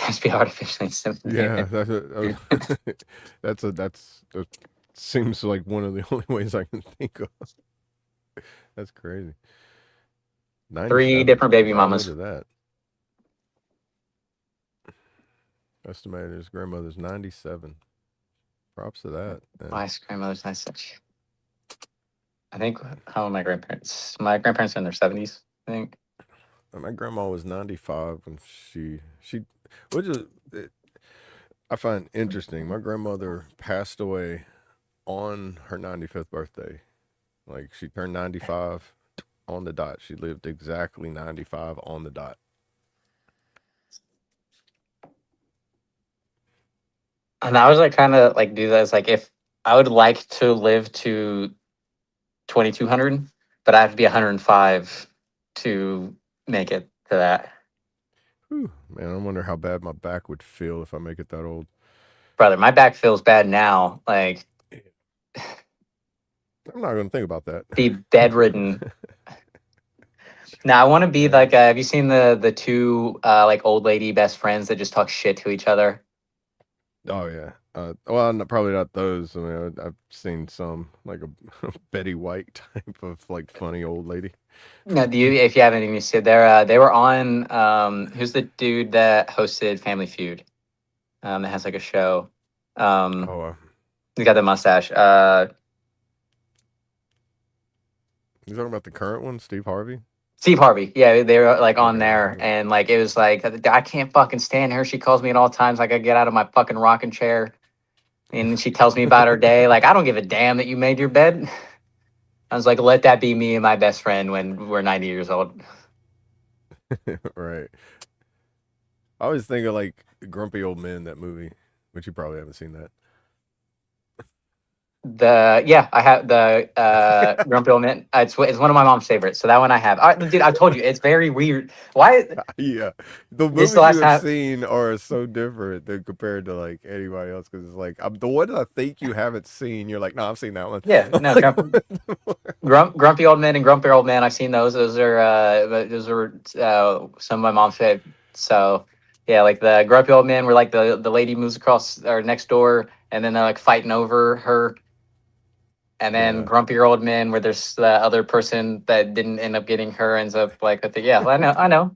Just be artificially Yeah, inseminated. that seems like one of the only ways I can think of. That's crazy. 3 97. different baby Wow, look mamas. at that. Estimated his grandmother's 97. Props to that. My grandmother's nice. I think, how old are my grandparents? My grandparents are in their 70s, I think. My grandma was 95 when which is, I find interesting. My grandmother passed away on her 95th birthday. Like, she turned 95 on the dot. She lived exactly 95 on the dot. And I was like, kind of like do this. Like, if I would like to live to 2200, but I have to be 105 to make it to that. Whew, man, I wonder how bad my back would feel if I make it that old. Brother, my back feels bad now. Like, I'm not going to think about that. be bedridden. Now, I want to be like, have you seen the two like old lady best friends that just talk shit to each other? Oh yeah. Well, probably not those. I mean, I've seen some like a Betty White type of like funny old lady. No, do you? If you haven't even seen, they were on. Who's the dude that hosted Family Feud? That has like a show. Oh, He's got the mustache. you talking about the current one, Steve Harvey? Steve Harvey. Yeah, they were like on Okay. there, and like it was like I can't fucking stand her. She calls me at all times. Like I get out of my fucking rocking chair, and she tells me about her day. Like I don't give a damn that you made your bed. I was like, let that be me and my best friend when we're 90 years old. Right. I always think of like Grumpy Old Men, that movie, which you probably haven't seen that. I have the Grumpy Old Man. It's one of my mom's favorites. So that one I have. All right, dude, I told you it's very weird. Why? Yeah, the This is the movies you last have time. seen are so different than compared to like anybody else, because it's like the one that I think you haven't seen, you're like, no, I've seen that one. Yeah, no, Like, Grumpy Old Men and Grumpy Old Man. I've seen those. Those are some of my mom's favorite. So yeah, like the Grumpy Old Man, where like the lady moves across or next door, and then they're like fighting over her. And then yeah, Grumpy Old Men, where there's the other person that didn't end up getting her, ends up like with the yeah. I know.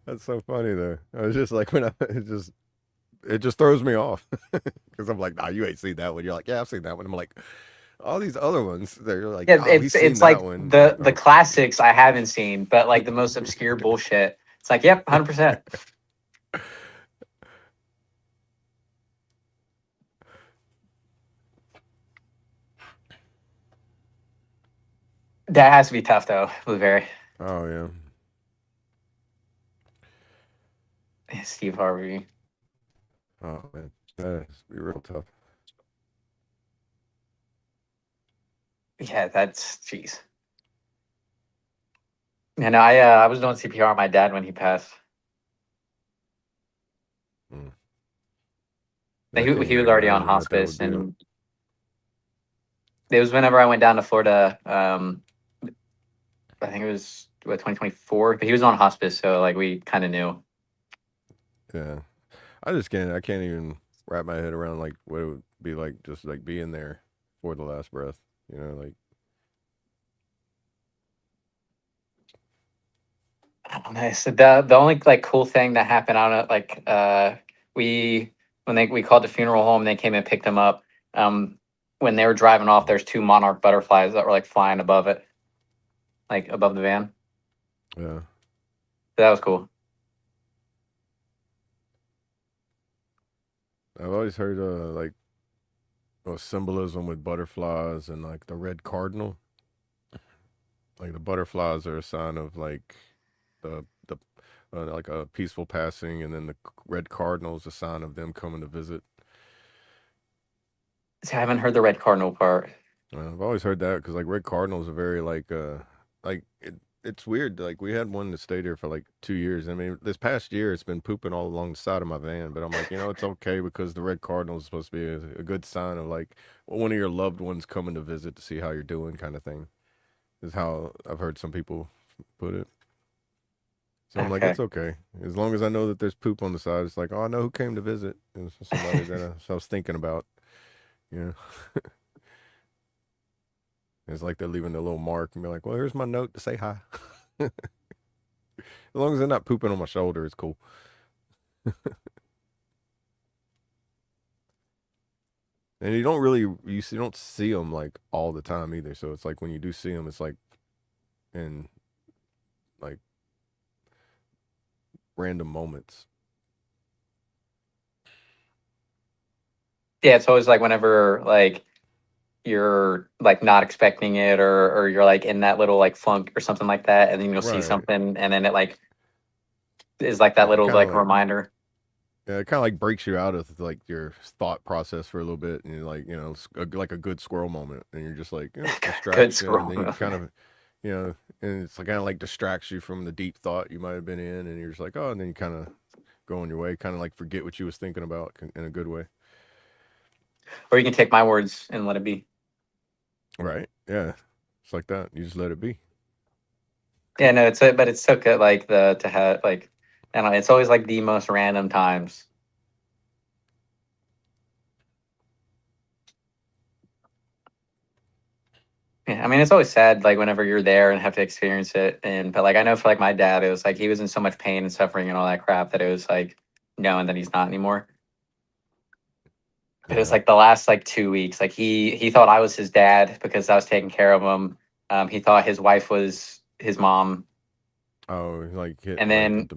that's so funny though. I was just like, when it just throws me off because I'm like, nah, you ain't seen that one. You're like, yeah, I've seen that one. I'm like, all these other ones, they're like, Yeah, oh, he's seen it's that like one. Like, the oh, classics I haven't seen, but like the most obscure bullshit. It's like, yep, 100%. That has to be tough though, Blueberry. oh yeah. Steve Harvey. Oh man, that's be real tough. Yeah, that's jeez. And I was doing CPR on my dad when he passed. Mm. He I can't he was even already on imagine what that would hospice, be like. and it was whenever I went down to Florida. I think it was 2024, but he was on hospice, so like we kind of knew. Yeah, I can't even wrap my head around like what it would be like just like being there for the last breath. You know, like Nice. The only like cool thing that happened on it, like we we called the funeral home, they came and picked him up. Um, when they were driving off, there's two monarch butterflies that were like flying above it, like above the van. yeah. So that was cool. I've always heard like symbolism with butterflies and like the red cardinal. Like the butterflies are a sign of like the like a peaceful passing, and then the red cardinal is a sign of them coming to visit. See, I haven't heard the red cardinal part. I've always heard that because like red cardinals are very like it's weird. Like we had one that stayed here for like 2 years. I mean, this past year it's been pooping all along the side of my van, but I'm like, it's okay because the red cardinal is supposed to be a good sign of like one of your loved ones coming to visit to see how you're doing, kind of thing. Is how I've heard some people put it. So I'm like, Okay. it's okay. As long as I know that there's poop on the side, it's like, oh, I know who came to visit. It's somebody that I was thinking about. Yeah. It's like they're leaving a little mark and be like, well, here's my note to say hi. As long as they're not pooping on my shoulder, it's cool. And you don't really, you don't see them like all the time either. So it's like when you do see them, it's like in like random moments. Yeah, it's always like whenever like you're like not expecting it, or you're like in that little like funk or something like that, and then you'll see Right. something, and then it like is like that Yeah. It little kind of like like, reminder. yeah, it kind of like breaks you out of like your thought process for a little bit. And you're like, like a good squirrel moment. And you're just like, Good distraction. And scroll. then you kind of, and it's like kind of like distracts you from the deep thought you might have been in. And you're just like, oh, and then you kind of go on your way, kind of like forget what you was thinking about in a good way. Or you can take my words and let it be. Right. Yeah. It's like that. You just let it be. Yeah, no, but it's so good like the to have like I don't know, it's always like the most random times. Yeah, I mean, it's always sad, like whenever you're there and have to experience it. And but like I know for like my dad, it was like he was in so much pain and suffering and all that crap that it was like knowing that he's not anymore. But it was Yeah. like the last like 2 weeks, like he thought I was his dad because I was taking care of him. He thought his wife was his mom, Oh, like hit and like then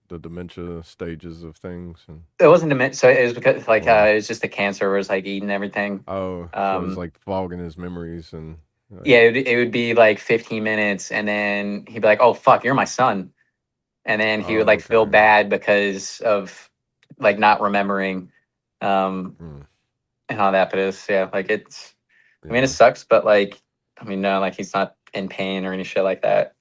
the dementia stages of things and it wasn't dementia. So it was because like or it was just the cancer was like eating everything. oh, so it's Um, like fogging his memories and like yeah, it would be like 15 minutes, and then he'd be like, "Oh fuck, you're my son." And then he would oh like feel okay. bad because of like not remembering um Mm, and all that. But it's yeah, like it's I mean it yeah. sucks, but like I mean no, like he's not in pain or any shit like that.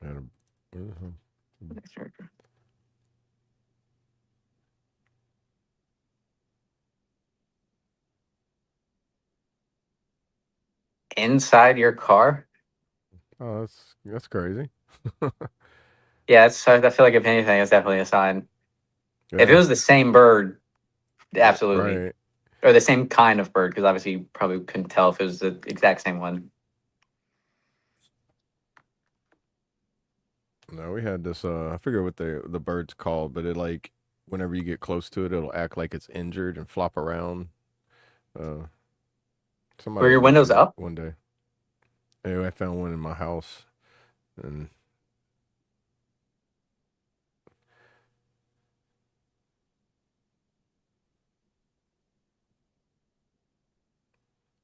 And, mhm. Inside your car? Oh, that's crazy. Yeah, it's I feel like if anything, it's definitely a sign. If it Yeah. was the same bird, absolutely. Right. Or the same kind of bird, because obviously you probably couldn't tell if it was the exact same one. No, we had this I forget what the bird's called, but it like whenever you get close to it, it'll act like it's injured and flop around. Uh Were Somebody your had windows mentioned it up? one day. Anyway, I found one in my house and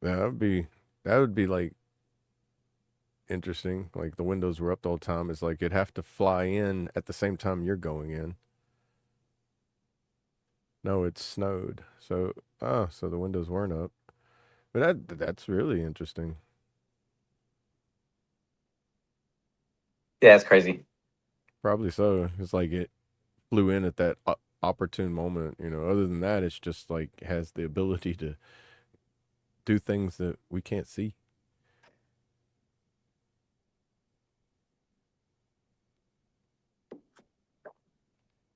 yeah, that would be like interesting. Like the windows were up the whole time. It's like it'd have to fly in at the same time you're going in. No, it snowed. So the windows weren't up. But that's really interesting. Yeah, it's crazy. Probably so. It's like it flew in at that opportune moment. Other than that, it's just like has the ability to do things that we can't see.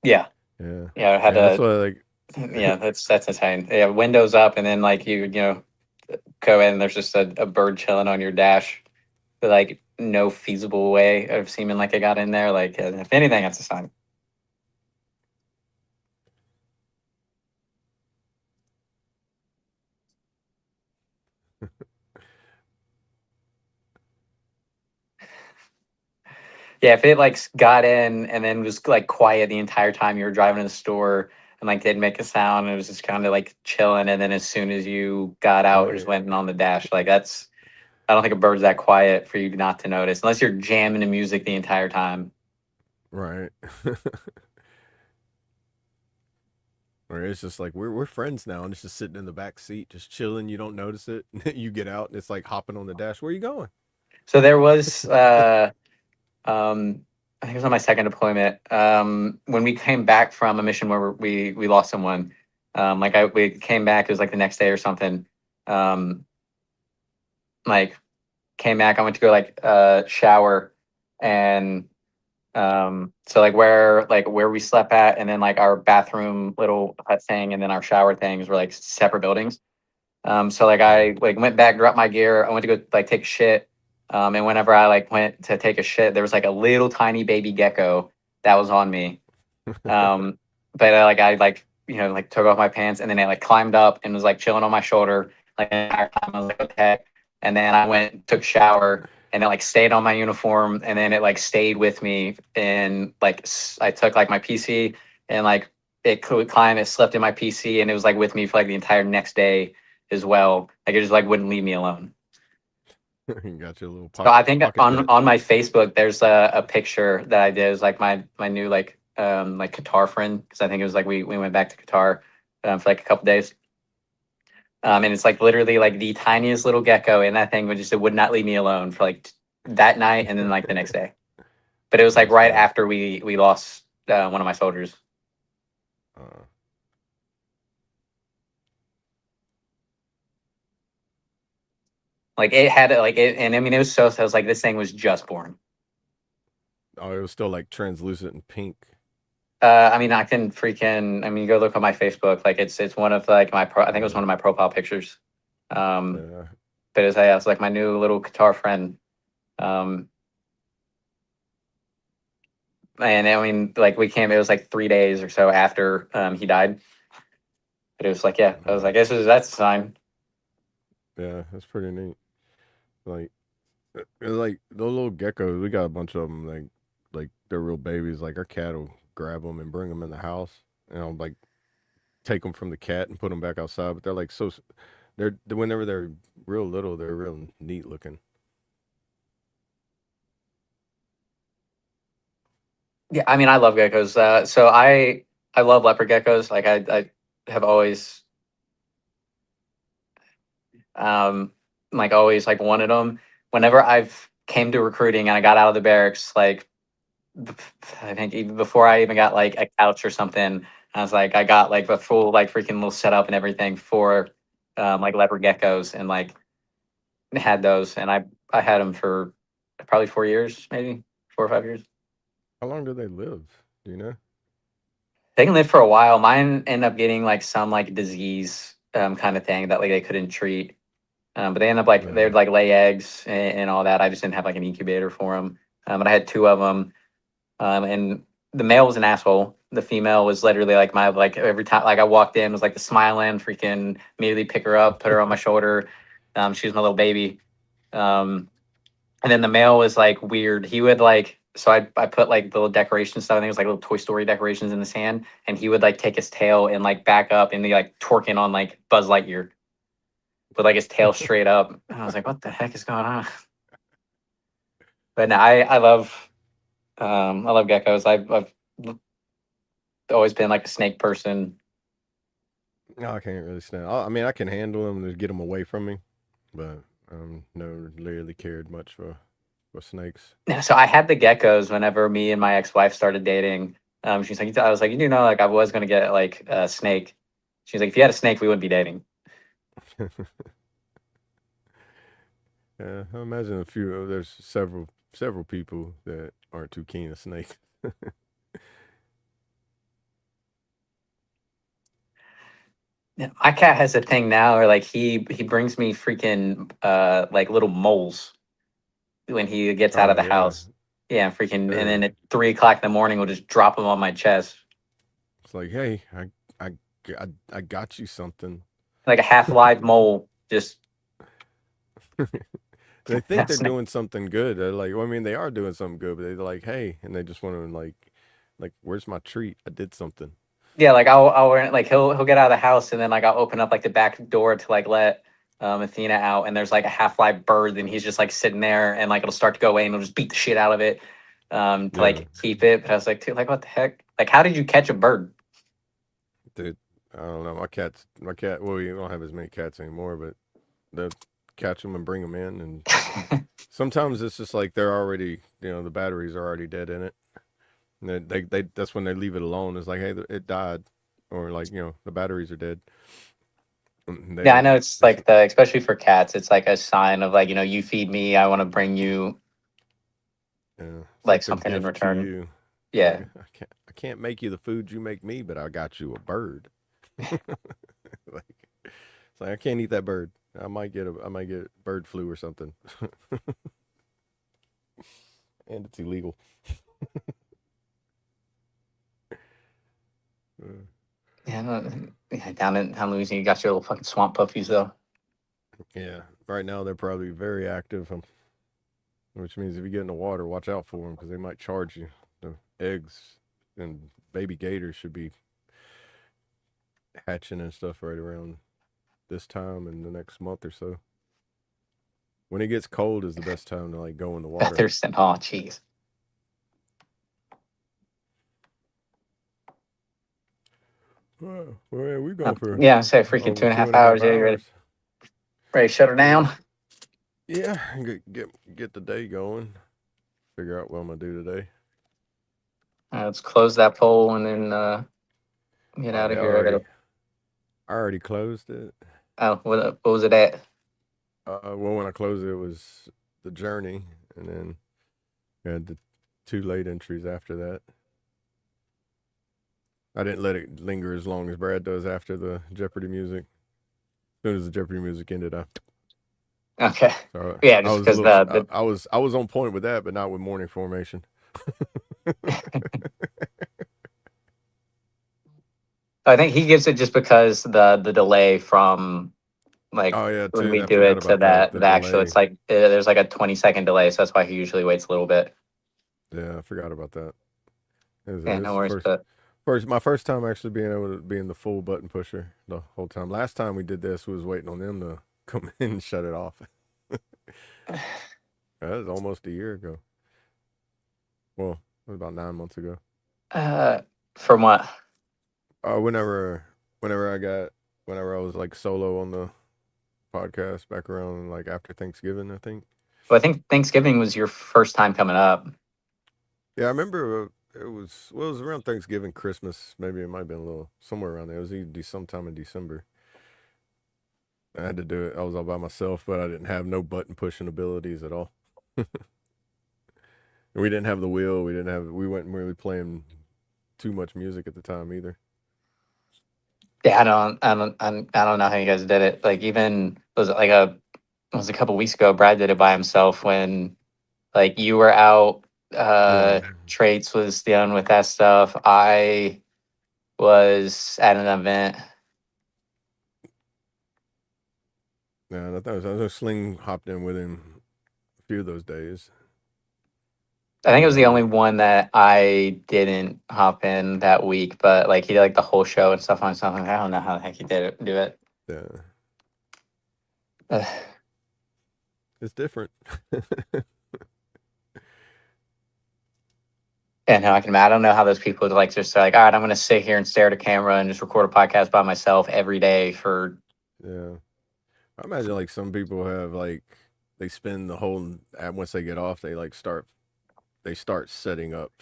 Yeah. Yeah, Yeah, I had yeah. That's to why like yeah, that's insane. Yeah, windows up and then like you know go in and there's just a bird chilling on your dash. Like no feasible way of seeming like it got in there. Like if anything, that's a sign. Yeah, if it like got in and then was like quiet the entire time you were driving to the store and like didn't make a sound and it was just kind of like chilling, and then as soon as you got out, it just right, went on the dash. Like that's I don't think a bird's that quiet for you not to notice unless you're jamming the music the entire time. right. Or it's just like we're friends now, and it's just sitting in the back seat, just chilling. You don't notice it. You get out, and it's like hopping on the dash. Where are you going? So there was I think it was on my second deployment. When we came back from a mission where we lost someone, we came back. It was like the next day or something. Um, like came back. I went to go like shower, and so like where we slept at, and then like our bathroom little hut thing, and then our shower things were like separate buildings. So like I like went back, dropped my gear. I went to go like take a shit. And whenever I like went to take a shit, there was like a little tiny baby gecko that was on me. Um, but I like like took off my pants, and then it like climbed up and was like chilling on my shoulder like the entire time. I was like, what the heck? And then I went took a shower, and it like stayed on my uniform, and then it like stayed with me. And like I took like my PC, and like it could climb, it slept in my PC, and it was like with me for like the entire next day as well. Like it just like wouldn't leave me alone. You got your little So I think pocket pet. on my Facebook there's a picture that I did. It was like my new like Qatar friend, because I think it was like we went back to Qatar for like a couple days. And it's like literally like the tiniest little gecko, and that thing would just it would not leave me alone for like that night and then like the next day. But it was like That's right funny. after we lost one of my soldiers. Uh, Like it had like it, and I mean it was so. I was like, this thing was just born. oh, it was still like translucent and pink. I mean, I can freaking. I mean, go look on my Facebook. Like, it's one of like I think it was Yeah, one of my profile pictures. Um, yeah. but it's like my new little guitar friend. Um, and I mean, like we came. It was like 3 days or so after he died. But it was like, yeah, I was like, that's a sign. Yeah, that's pretty neat. Like, it's like those little geckos. We got a bunch of them. Like they're real babies. Like our cat will grab them and bring them in the house, and I'll like take them from the cat and put them back outside. But they're like so. They're whenever they're real little, they're real neat looking. Yeah, I mean, I love geckos. So I love leopard geckos. Like I have always um like always like wanted them. Whenever I've came to recruiting and I got out of the barracks, like b- I think even before I even got like a couch or something, I was like, I got like the full like freaking little setup and everything for like leopard geckos, and like had those, and I had them for probably 4 years, maybe 4 or 5 years. How long do they live? Do you know? They can live for a while. Mine end up getting like some like disease kind of thing that like they couldn't treat. But they end up like they'd Uh, like lay eggs and all that. I just didn't have like an incubator for them. But I had two of them. And the male was an asshole. The female was literally like my like every time like I walked in was like the smiling, freaking immediately pick her up, put her on my shoulder. She was my little baby. Um, and then the male was like weird. He would like so I put like little decoration stuff. I think it was like little Toy Story decorations in his hand, and he would like take his tail and like back up and be like twerking on like Buzz Lightyear with like his tail straight up. And I was like, what the heck is going on? But no, I love geckos. I've always been like a snake person. no, I can't really stand. I mean, I can handle them to get them away from me, but never really cared much for snakes. Yeah, so I had the geckos whenever me and my ex-wife started dating. She's like, I was like, you do know, like I was gonna get like a snake. She's like, if you had a snake, we wouldn't be dating. Yeah, I imagine a few. There's several people that aren't too keen of snakes. Yeah, my cat has a thing now, or like he brings me freaking like little moles when he gets out of Oh the yeah, house. Yeah, freaking, and then yeah. at 3 o'clock in the morning, we'll just drop them on my chest, It's like, hey, I got you something. like a half live mole. Just They think they're that's doing something good. They're like, well, I mean, they are doing something good, but they're like, hey, and they just want to like, where's my treat? I did something. yeah. Like I'll like he'll get out of the house, and then like I'll open up like the back door to like let Athena out, and there's like a half live bird, and he's just like sitting there, and like it'll start to go away, and he'll just beat the shit out of it to Yeah, like keep it. But I was like, dude, like what the heck? Like how did you catch a bird? dude. I don't know. My cat. Well, we don't have as many cats anymore, but they'll catch them and bring them in, and sometimes it's just like they're already, the batteries are already dead in it. And they that's when they leave it alone. It's like, hey, it died, or like, the batteries are dead. Yeah, I know it's This, like especially for cats, it's like a sign of like, you feed me, I want to bring you yeah, it's like like the something in gift to return. you. Like Yeah. I can't make you the food you make me, but I got you a bird. Like it's like I can't eat that bird. I might get bird flu or something, and it's illegal. Uh, Yeah, yeah, down in Louisiana, you got your little fucking swamp puppies though. yeah, right now they're probably very active, which means if you get in the water, watch out for them because they might charge you. The eggs and baby gators should be hatching and stuff right around this time in the next month or so. When it gets cold is the best time to like go in the water. Featherston, oh jeez. Well, yeah, we're going for Yeah, I say freaking over two and a two half and a half hours. Yeah, you ready? hours. Ready to shut her down? Yeah, get the day going. Figure out what I'm gonna do today. Let's close that poll and then get Oh out of yeah, here. I already closed it. Oh, what was it at? Well, when I closed it, it was the journey, and then we had the two late entries after that. I didn't let it linger as long as Brad does after the Jeopardy music. As soon as the Jeopardy music ended, Okay. so Yeah, I just was a because little, the I was on point with that, but not with morning formation. I think he gives it just because the delay from like Oh yeah, when too. we I do forgot it to about that. The the actual. It's delay. like there's like a 20-second delay, so that's why he usually waits a little bit. Yeah, I forgot about that. Yeah, This no is the worries. But my first time actually being able to be in the full button pusher the whole time. Last time we did this, we was waiting on them to come in and shut it off. That was almost a year ago. Well, it was about 9 months ago. uh, from what? Whenever, whenever I was like solo on the podcast back around like after Thanksgiving, I think. Well, I think Thanksgiving was your first time coming up. Yeah, I remember it was around Thanksgiving, Christmas. Maybe it might have been a little somewhere around there. It was either sometime in December. I had to do it. I was all by myself, but I didn't have no button pushing abilities at all. We didn't have the wheel. We weren't really playing too much music at the time either. Yeah, I don't know how you guys did it. Like even it was a couple weeks ago. Brad did it by himself when like you were out. Yeah. Traits was dealing with that stuff. I was at an event. Yeah, and I know Sling hopped in with him a few of those days. I think it was the Uh, only one that I didn't hop in that week, but like he did like the whole show and stuff on something. I don't know how the heck he did it. Do it. yeah, Ugh. it's different. Yeah, no, I can. I don't know how those people like just like, all right, I'm going to sit here and stare at a camera and just record a podcast by myself every day for. Yeah, I imagine like some people have like they spend the whole once they get off, they start setting up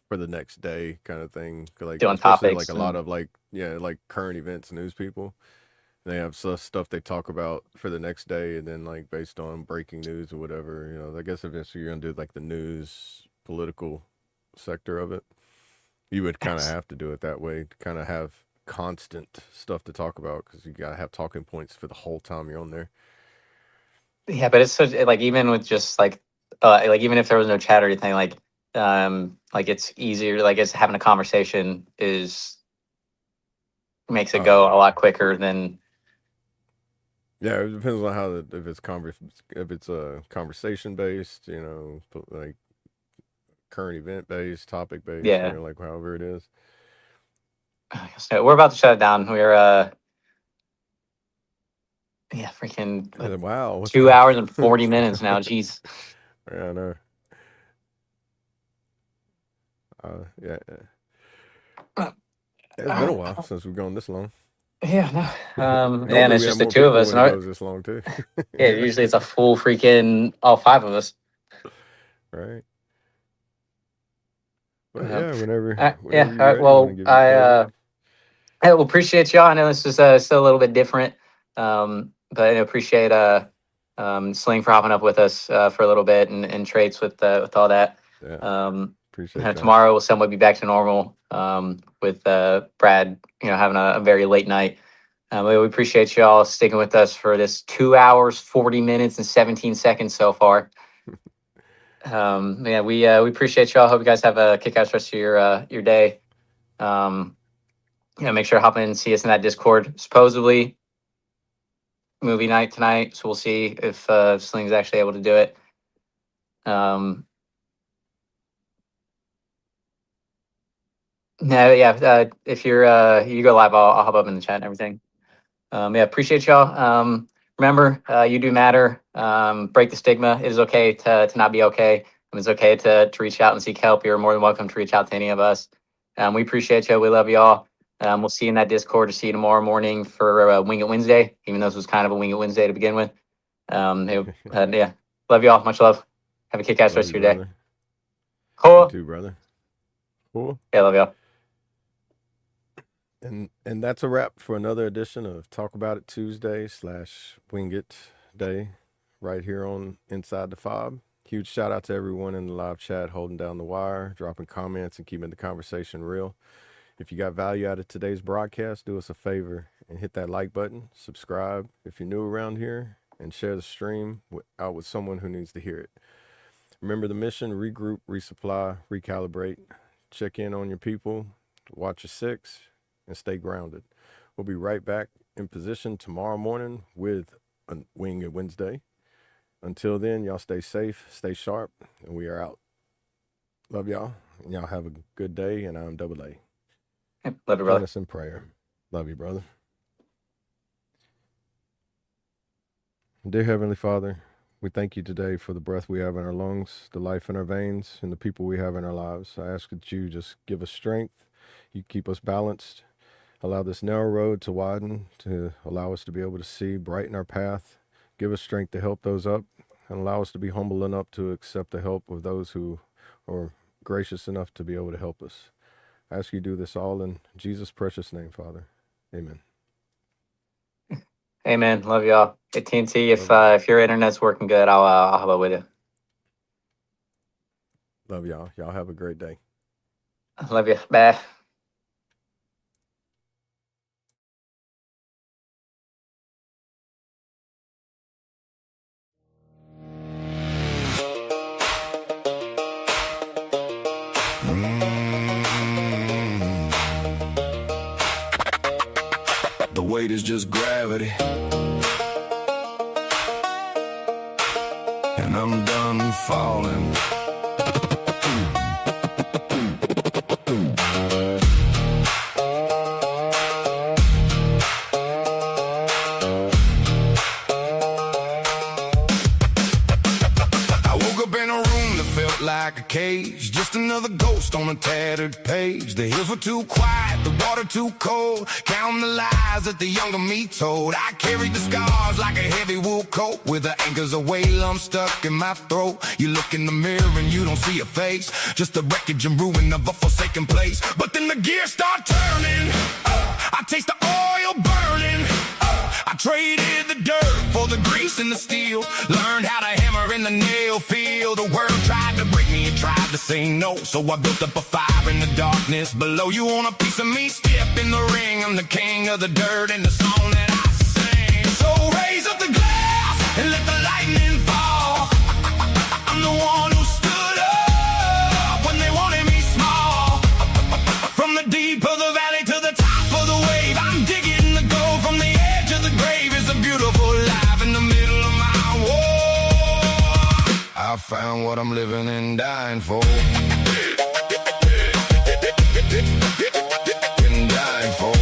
for the next day kind of thing. Like Doing especially like topics a lot and of like like current events news people. They have stuff they talk about for the next day, and then like based on breaking news or whatever. I guess eventually you're gonna do like the news political sector of it. You would kind of have to do it that way to kind of have constant stuff to talk about because you gotta have talking points for the whole time you're on there. yeah, but it's so like even with just like even if there was no chat or anything, like it's easier. Like it's having a conversation is makes it Oh go a yeah, lot quicker than. yeah. It depends on how if it's a conversation based, like current event based, topic based, Yeah. like however it is. So we're about to shut it down. We're yeah, freaking like Wow, what's 2 hours and that? 40 minutes now. Jeez. Yeah, I know. Yeah, Uh, it's been a while since we've gone this long. Yeah, no. And Normally it's we have just the more two of people us. when it goes this long too. Yeah, usually it's a full freaking all five of us. Right. But Um, yeah, yeah. whenever All you're right. ready, you want to Well, give your closing? I will appreciate y'all. I know this is still a little bit different. But I appreciate Sling for hopping up with us for a little bit and traits with all that. Yeah, appreciate that. Tomorrow we'll somewhat be back to normal with Brad, having a very late night. We appreciate y'all sticking with us for this 2 hours, 40 minutes, and 17 seconds so far. Yeah, we appreciate y'all. Hope you guys have a kick-ass rest of your day. Make sure to hop in and see us in that Discord. Supposedly movie night tonight, so we'll see if Sling's actually able to do it. If you go live, I'll hop up in the chat and everything. Appreciate y'all. Remember, you do matter. Break the stigma. It is okay to not be okay. It's okay to reach out and seek help. You're more than welcome to reach out to any of us. We appreciate you. We love y'all. We'll see you in that Discord to see you tomorrow morning for Wing It Wednesday, even though this was kind of a Wing It Wednesday to begin with. Love y'all. Much love. Have a kick-ass rest of your day. You too, brother. Cool. Yeah, love y'all. And that's a wrap for another edition of Talk About It Tuesday / Wing It Day right here on Inside the F.O.B. Huge shout out to everyone in the live chat holding down the wire, dropping comments, and keeping the conversation real. If you got value out of today's broadcast, do us a favor and hit that like button, subscribe if you're new around here, and share the stream out with someone who needs to hear it. Remember the mission: regroup, resupply, recalibrate, check in on your people, watch your six, and stay grounded. We'll be right back in position tomorrow morning with a Wing It Wednesday. Until then, y'all stay safe, stay sharp, and we are out. Love y'all, and y'all have a good day, and I'm Double A. Love you, brother. Join us in prayer. Love you, brother. Dear Heavenly Father, we thank you today for the breath we have in our lungs, the life in our veins, and the people we have in our lives. I ask that you just give us strength, you keep us balanced, allow this narrow road to widen, to allow us to be able to see, brighten our path, give us strength to help those up, and allow us to be humble enough to accept the help of those who are gracious enough to be able to help us. I ask you to do this all in Jesus' precious name, Father. Amen. Amen. Love y'all. Hey, TNT, if your internet's working good, I'll hop up with you. Love y'all. Y'all have a great day. Love you. Bye. The weight is just gravity, and I'm done falling. I woke up in a room that felt like a cage, just another ghost on a tattered page. The hills were too quiet, the water too cold, counting the lies that the younger me told. I carried the scars like a heavy wool coat, with the anchors of lump stuck in my throat. You look in the mirror and you don't see a face, just the wreckage and ruin of a forsaken place. But then the gears start turning, I taste the oil burning, I traded the dirt for the grease and the steel, learned how to hammer in the nail field. The world tried to break me and tried to say no, so I built up a fire in the darkness below. You want a piece of me? Step in the ring, I'm the king of the dirt and the song that I sing. So raise up the glass and let the lightning fall. I'm the one who stood up when they wanted me small. From the deep of the valley to the top of the wave, I'm digging the gold from the edge of the grave. Is a beautiful life in the middle of my war. I found what I'm living and dying for. And dying for.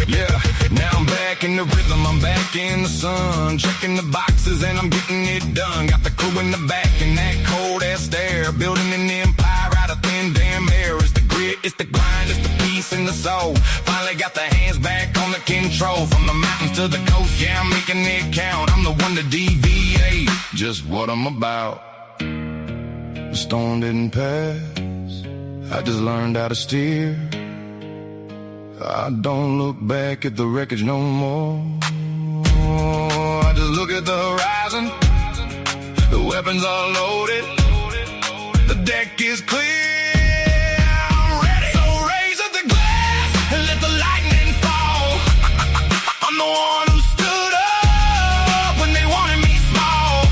Yeah, now I'm back in the rhythm, I'm back in the sun, checking the boxes and I'm getting it done. Got the crew in the back in that cold ass stare, building an empire out of thin damn air. It's the grit, it's the grind, it's the peace and the soul. Finally got the hands back on the control. From the mountains to the coast, yeah, I'm making it count. I'm the one to deviate, just what I'm about. The storm didn't pass, I just learned how to steer. I don't look back at the wreckage no more. I just look at the horizon. The weapons are loaded. The deck is clear. I'm ready. So raise up the glass and let the lightning fall. I'm the one who stood up when they wanted me small.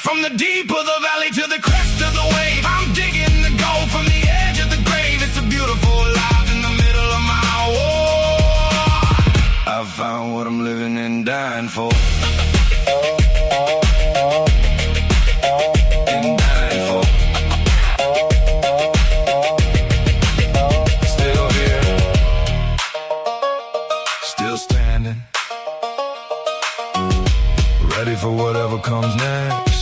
From the deep of the valley to the crest of the wave, I'm digging the gold from the edge of the grave. It's a beautiful life in the middle of my war. I found what I'm living and dying for. And dying for. Still here. Still standing. Ready for whatever comes next.